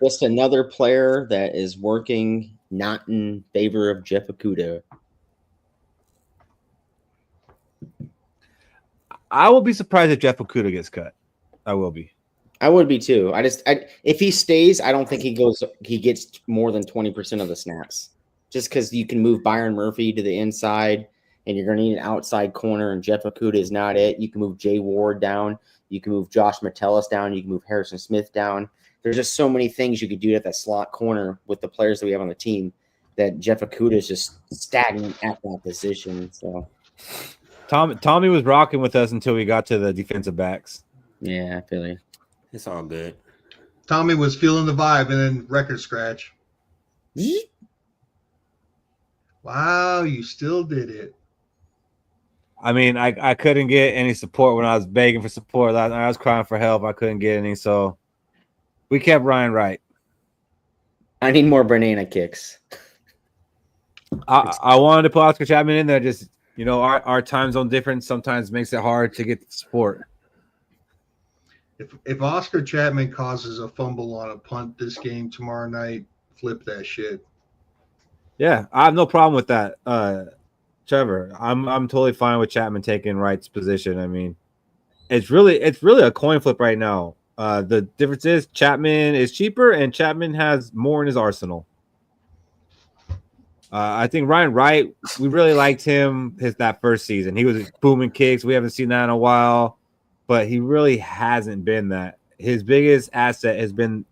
Just another player that is working not in favor of Jeff Okudah. I will be surprised if Jeff Okudah gets cut. I will be. I would be too. If he stays, I don't think he gets more than 20% of the snaps. Just because you can move Byron Murphy to the inside, and you're going to need an outside corner, and Jeff Okudah is not it. You can move Jay Ward down. You can move Josh Metellus down. You can move Harrison Smith down. There's just so many things you could do at that slot corner with the players that we have on the team that Jeff Okudah is just stagnant at that position. So Tommy was rocking with us until we got to the defensive backs. Yeah, I feel you. It's all good. Tommy was feeling the vibe, and then record scratch. Wow, you still did it. I mean, I couldn't get any support when I was begging for support. I was crying for help. I couldn't get any, so we kept Ryan right. I need more banana kicks. I wanted to put Oscar Chapman in there. Just, our time zone difference sometimes makes it hard to get the support. If Oscar Chapman causes a fumble on a punt this game tomorrow night, flip that shit. Yeah, I have no problem with that, Trevor. I'm totally fine with Chapman taking Wright's position. I mean, it's really a coin flip right now. The difference is Chapman is cheaper and Chapman has more in his arsenal. I think Ryan Wright, we really liked him that first season. He was booming kicks. We haven't seen that in a while, but he really hasn't been that. His biggest asset has been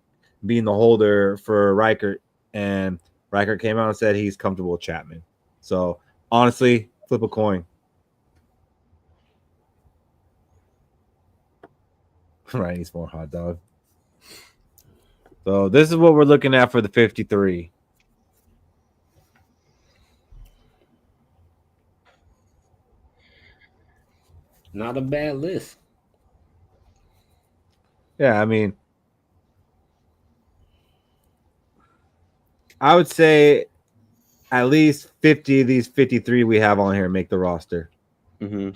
being the holder for Reichert, and Reichert came out and said he's comfortable with Chapman. So honestly, flip a coin. Right, he's more hot dog. So this is what we're looking at for the 53. Not a bad list. Yeah, I mean, I would say at least 50 of these 53 we have on here make the roster. Mm-hmm.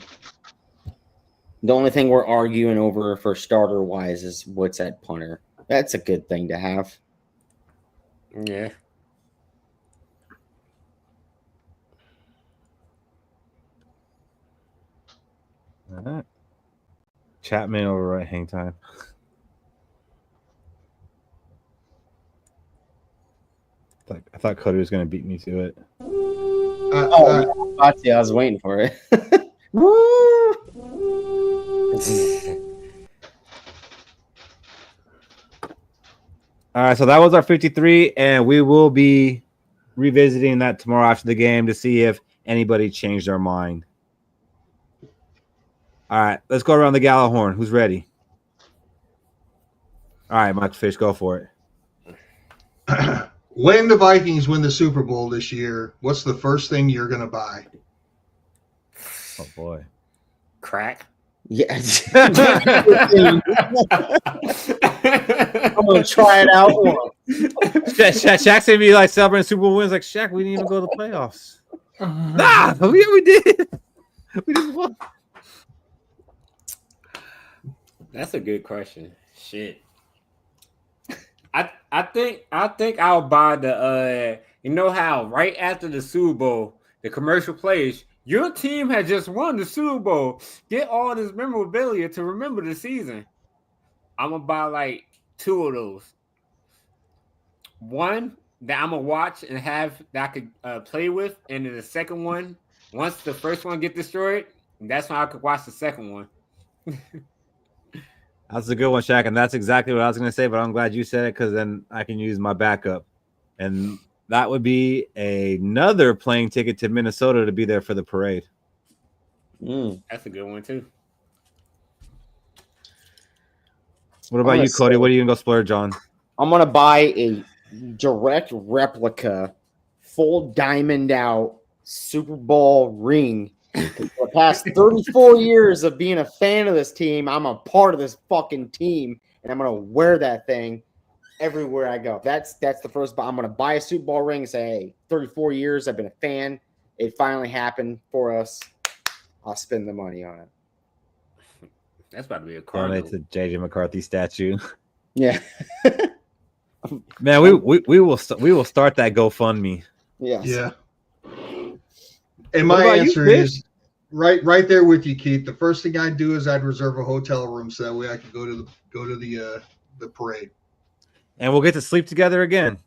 The only thing we're arguing over for starter wise is what's at punter. That's a good thing to have. Yeah. All right. Chapman over right hang time. I thought Cody was going to beat me to it. I was waiting for it. All right, so that was our 53, and we will be revisiting that tomorrow after the game to see if anybody changed their mind. All right, let's go around the Gallahorn. Who's ready? All right, Mike Fish, go for it. When the Vikings win the Super Bowl this year, what's the first thing you're going to buy? Oh, boy. Crack? Yeah. I'm going to try it out. Shaq's going to be like celebrating Super Bowl wins. Like, Shaq, we didn't even go to the playoffs. Nah, we did. We just won. That's a good question. Shit. I think I'll buy the you know how right after the Super Bowl the commercial plays, your team has just won the Super Bowl. Get all this memorabilia to remember the season. I'm gonna buy like 2 of those. One that I'm gonna watch and have that I could play with, and then the second one, once the first one get destroyed, that's when I could watch the second one. That's a good one, Shaq, and that's exactly what I was going to say, but I'm glad you said it because then I can use my backup. And that would be another plane ticket to Minnesota to be there for the parade. That's a good one, too. What about you, Cody? What are you going to go splurge on? I'm going to buy a direct replica, full diamond out Super Bowl ring. For the past 34 years of being a fan of this team, I'm a part of this fucking team, and I'm gonna wear that thing everywhere I go. That's the first. I'm gonna buy a Super Bowl ring and say, "Hey, 34 years, I've been a fan. It finally happened for us. I'll spend the money on it." That's about to be a card. Donate to JJ McCarthy statue. Yeah, man, we will start that GoFundMe. Yes. Yeah. And my answer is right there with you, Keith. The first thing I'd do is I'd reserve a hotel room so that way I could go to the parade. And we'll get to sleep together again.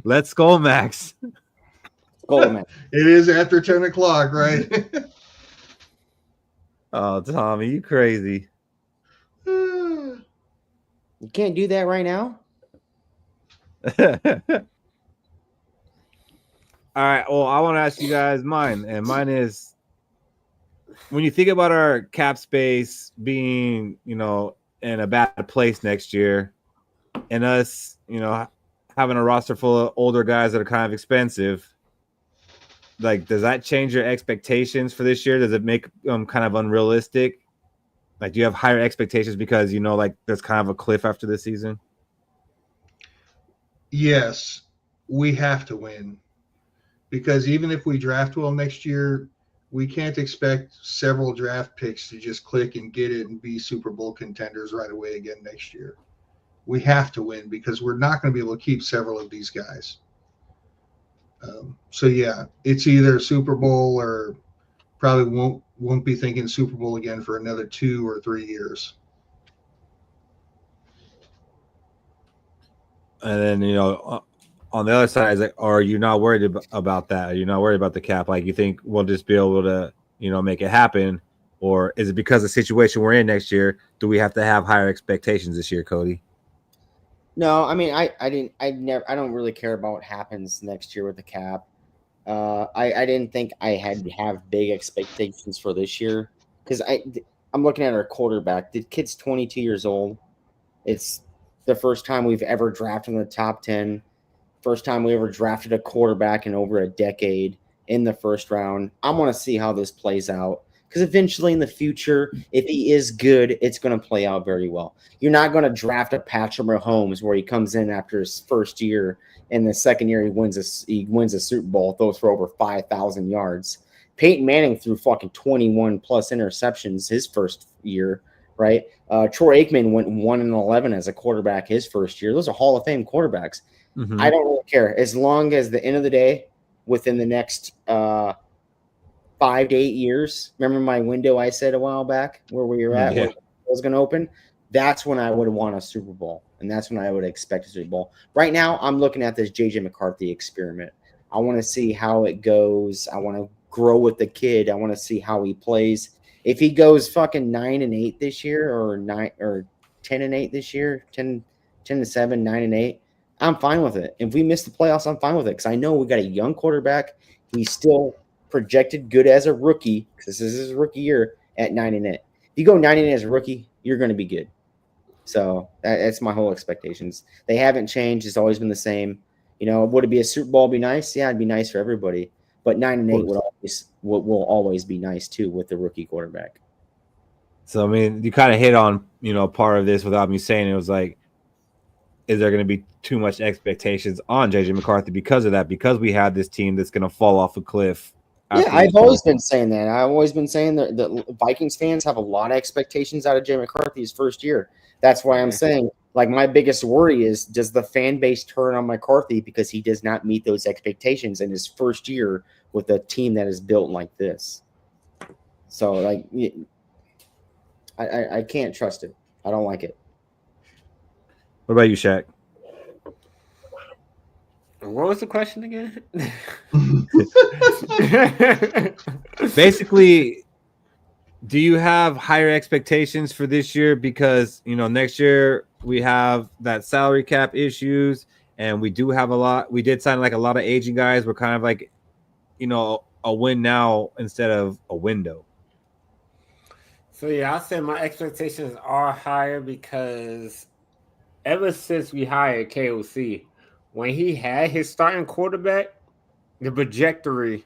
Let's go, Max. Skol, Max. It is after 10 o'clock, right? Oh, Tommy, you crazy. You can't do that right now? All right. Well, I want to ask you guys mine. And mine is when you think about our cap space being, in a bad place next year and us, having a roster full of older guys that are kind of expensive, like, does that change your expectations for this year? Does it make them kind of unrealistic? Like, do you have higher expectations because, there's kind of a cliff after this season? Yes, we have to win. because even if we draft well next year, we can't expect several draft picks to just click and get it and be Super Bowl contenders right away again next year. We have to win because we're not going to be able to keep several of these guys. So yeah, it's either Super Bowl or probably won't be thinking Super Bowl again for another 2 or 3 years. And then on the other side, is like, are you not worried about that? Are you not worried about the cap? Like, you think we'll just be able to make it happen, or is it because of the situation we're in next year? Do we have to have higher expectations this year, Cody? No, I mean, I don't really care about what happens next year with the cap. I didn't think I had to have big expectations for this year because I'm looking at our quarterback. The kid's 22 years old. It's the first time we've ever drafted in the top 10. First time we ever drafted a quarterback in over a decade in the first round. I want to see how this plays out because eventually in the future, if he is good, it's going to play out very well. You're not going to draft a Patrick Mahomes where he comes in after his first year and the second year he wins a Super Bowl, throws for over 5,000 yards. Peyton Manning threw fucking 21 plus interceptions his first year, right? Troy Aikman went 1-11 as a quarterback his first year. Those are Hall of Fame quarterbacks. Mm-hmm. I don't really care as long as the end of the day, within the next 5 to 8 years. Remember my window I said a while back where we were at, where it was going to open. That's when I would want a Super Bowl, and that's when I would expect a Super Bowl. Right now, I'm looking at this JJ McCarthy experiment. I want to see how it goes. I want to grow with the kid. I want to see how he plays. If he goes fucking 9-8 this year, or 10-8 this year, 10-7, 9-8. I'm fine with it. If we miss the playoffs, I'm fine with it because I know we got a young quarterback. He's still projected good as a rookie because this is his rookie year at 9-8. If you go 9-8 as a rookie, you're going to be good. So that's my whole expectations. They haven't changed. It's always been the same. Would it be a Super Bowl? Be nice? Yeah, it'd be nice for everybody. But 9-8 will always be nice too with the rookie quarterback. So I mean, you kind of hit on part of this without me saying it. Was like, is there going to be too much expectations on JJ McCarthy because of that? Because we have this team that's going to fall off a cliff. Yeah, I've always been saying that. I've always been saying that the Vikings fans have a lot of expectations out of Jay McCarthy's first year. That's why I'm saying, like, my biggest worry is, does the fan base turn on McCarthy because he does not meet those expectations in his first year with a team that is built like this? So, like, I can't trust it. I don't like it. What about you, Shaq? What was the question again? Basically, do you have higher expectations for this year? Because, next year we have that salary cap issues, and we do have we did sign like a lot of aging guys. We're kind of like, a win now instead of a window. So, yeah, I'll say my expectations are higher because ever since we hired KOC, when he had his starting quarterback, the trajectory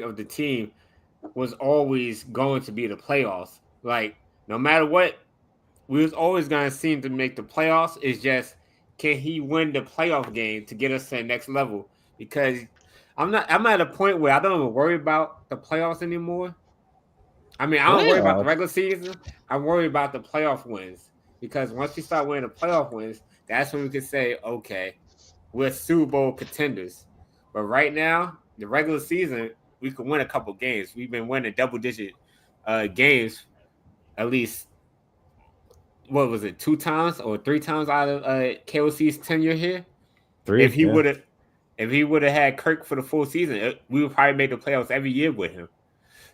of the team was always going to be the playoffs. Like, no matter what, we was always going to seem to make the playoffs. It's just, can he win the playoff game to get us to the next level? Because I'm at a point where I don't even worry about the playoffs anymore. I mean, I don't worry about the regular season. I worry about the playoff wins. Because once we start winning the playoff wins, that's when we can say, okay, we're Super Bowl contenders. But right now, the regular season, we can win a couple games. We've been winning double-digit games at least, what was it, 2 times or 3 times out of KOC's tenure here? 3. If he would have had Kirk for the full season, we would probably make the playoffs every year with him.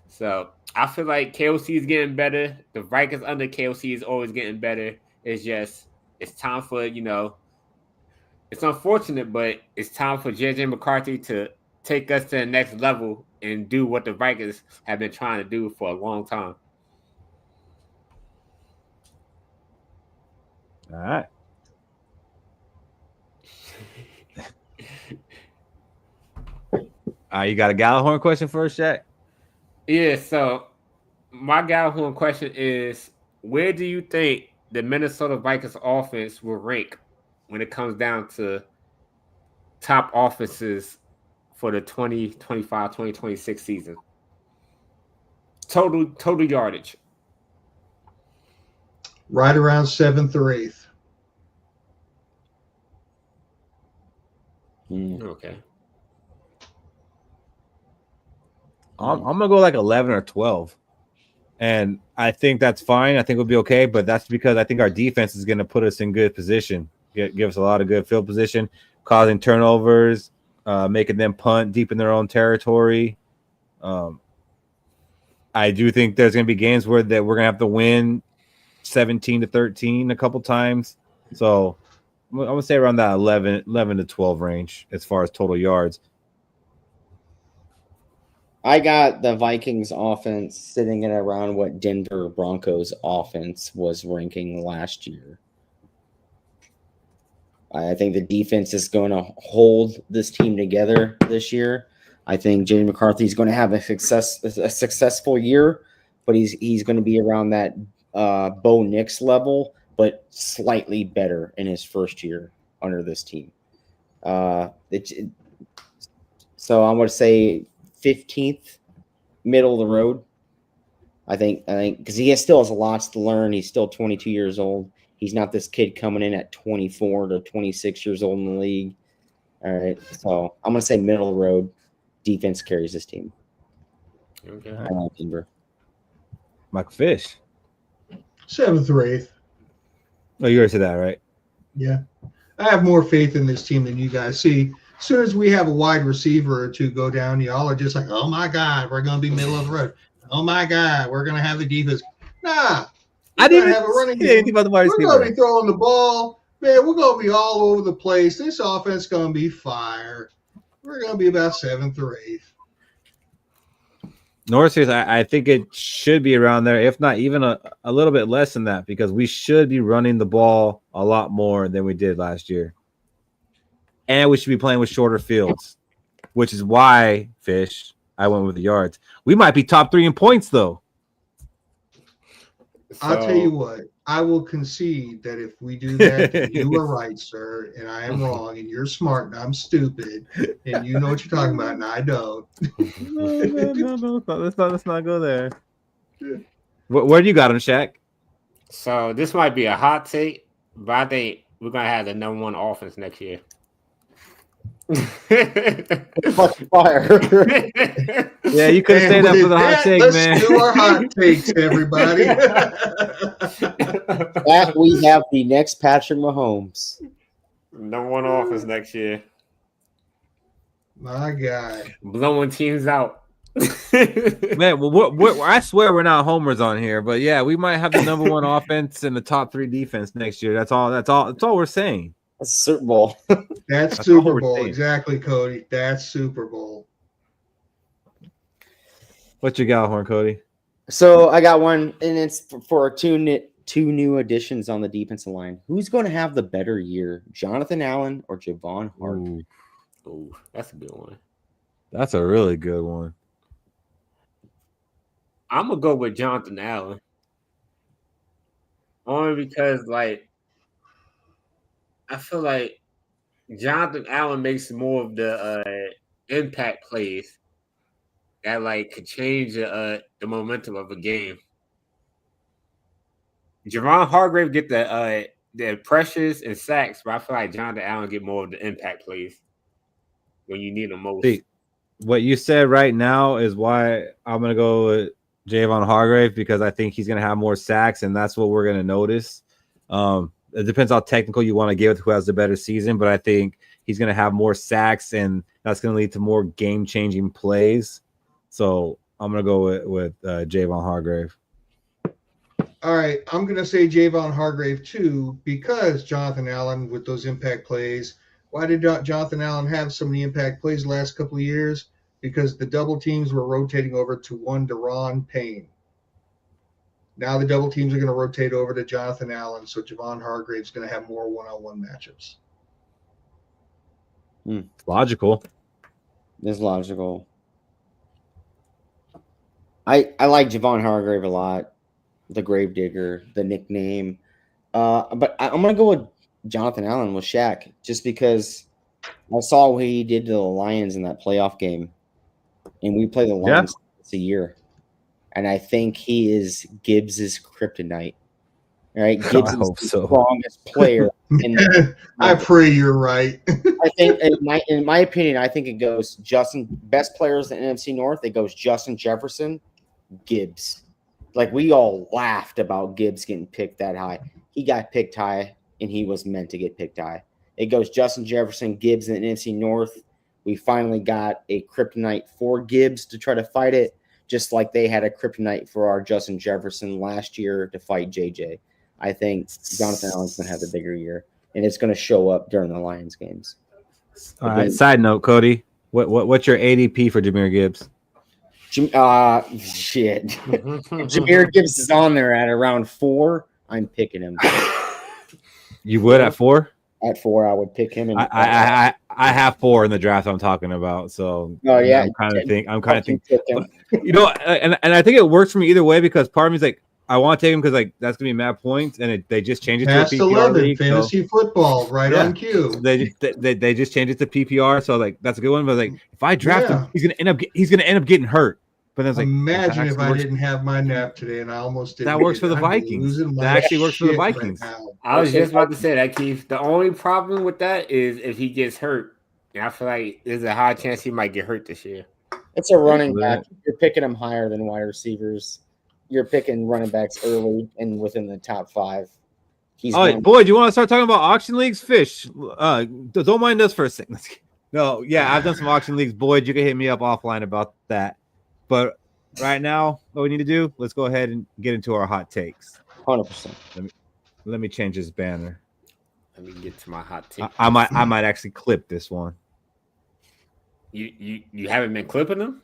So I feel like KOC is getting better. The Vikings under KOC is always getting better. It's just, it's time for, it's unfortunate, but it's time for JJ McCarthy to take us to the next level and do what the Vikings have been trying to do for a long time. All right. You got a Gallahorn question for us, Shaq? Yeah, so my Gallahorn question is, where do you think the Minnesota Vikings offense will rank when it comes down to top offenses for the 2025-2026 season. Total yardage. Right around 7th or 8th. Okay. I'm gonna go like 11 or 12, and I think that's fine. I think we'll be okay, but that's because I think our defense is gonna put us in good position, give us a lot of good field position, causing turnovers, making them punt deep in their own territory. I do think there's gonna be games where that we're gonna have to win 17-13 a couple times. So I'm gonna say around that 11 to 12 range as far as total yards. I got the Vikings offense sitting at around what Denver Broncos offense was ranking last year. I think the defense is going to hold this team together this year. I think James McCarthy is going to have a successful year, but he's going to be around that Bo Nix level, but slightly better in his first year under this team. So I'm going to say 15th, middle of the road. I think because he still has lots to learn. He's still 22 years old. He's not this kid coming in at 24 to 26 years old in the league. All right, so I'm going to say middle of the road. Defense carries this team. Okay. I like Denver. Michael Fish. 7th or 8th. Oh, you already said that, right? Yeah. I have more faith in this team than you guys. See, as soon as we have a wide receiver or two go down, y'all are just like, oh my God, we're going to be middle of the road. Oh my God, we're going to have the defense. Nah. I didn't even have a running say game. anything about the wide We're receiver. going to be throwing the ball. Man, we're going to be all over the place. This offense is going to be fire. We're going to be about 7th or 8th. North Series, I think it should be around there, if not even a little bit less than that, because we should be running the ball a lot more than we did last year. And we should be playing with shorter fields, which is why, Fish, I went with the yards. We might be top 3 in points, though. I'll tell you what, I will concede that if we do that, then you are right, sir, and I am wrong, and you're smart, and I'm stupid, and you know what you're talking about, and I don't. No. Let's not go there. Where do you got him, Shaq? So this might be a hot take, but I think we're going to have the number 1 offense next year. Fire. Yeah, you could have said that for the hot take, let's man. do our hot takes, everybody. That we have the next Patrick Mahomes. Number 1 offense next year. My God. Blowing teams out. Man, well, I swear we're not homers on here, but yeah, we might have the number 1 offense and the top 3 defense next year. That's all we're saying. That's Super Bowl. That's Super we're Bowl. saying. Exactly, Cody. That's Super Bowl. What you got, Horn Cody? So I got one, and it's for two new additions on the defensive line. Who's going to have the better year, Jonathan Allen or Javon Hart? Ooh, that's a good one. That's a really good one. I'm going to go with Jonathan Allen. Only because, I feel like Jonathan Allen makes more of the impact plays that could change the momentum of a game. Javon Hargrave get the pressures and sacks, but I feel like Jonathan Allen get more of the impact plays when you need them most. See, what you said right now is why I'm gonna go with Javon Hargrave, because I think he's gonna have more sacks, and that's what we're gonna notice. It depends how technical you want to get with who has the better season, but I think he's going to have more sacks, and that's going to lead to more game-changing plays. So I'm going to go with Javon Hargrave. All right, I'm going to say Javon Hargrave too, because Jonathan Allen with those impact plays. Why did Jonathan Allen have so many impact plays the last couple of years? Because the double teams were rotating over to one Deron Payne. Now the double teams are going to rotate over to Jonathan Allen, so Javon Hargrave's going to have more one-on-one matchups. Logical. It's logical. I like Javon Hargrave a lot, the Gravedigger, the nickname. But I'm going to go with Jonathan Allen with Shaq, just because I saw what he did to the Lions in that playoff game, and we play the Lions once a year. And I think he is Gibbs's kryptonite. All right, Gibbs is the strongest player in the I pray you're right. I think, in my opinion, I think it goes best players in the NFC North. It goes Justin Jefferson, Gibbs. Like, we all laughed about Gibbs getting picked that high. He got picked high, and he was meant to get picked high. It goes Justin Jefferson, Gibbs in the NFC North. We finally got a kryptonite for Gibbs to try to fight it, just like they had a kryptonite for our Justin Jefferson last year to fight JJ. I think Jonathan Allen's going to have the bigger year, and it's going to show up during the Lions games. All right. Side note, Cody, what's your ADP for Jahmyr Gibbs? Shit. Jahmyr Gibbs is on there at around 4. I'm picking him. You would at 4? At 4, I would pick him. I have 4 in the draft I'm talking about. So yeah, I'm kind of thinking, you know, and I think it works for me either way, because part of me is like, I want to take him because like that's gonna be mad points, and they just changed it to a PPR 11, league, fantasy football, right on cue. They just changed it to PPR, so like that's a good one. But like if I draft him, he's gonna end up getting hurt. But then it's like, imagine if I didn't have my nap today and I almost did. That works for the Vikings. That actually works for the Vikings. Right, I was just about to say that, Keith. The only problem with that is if he gets hurt. And I feel like there's a high chance he might get hurt this year. It's a running back. You're picking him higher than wide receivers. You're picking running backs early and within the top 5. Boy, do you want to start talking about auction leagues? Fish, don't mind us for a second. No, yeah, I've done some auction leagues. Boyd, you can hit me up offline about that. But right now, what we need to do, let's go ahead and get into our hot takes. 100%. Let me change this banner. Let me get to my hot take. I might actually clip this one. You haven't been clipping them?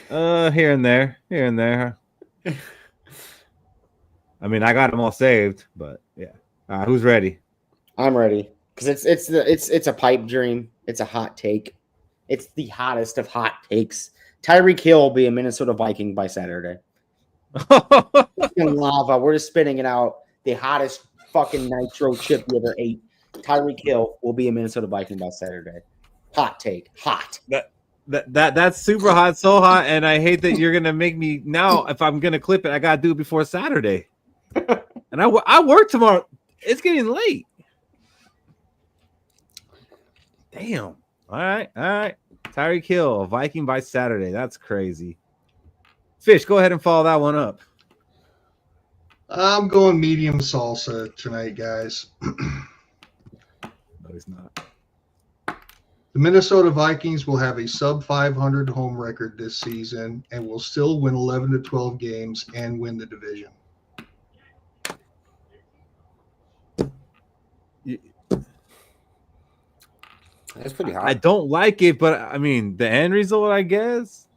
Here and there. I mean, I got them all saved, but yeah. Who's ready? I'm ready because it's a pipe dream. It's a hot take. It's the hottest of hot takes. Tyreek Hill will be a Minnesota Viking by Saturday. In lava, we're just spitting it out. The hottest fucking nitro chip you ever ate. Tyreek Hill will be a Minnesota Viking by Saturday. Hot take, hot. That's super hot, so hot, and I hate that you're gonna make me now. If I'm gonna clip it, I gotta do it before Saturday, and I work tomorrow. It's getting late. Damn. All right. Tyreek Hill, a Viking by Saturday. That's crazy. Fish, go ahead and follow that one up. I'm going medium salsa tonight, guys. No, he's not. The Minnesota Vikings will have a sub 500 home record this season and will still win 11 to 12 games and win the division. That's pretty hot. I don't like it, but I mean, the end result, I guess.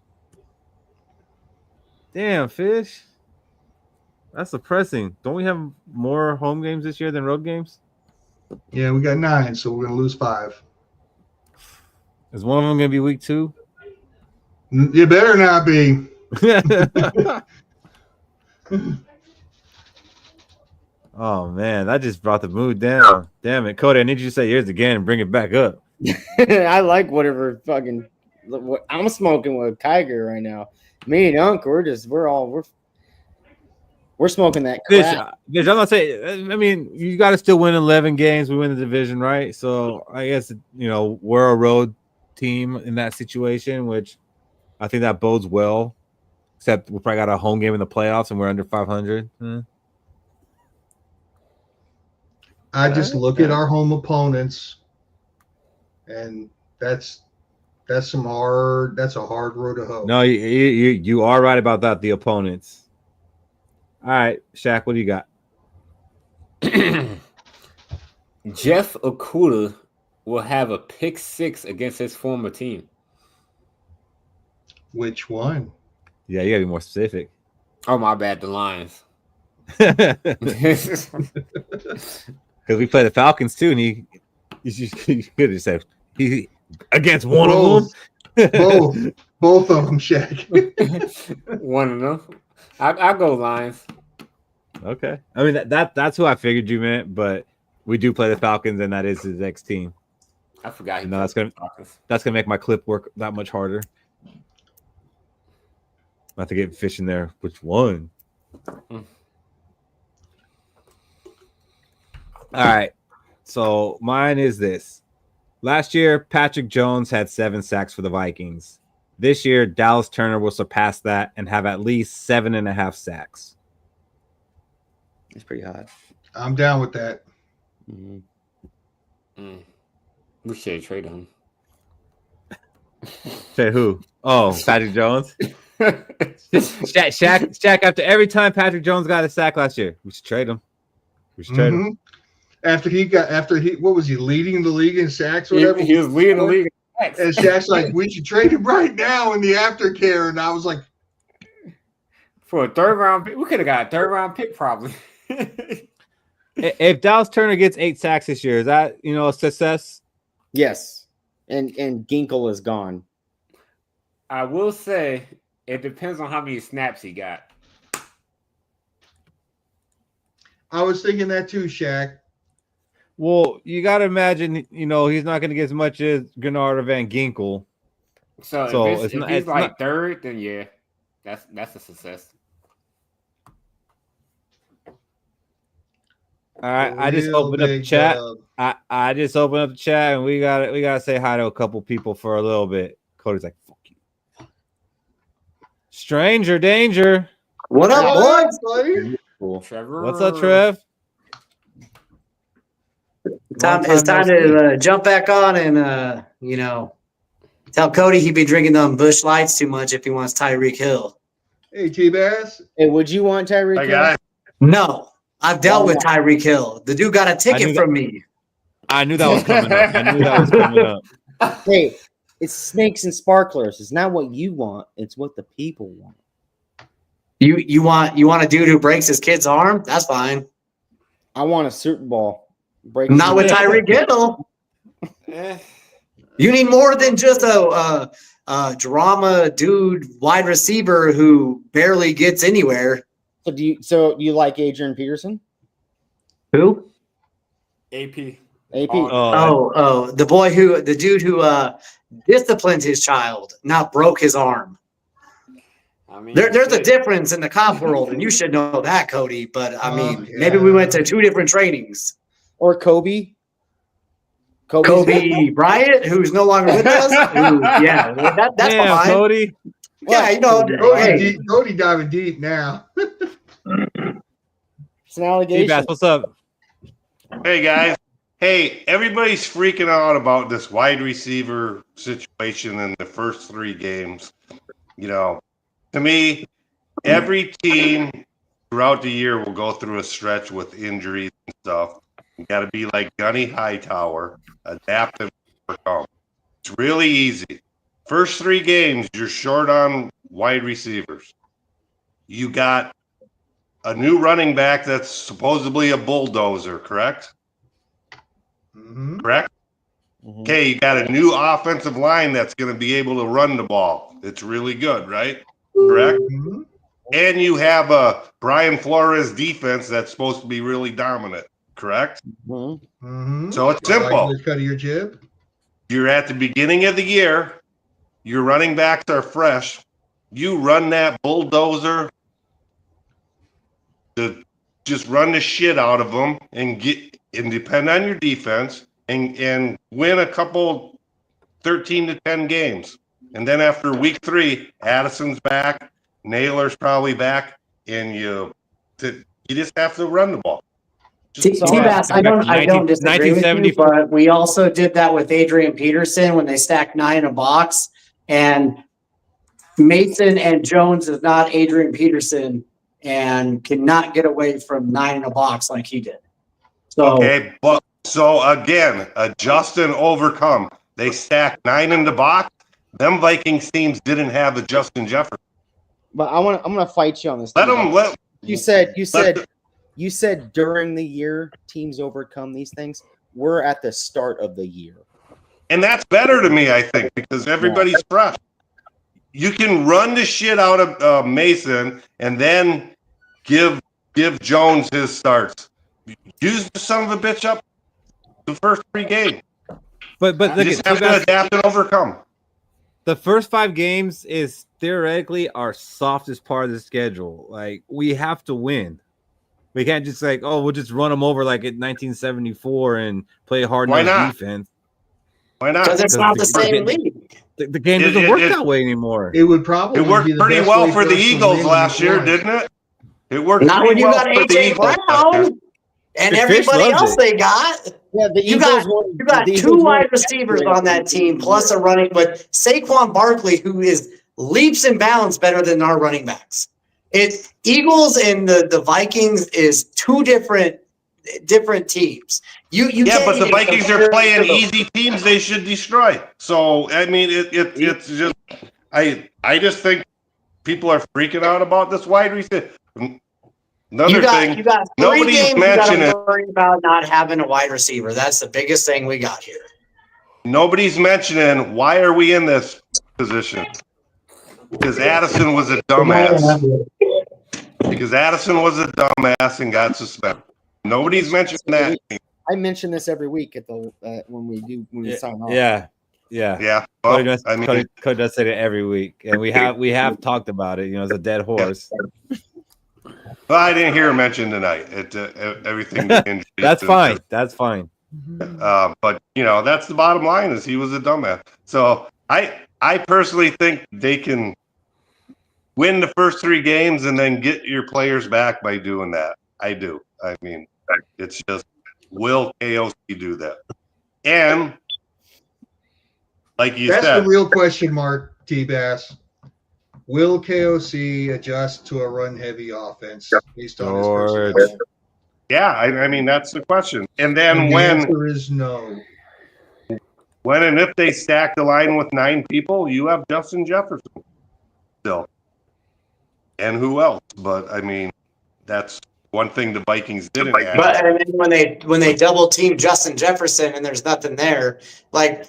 Damn, Fish. That's depressing. Don't we have more home games this year than road games? Yeah, we got 9, so we're going to lose 5. Is one of them going to be week 2? You better not be. Oh, man, that just brought the mood down. Damn it. Cody, I need you to say yours again and bring it back up. I like whatever fucking – I'm smoking with Tiger right now. Me and Unc, we're smoking that crap. Fish, I'm not saying – I mean, you got to still win 11 games. We win the division, right? So, I guess, we're a road team in that situation, which I think that bodes well, except we probably got a home game in the playoffs and we're under 500. I just look at our home opponents, and that's a hard road to hoe. No, you are right about that. The opponents. All right, Shaq, what do you got? Jeff Okudah will have a pick 6 against his former team. Which one? Yeah, you gotta be more specific. Oh, my bad. The Lions. Because we play the Falcons too, and you could have said he against one of them. Both of them, Shaq. One of them. I go Lions. Okay, I mean that's who I figured you meant, but we do play the Falcons, and that is his ex team. I forgot he No, played for the Falcons. that's gonna make my clip work that much harder. I have to get fish in there. Which one? All right. So mine is this. Last year, Patrick Jones had 7 sacks for the Vikings. This year, Dallas Turner will surpass that and have at least 7.5 sacks. It's pretty hot. I'm down with that. Mm-hmm. We should trade him. Say who? Oh, Patrick Jones. Shaq, after every time Patrick Jones got a sack last year, we should trade him. Him. After he what was he leading the league in sacks or whatever? He was leading the league in sacks. And Shaq's like, we should trade him right now in the aftercare. And I was like, for a 3rd round pick, we could have got a 3rd round pick probably. If Dallas Turner gets 8 sacks this year, is that a success? Yes. And Ginkle is gone. I will say it depends on how many snaps he got. I was thinking that too, Shaq. Well, you got to imagine, he's not going to get as much as Gennard or Van Ginkel. So if he's like 3rd, then yeah, that's a success. All right, I just opened up the chat. I just opened up the chat, and we gotta say hi to a couple people for a little bit. Cody's like, "Fuck you, stranger danger." What up, boys? Cool. Trevor, what's up, Trev? It's time to jump back on and tell Cody he'd be drinking them Bush Lights too much if he wants Tyreek Hill. Hey, T-Bass. Hey, would you want Tyreek Hill? No. I've dealt with Tyreek Hill. The dude got a ticket from me. I knew that was coming up. Hey, it's snakes and sparklers. It's not what you want. It's what the people want. You want a dude who breaks his kid's arm? That's fine. I want a Super Bowl. Not with Tyreek Hill. You need more than just a drama dude wide receiver who barely gets anywhere. So you like Adrian Peterson? Who? AP. The dude who disciplined his child, not broke his arm. I mean, there's a difference in the cop world, and you should know that, Cody. But I mean, maybe we went to 2 different trainings. Or Kobe. Kobe Bryant, who's no longer with us. That's fine. Cody. Yeah, Cody diving deep now. It's an allegation. What's up? Hey, guys. Hey, everybody's freaking out about this wide receiver situation in the first 3 games. To me, every team throughout the year will go through a stretch with injuries and stuff. You got to be like Gunny Hightower, adapt and overcome. It's really easy. First 3 games, you're short on wide receivers. You got a new running back that's supposedly a bulldozer, correct? Mm-hmm. Correct? Mm-hmm. Okay, you got a new offensive line that's going to be able to run the ball. It's really good, right? Correct? Mm-hmm. And you have a Brian Flores defense that's supposed to be really dominant, correct? Mm-hmm. Mm-hmm. So it's simple. Like cut of your jib. You're at the beginning of the year. Your running backs are fresh. You run that bulldozer to just run the shit out of them and depend on your defense and win a couple 13 to 10 games. And then after week 3, Addison's back, Naylor's probably back, and you just have to run the ball. T-Bass, I don't disagree with you, but we also did that with Adrian Peterson when they stacked 9 in a box, and Mason and Jones is not Adrian Peterson and cannot get away from 9 in a box like he did. So again, adjust and overcome. They stacked 9 in the box. Them Vikings teams didn't have a Justin Jefferson. But I'm gonna fight you on this. You said during the year teams overcome these things. We're at the start of the year, and that's better to me, I think, because everybody's fresh. You can run the shit out of Mason and then give Jones his starts. Use the son of a bitch up the first 3 games. But You just have to adapt and overcome. The first 5 games is theoretically our softest part of the schedule. Like, we have to win. We can't just like, oh, we'll just run them over like in 1974 and play hard nosed defense. Why not? Because it's not the same league. The game doesn't work that way anymore. It would probably worked be the pretty best well way for the us to Eagles win last year, week one. didn't it? It worked Not pretty when you well got for the AJ Eagles. Brown and everybody else they got. Yeah, the You Eagles got 2 wide receivers on that team, plus a running with Saquon Barkley, who is leaps and bounds better than our running backs. Eagles and the Vikings is 2 different teams. You but the Vikings are playing easy teams they should destroy. So I mean, it's just I just think people are freaking out about this wide receiver. Another thing, you got 3 nobody's games mentioning you got to worry about not having a wide receiver. That's the biggest thing we got here. Nobody's mentioning why are we in this position? Because Addison was a dumbass. Because Addison was a dumbass and got suspended. Nobody's mentioned that. I mention this every week at the when we sign off. Yeah. Well, Cody does say that every week, and we have talked about it. You know, it's a dead horse. Well, I didn't hear him mentioned tonight. Everything. That's fine. That's fine. But you know, that's the bottom line: is he was a dumbass. So I personally think they can win the first 3 games and then get your players back by doing that. I do. I mean, it's just, will KOC do that? And like you said, that's the real question mark, T-Bass. Will KOC adjust to a run-heavy offense based on his personnel? Yeah, I mean, that's the question. And then And the when answer is no. when and if they stack the line with 9 people, you have Justin Jefferson still. And who else? But I mean, that's one thing the Vikings didn't have. But I mean, when they double team Justin Jefferson and there's nothing there, like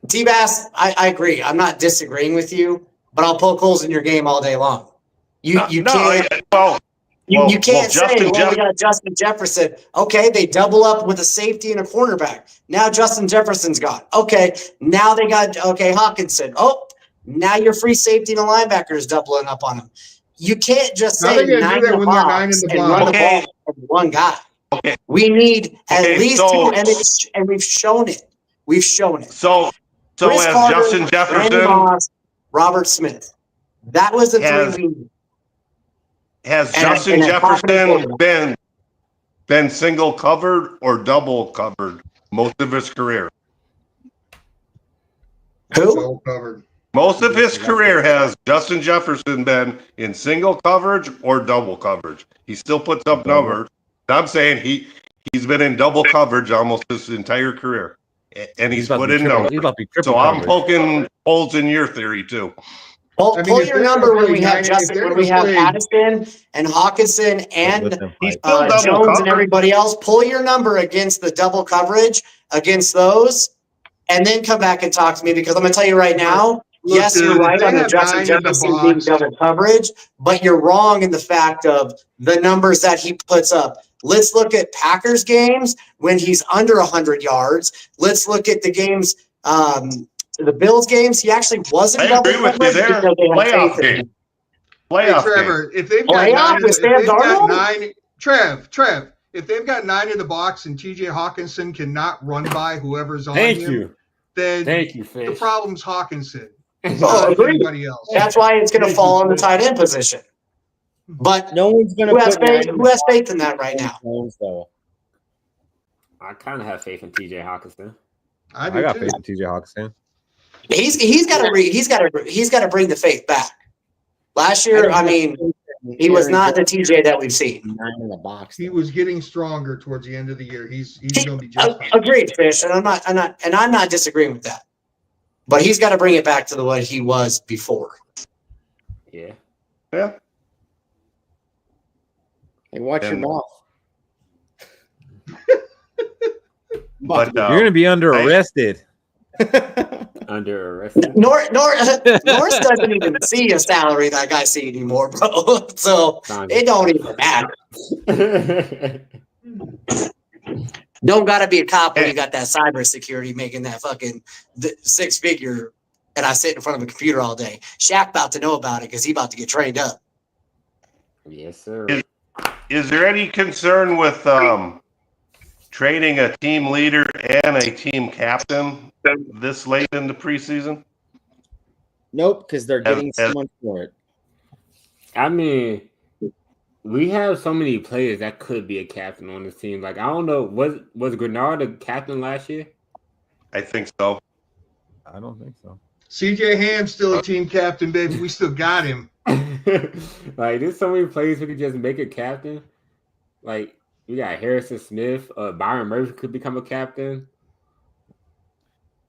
T-Bass, I agree. I'm not disagreeing with you, but I'll poke holes in your game all day long. You can't say, we got Justin Jefferson. Okay, they double up with a safety and a cornerback. Now Justin Jefferson's gone. Okay, now they got Hawkinson. Oh, now your free safety and a linebacker is doubling up on him. You can't just say 9 in the box and run the ball with one guy. Okay. We need at least 2, and we've shown it. We've shown it. So Chris as Carter, Justin Jefferson, Randy Moss, Robert Smith. That was the 3 we needed. Has Justin Jefferson been single covered or double covered most of his career? Who? Double covered. Most of his career has Justin Jefferson been in single coverage or double coverage. He still puts up numbers. I'm saying he's been in double coverage almost his entire career, and he's put in numbers. So I'm poking holes in your theory too. Pull your number when we have Addison and Hawkinson and Jones and everybody else. Pull your number against the double coverage against those, and then come back and talk to me, because I'm going to tell you right now. Look, yes, you're right on the Justin Jefferson being double coverage, but you're wrong in the fact of the numbers that he puts up. Let's look at Packers games when he's under 100 yards. Let's look at the games, the Bills games. He actually wasn't double coverage because they had faith in him. Hey, Trevor, if they've got 9, Trev, if they've got 9 in the box and TJ Hawkinson cannot run by whoever's on him, then the problem's Hawkinson. Anybody else. That's why it's going to fall on the tight end position. But no one's going to. Who has faith in that right now? I kind of have faith in TJ Hawkinson. I got faith in TJ Hawkinson. He's got to bring the faith back. Last year, I mean, he was not the TJ that we've seen. 9 in the box. He was getting stronger towards the end of the year. He's going to be just agreed, Fish, and I'm not disagreeing with that. But he's got to bring it back to the what he was before. Yeah. Hey, watch your mouth. But you're going to be under arrested. Under arrested. Norris doesn't even see a salary that guy see anymore, bro. So it don't even matter. Don't got to be a cop when you got that cybersecurity making that fucking 6-figure, and I sit in front of a computer all day. Shaq about to know about it because he about to get trained up. Yes, sir. Is there any concern with trading a team leader and a team captain this late in the preseason? Nope, because they're getting so much for it. I mean, we have so many players that could be a captain on this team. Like, I don't know, was Grenard a captain last year? I think so. I don't think so. CJ Ham's still a team captain, baby. We still got him. Like, there's so many players who could just make a captain. Like, you got Harrison Smith, Byron Murphy could become a captain.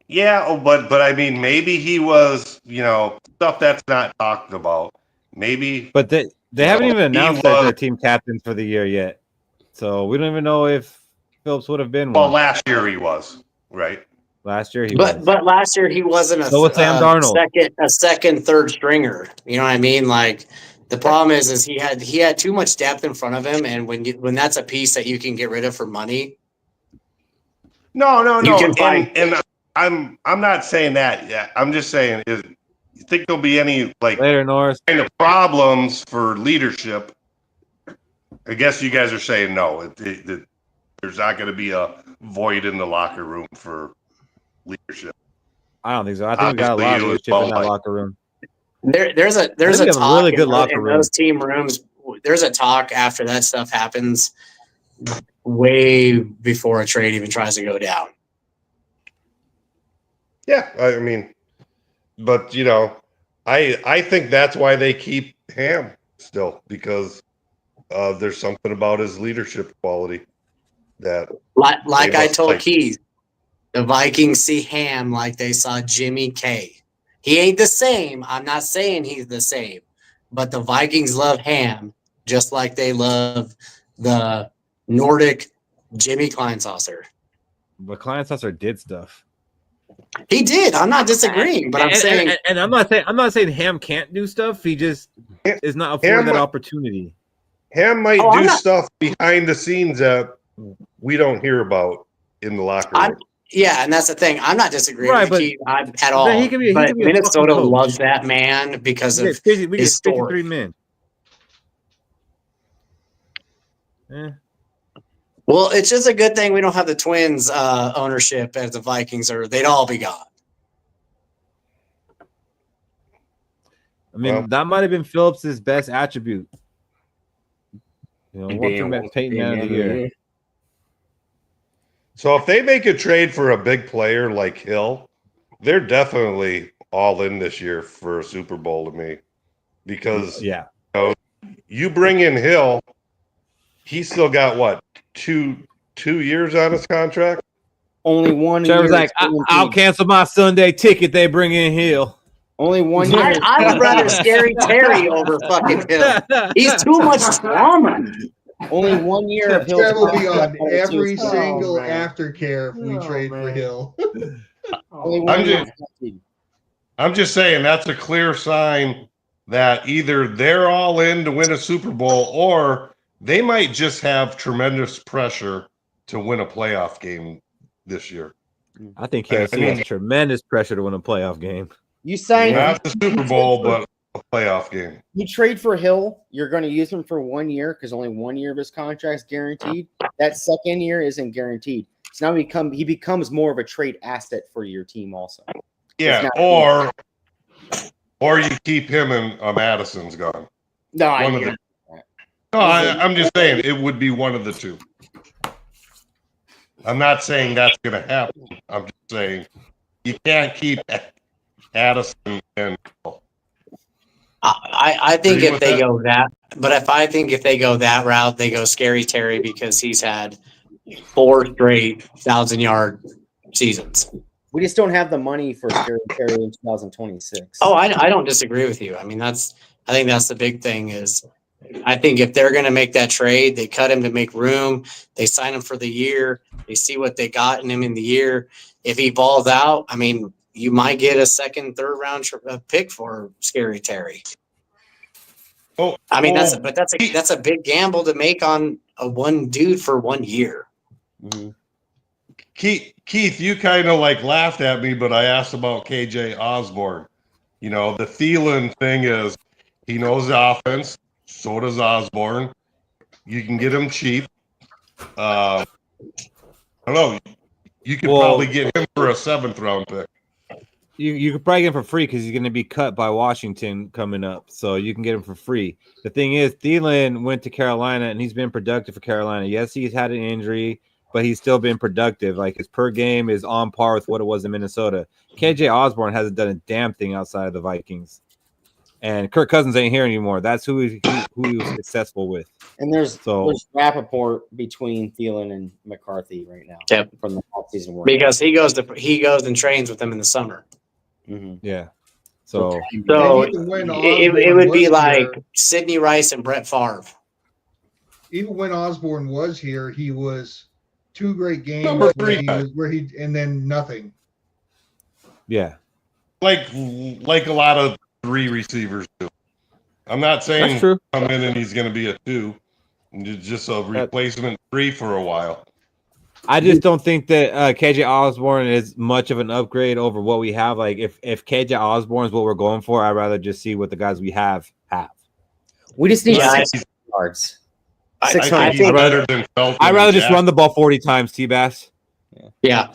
Yeah, but I mean, maybe he was, stuff that's not talked about. Maybe, but they haven't even announced that they're team captains for the year yet, so we don't even know if Phillips would have been one. Well, last year he was, right? Last year he was. But last year he wasn't So was Sam Darnold. second, third stringer. You know what I mean? Like, the problem is he had too much depth in front of him, and when that's a piece that you can get rid of for money. No. You can find, and I'm not saying that yet. I'm just saying, you think there'll be any later, Norris, kind of problems for leadership? I guess you guys are saying no. There's not going to be a void in the locker room for leadership. I don't think so. I think we got a lot of leadership in that locker room. There's a talk really good locker room. Those team rooms. There's a talk after that stuff happens, way before a trade even tries to go down. Yeah, I mean, but I think that's why they keep Ham still, because there's something about his leadership quality that, like I told Keith, the Vikings see Ham like they saw Jimmy K. He ain't the same. I'm not saying he's the same, but the Vikings love Ham just like they love the Nordic Jimmy Kleinsasser. But Kleinsasser did stuff. He did. I'm not disagreeing, but I'm saying, and I'm not saying Ham can't do stuff. He just is not afforded that opportunity. Ham might do stuff behind the scenes that we don't hear about in the locker room. Yeah, and that's the thing. I'm not disagreeing with Keith at all. But Minnesota loves that man because of his story. 53 men. Yeah. Well, it's just a good thing we don't have the Twins ownership as the Vikings, or they'd all be gone. I mean, that might have been Phillips' best attribute. Peyton Man of the year. So if they make a trade for a big player like Hill, they're definitely all in this year for a Super Bowl to me. Because you bring in Hill, he's still got what, two years on his contract? Only 1 year. Trevor's like, I'll cancel my Sunday ticket. They bring in Hill. Only 1 year. I would rather Scary Terry over fucking Hill. He's too much trauma. Only 1 year of Hill. That will be on every single aftercare if we trade for Hill. Only 1 year. I'm just saying that's a clear sign that either they're all in to win a Super Bowl, or they might just have tremendous pressure to win a playoff game this year. I think he has tremendous pressure to win a playoff game. You sign not the Super Bowl, but a playoff game. You trade for Hill, you're going to use him for 1 year because only 1 year of his contract is guaranteed. That second year isn't guaranteed. So now he becomes more of a trade asset for your team also. Yeah, or you keep him and Madison's gone. No, I'm just saying it would be one of the two. I'm not saying that's going to happen. I'm just saying you can't keep Addison and I think if they go that, but if they go that route, they go Scary Terry because he's had 4 straight 1,000-yard seasons. We just don't have the money for Scary Terry in 2026. Oh, I don't disagree with you. I mean, I think that's the big thing is I think if they're going to make that trade, they cut him to make room. They sign him for the year. They see what they got in him in the year. If he balls out, I mean, you might get a second, third round pick for Scary Terry. Oh, I mean, that's a big gamble to make on a one dude for 1 year. Mm-hmm. Keith, you kind of like laughed at me, but I asked about KJ Osborne. You know, the Thielen thing is he knows the offense. So does Osborne. You can get him cheap. I don't know. You could probably get him for a 7th round pick. You could probably get him for free because he's going to be cut by Washington coming up. So you can get him for free. The thing is, Thielen went to Carolina, and he's been productive for Carolina. Yes, he's had an injury, but he's still been productive. Like, his per game is on par with what it was in Minnesota. KJ Osborne hasn't done a damn thing outside of the Vikings. And Kirk Cousins ain't here anymore. That's who he was successful with. And there's Rappaport between Thielen and McCarthy right now. Yep. From the offseason work. Because he goes and trains with them in the summer. Mm-hmm. Yeah. So it would be like Sidney Rice and Brett Favre. Even when Osborne was here, he was 2 great games and then nothing. Yeah. Like a lot of 3 receivers do. I'm not saying That's true. Come in and he's going to be a 2. Just a replacement 3 for a while. I just don't think that KJ Osborne is much of an upgrade over what we have. Like, if KJ Osborne is what we're going for, I'd rather just see what the guys we have. We just need 6 yards. I'd rather just run the ball 40 times, T-Bass. Yeah.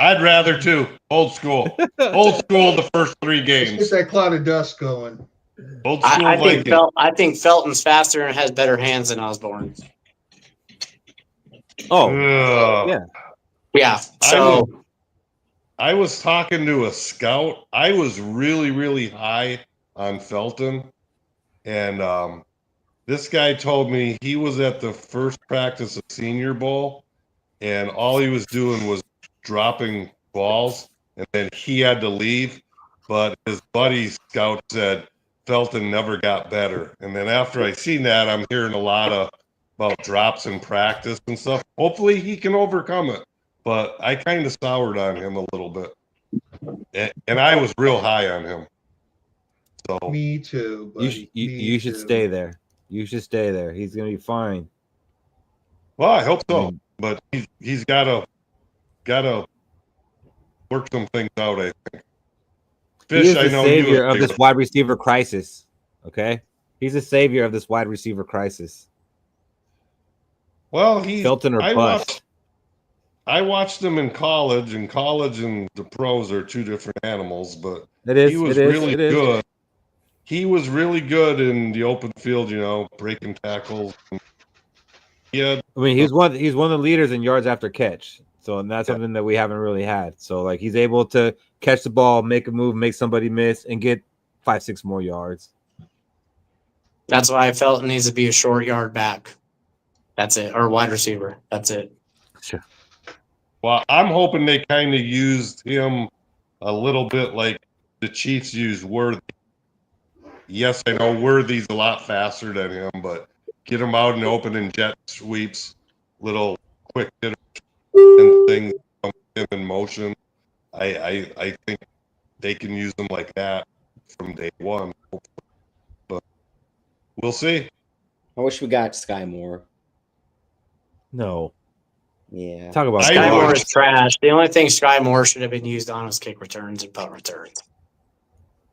I'd rather too. Old school. Old school the first 3 games. Let's get that cloud of dust going. Old school I think Felton's faster and has better hands than Osborne. Oh, yeah. Yeah. So I was talking to a scout. I was really, really high on Felton. And this guy told me he was at the first practice of Senior Bowl, and all he was doing was dropping balls, and then he had to leave. But his buddy scout said Felton never got better. And then after I seen that, I'm hearing a lot about drops in practice and stuff. Hopefully he can overcome it. But I kind of soured on him a little bit. And I was real high on him. So me too. Buddy. You should stay there. You should stay there. He's going to be fine. Well, I hope so. But he's got to work some things out, I think. Fish, he is the savior of this wide receiver crisis. Okay? He's a savior of this wide receiver crisis. Well, Felton or bust. I watched him in college, and college and the pros are 2 different animals, but he was really good. He was really good in the open field, breaking tackles. Yeah. I mean, he's one of the leaders in yards after catch. So, and that's something that we haven't really had. So, like, he's able to catch the ball, make a move, make somebody miss, and get 5-6 more yards. That's why Felton needs to be a short yard back. That's it. Or wide receiver. That's it. Sure. Well, I'm hoping they kind of used him a little bit like the Chiefs used Worthy. Yes, I know Worthy's a lot faster than him, but get him out in the open and jet sweeps, little quick hitters and things in motion. I think they can use them like that from day one. But we'll see. I wish we got Sky Moore. No. Yeah. Talk about Sky Moore is trash. The only thing Sky Moore should have been used on was kick returns and punt returns.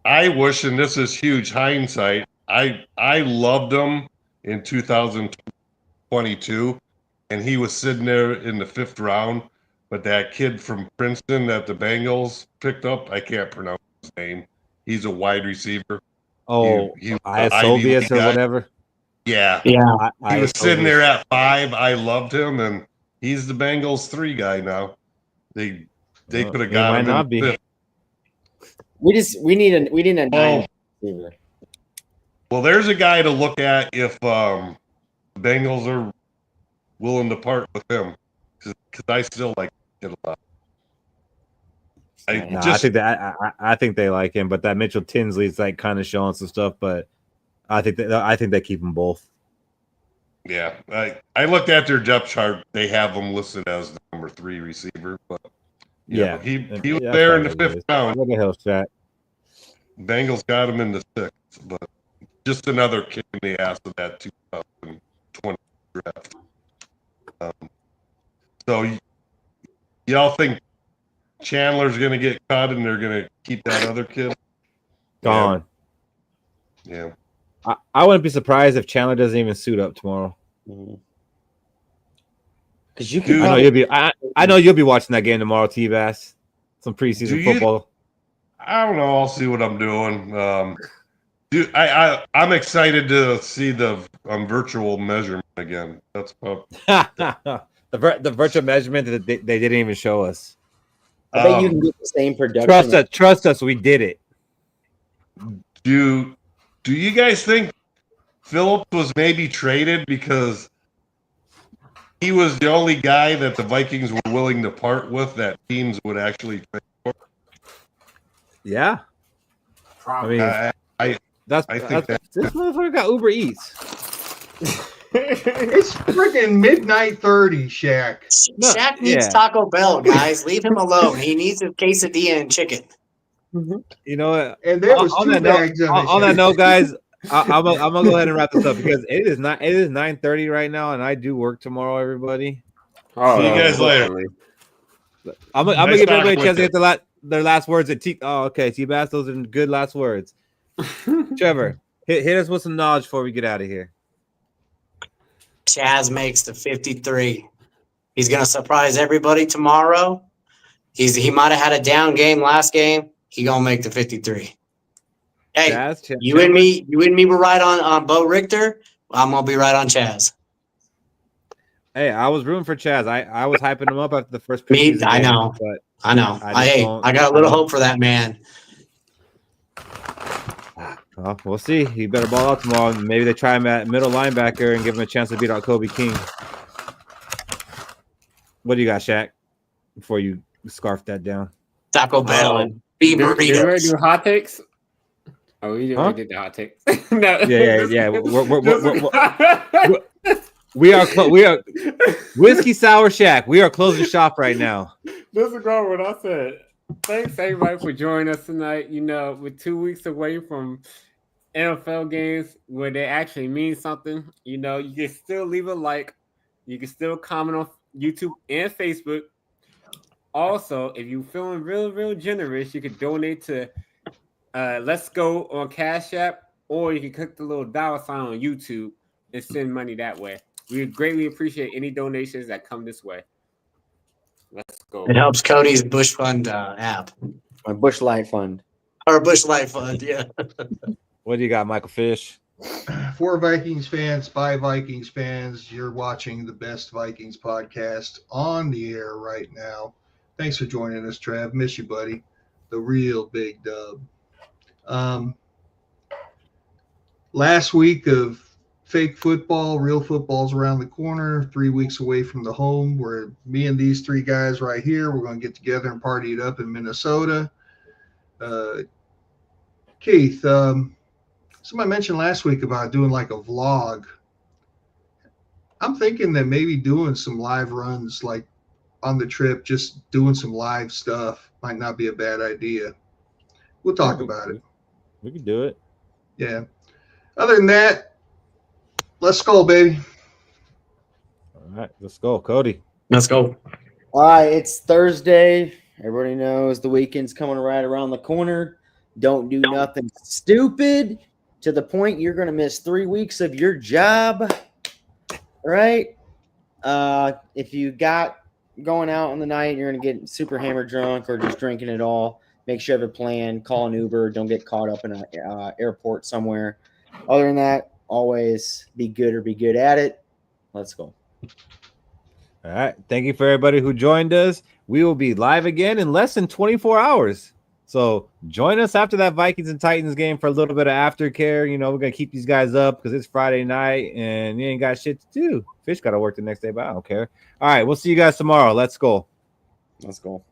I wish, and this is huge hindsight, I loved him in 2022, and he was sitting there in the 5th round, but that kid from Princeton that the Bengals picked up, I can't pronounce his name. He's a wide receiver. Oh, Isovius or whatever. Yeah. Yeah. He was sitting there at 5. I loved him, and he's the Bengals 3 guy now. They could have got him in the 5th. We need a 9 receiver. Well, there's a guy to look at if the Bengals are willing to part with him, because I still like it a lot. I think they like him, but that Mitchell Tinsley's like kind of showing some stuff. But I think they keep them both. Yeah, I looked at their depth chart. They have him listed as the number 3 receiver, but yeah, he was there in the 5th round. What the hell's that? Bengals got him in the 6th, but just another kick in the ass of that 2020 draft. So y'all think Chandler's going to get cut and they're going to keep that other kid? Gone. Yeah. I wouldn't be surprised if Chandler doesn't even suit up tomorrow. Because you can. I know you'll be watching that game tomorrow, T-Bass. Some preseason football. I don't know. I'll see what I'm doing. I'm excited to see the virtual measurement again. That's the virtual measurement that they didn't even show us. I bet you can get the same production. Trust us, we did it. Do you guys think Phillips was maybe traded because he was the only guy that the Vikings were willing to part with that teams would actually trade for? Yeah. Probably. I mean, this motherfucker got Uber Eats. It's freaking midnight 30, Shaq. Shaq needs Taco Bell, guys. Leave him alone. He needs a quesadilla and chicken. You know what? And there was two bags of it. On that note, guys, I'm gonna go ahead and wrap this up because it is 9:30 right now, and I do work tomorrow. Everybody. See you guys later. I'm gonna give everybody a chance to get their last words at T. Oh, okay, T-Bass, those are good last words. Trevor, hit us with some knowledge before we get out of here. Chaz makes the 53. He's gonna surprise everybody tomorrow. He might have had a down game last game. He gonna make the 53. Hey, Chaz, you and me were right on Bo Richter. I'm gonna be right on Chaz. Hey, I was rooting for Chaz. I was hyping him up after the first Me, I know. But I know. I got a little hope for that man. Well, we'll see. He better ball out tomorrow. Maybe they try him at middle linebacker and give him a chance to beat out Kobe King. What do you got, Shaq? Before you scarf that down. Taco Bell and beef burritos. Did we already do hot takes? Oh, we already did the hot takes. No. Yeah. We are Whiskey Sour Shack. We are closing shop right now. This is what I said. Thanks everybody for joining us tonight. You know, we're 2 weeks away from NFL games where they actually mean something. You know, you can still leave a like. You can still comment on YouTube and Facebook. Also, if you're feeling real generous, you can donate to Let's Go on Cash App, or you can click the little dollar sign on YouTube and send money that way. We would greatly appreciate any donations that come this way. Let's go. It helps Cody's Bush Fund app. My Bush Light Fund. Or Bush Light Fund, yeah. What do you got, Michael Fish? For Vikings fans, by Vikings fans, you're watching the best Vikings podcast on the air right now. Thanks for joining us, Trav. Miss you, buddy. The real big dub. Last week of fake football, real football's around the corner, 3 weeks away from the home, where me and these three guys right here, we're going to get together and party it up in Minnesota. Keith, somebody mentioned last week about doing like a vlog. I'm thinking that maybe doing some live runs like on the trip, just doing some live stuff might not be a bad idea. We'll talk about it. We can do it. Yeah. Other than that, let's go, baby. All right, let's go, Cody. Let's go. All right, it's Thursday. Everybody knows the weekend's coming right around the corner. Don't do nothing stupid to the point you're going to miss 3 weeks of your job. Right? If you got going out on the night and you're going to get super hammered drunk or just drinking it all, make sure you have a plan. Call an Uber. Don't get caught up in an airport somewhere. Other than that, always be good or be good at it. Let's go. All right. Thank you for everybody who joined us. We will be live again in less than 24 hours. So join us after that Vikings and Titans game for a little bit of aftercare. You know, we're going to keep these guys up because it's Friday night and you ain't got shit to do. Fish got to work the next day, but I don't care. All right. We'll see you guys tomorrow. Let's go. Let's go.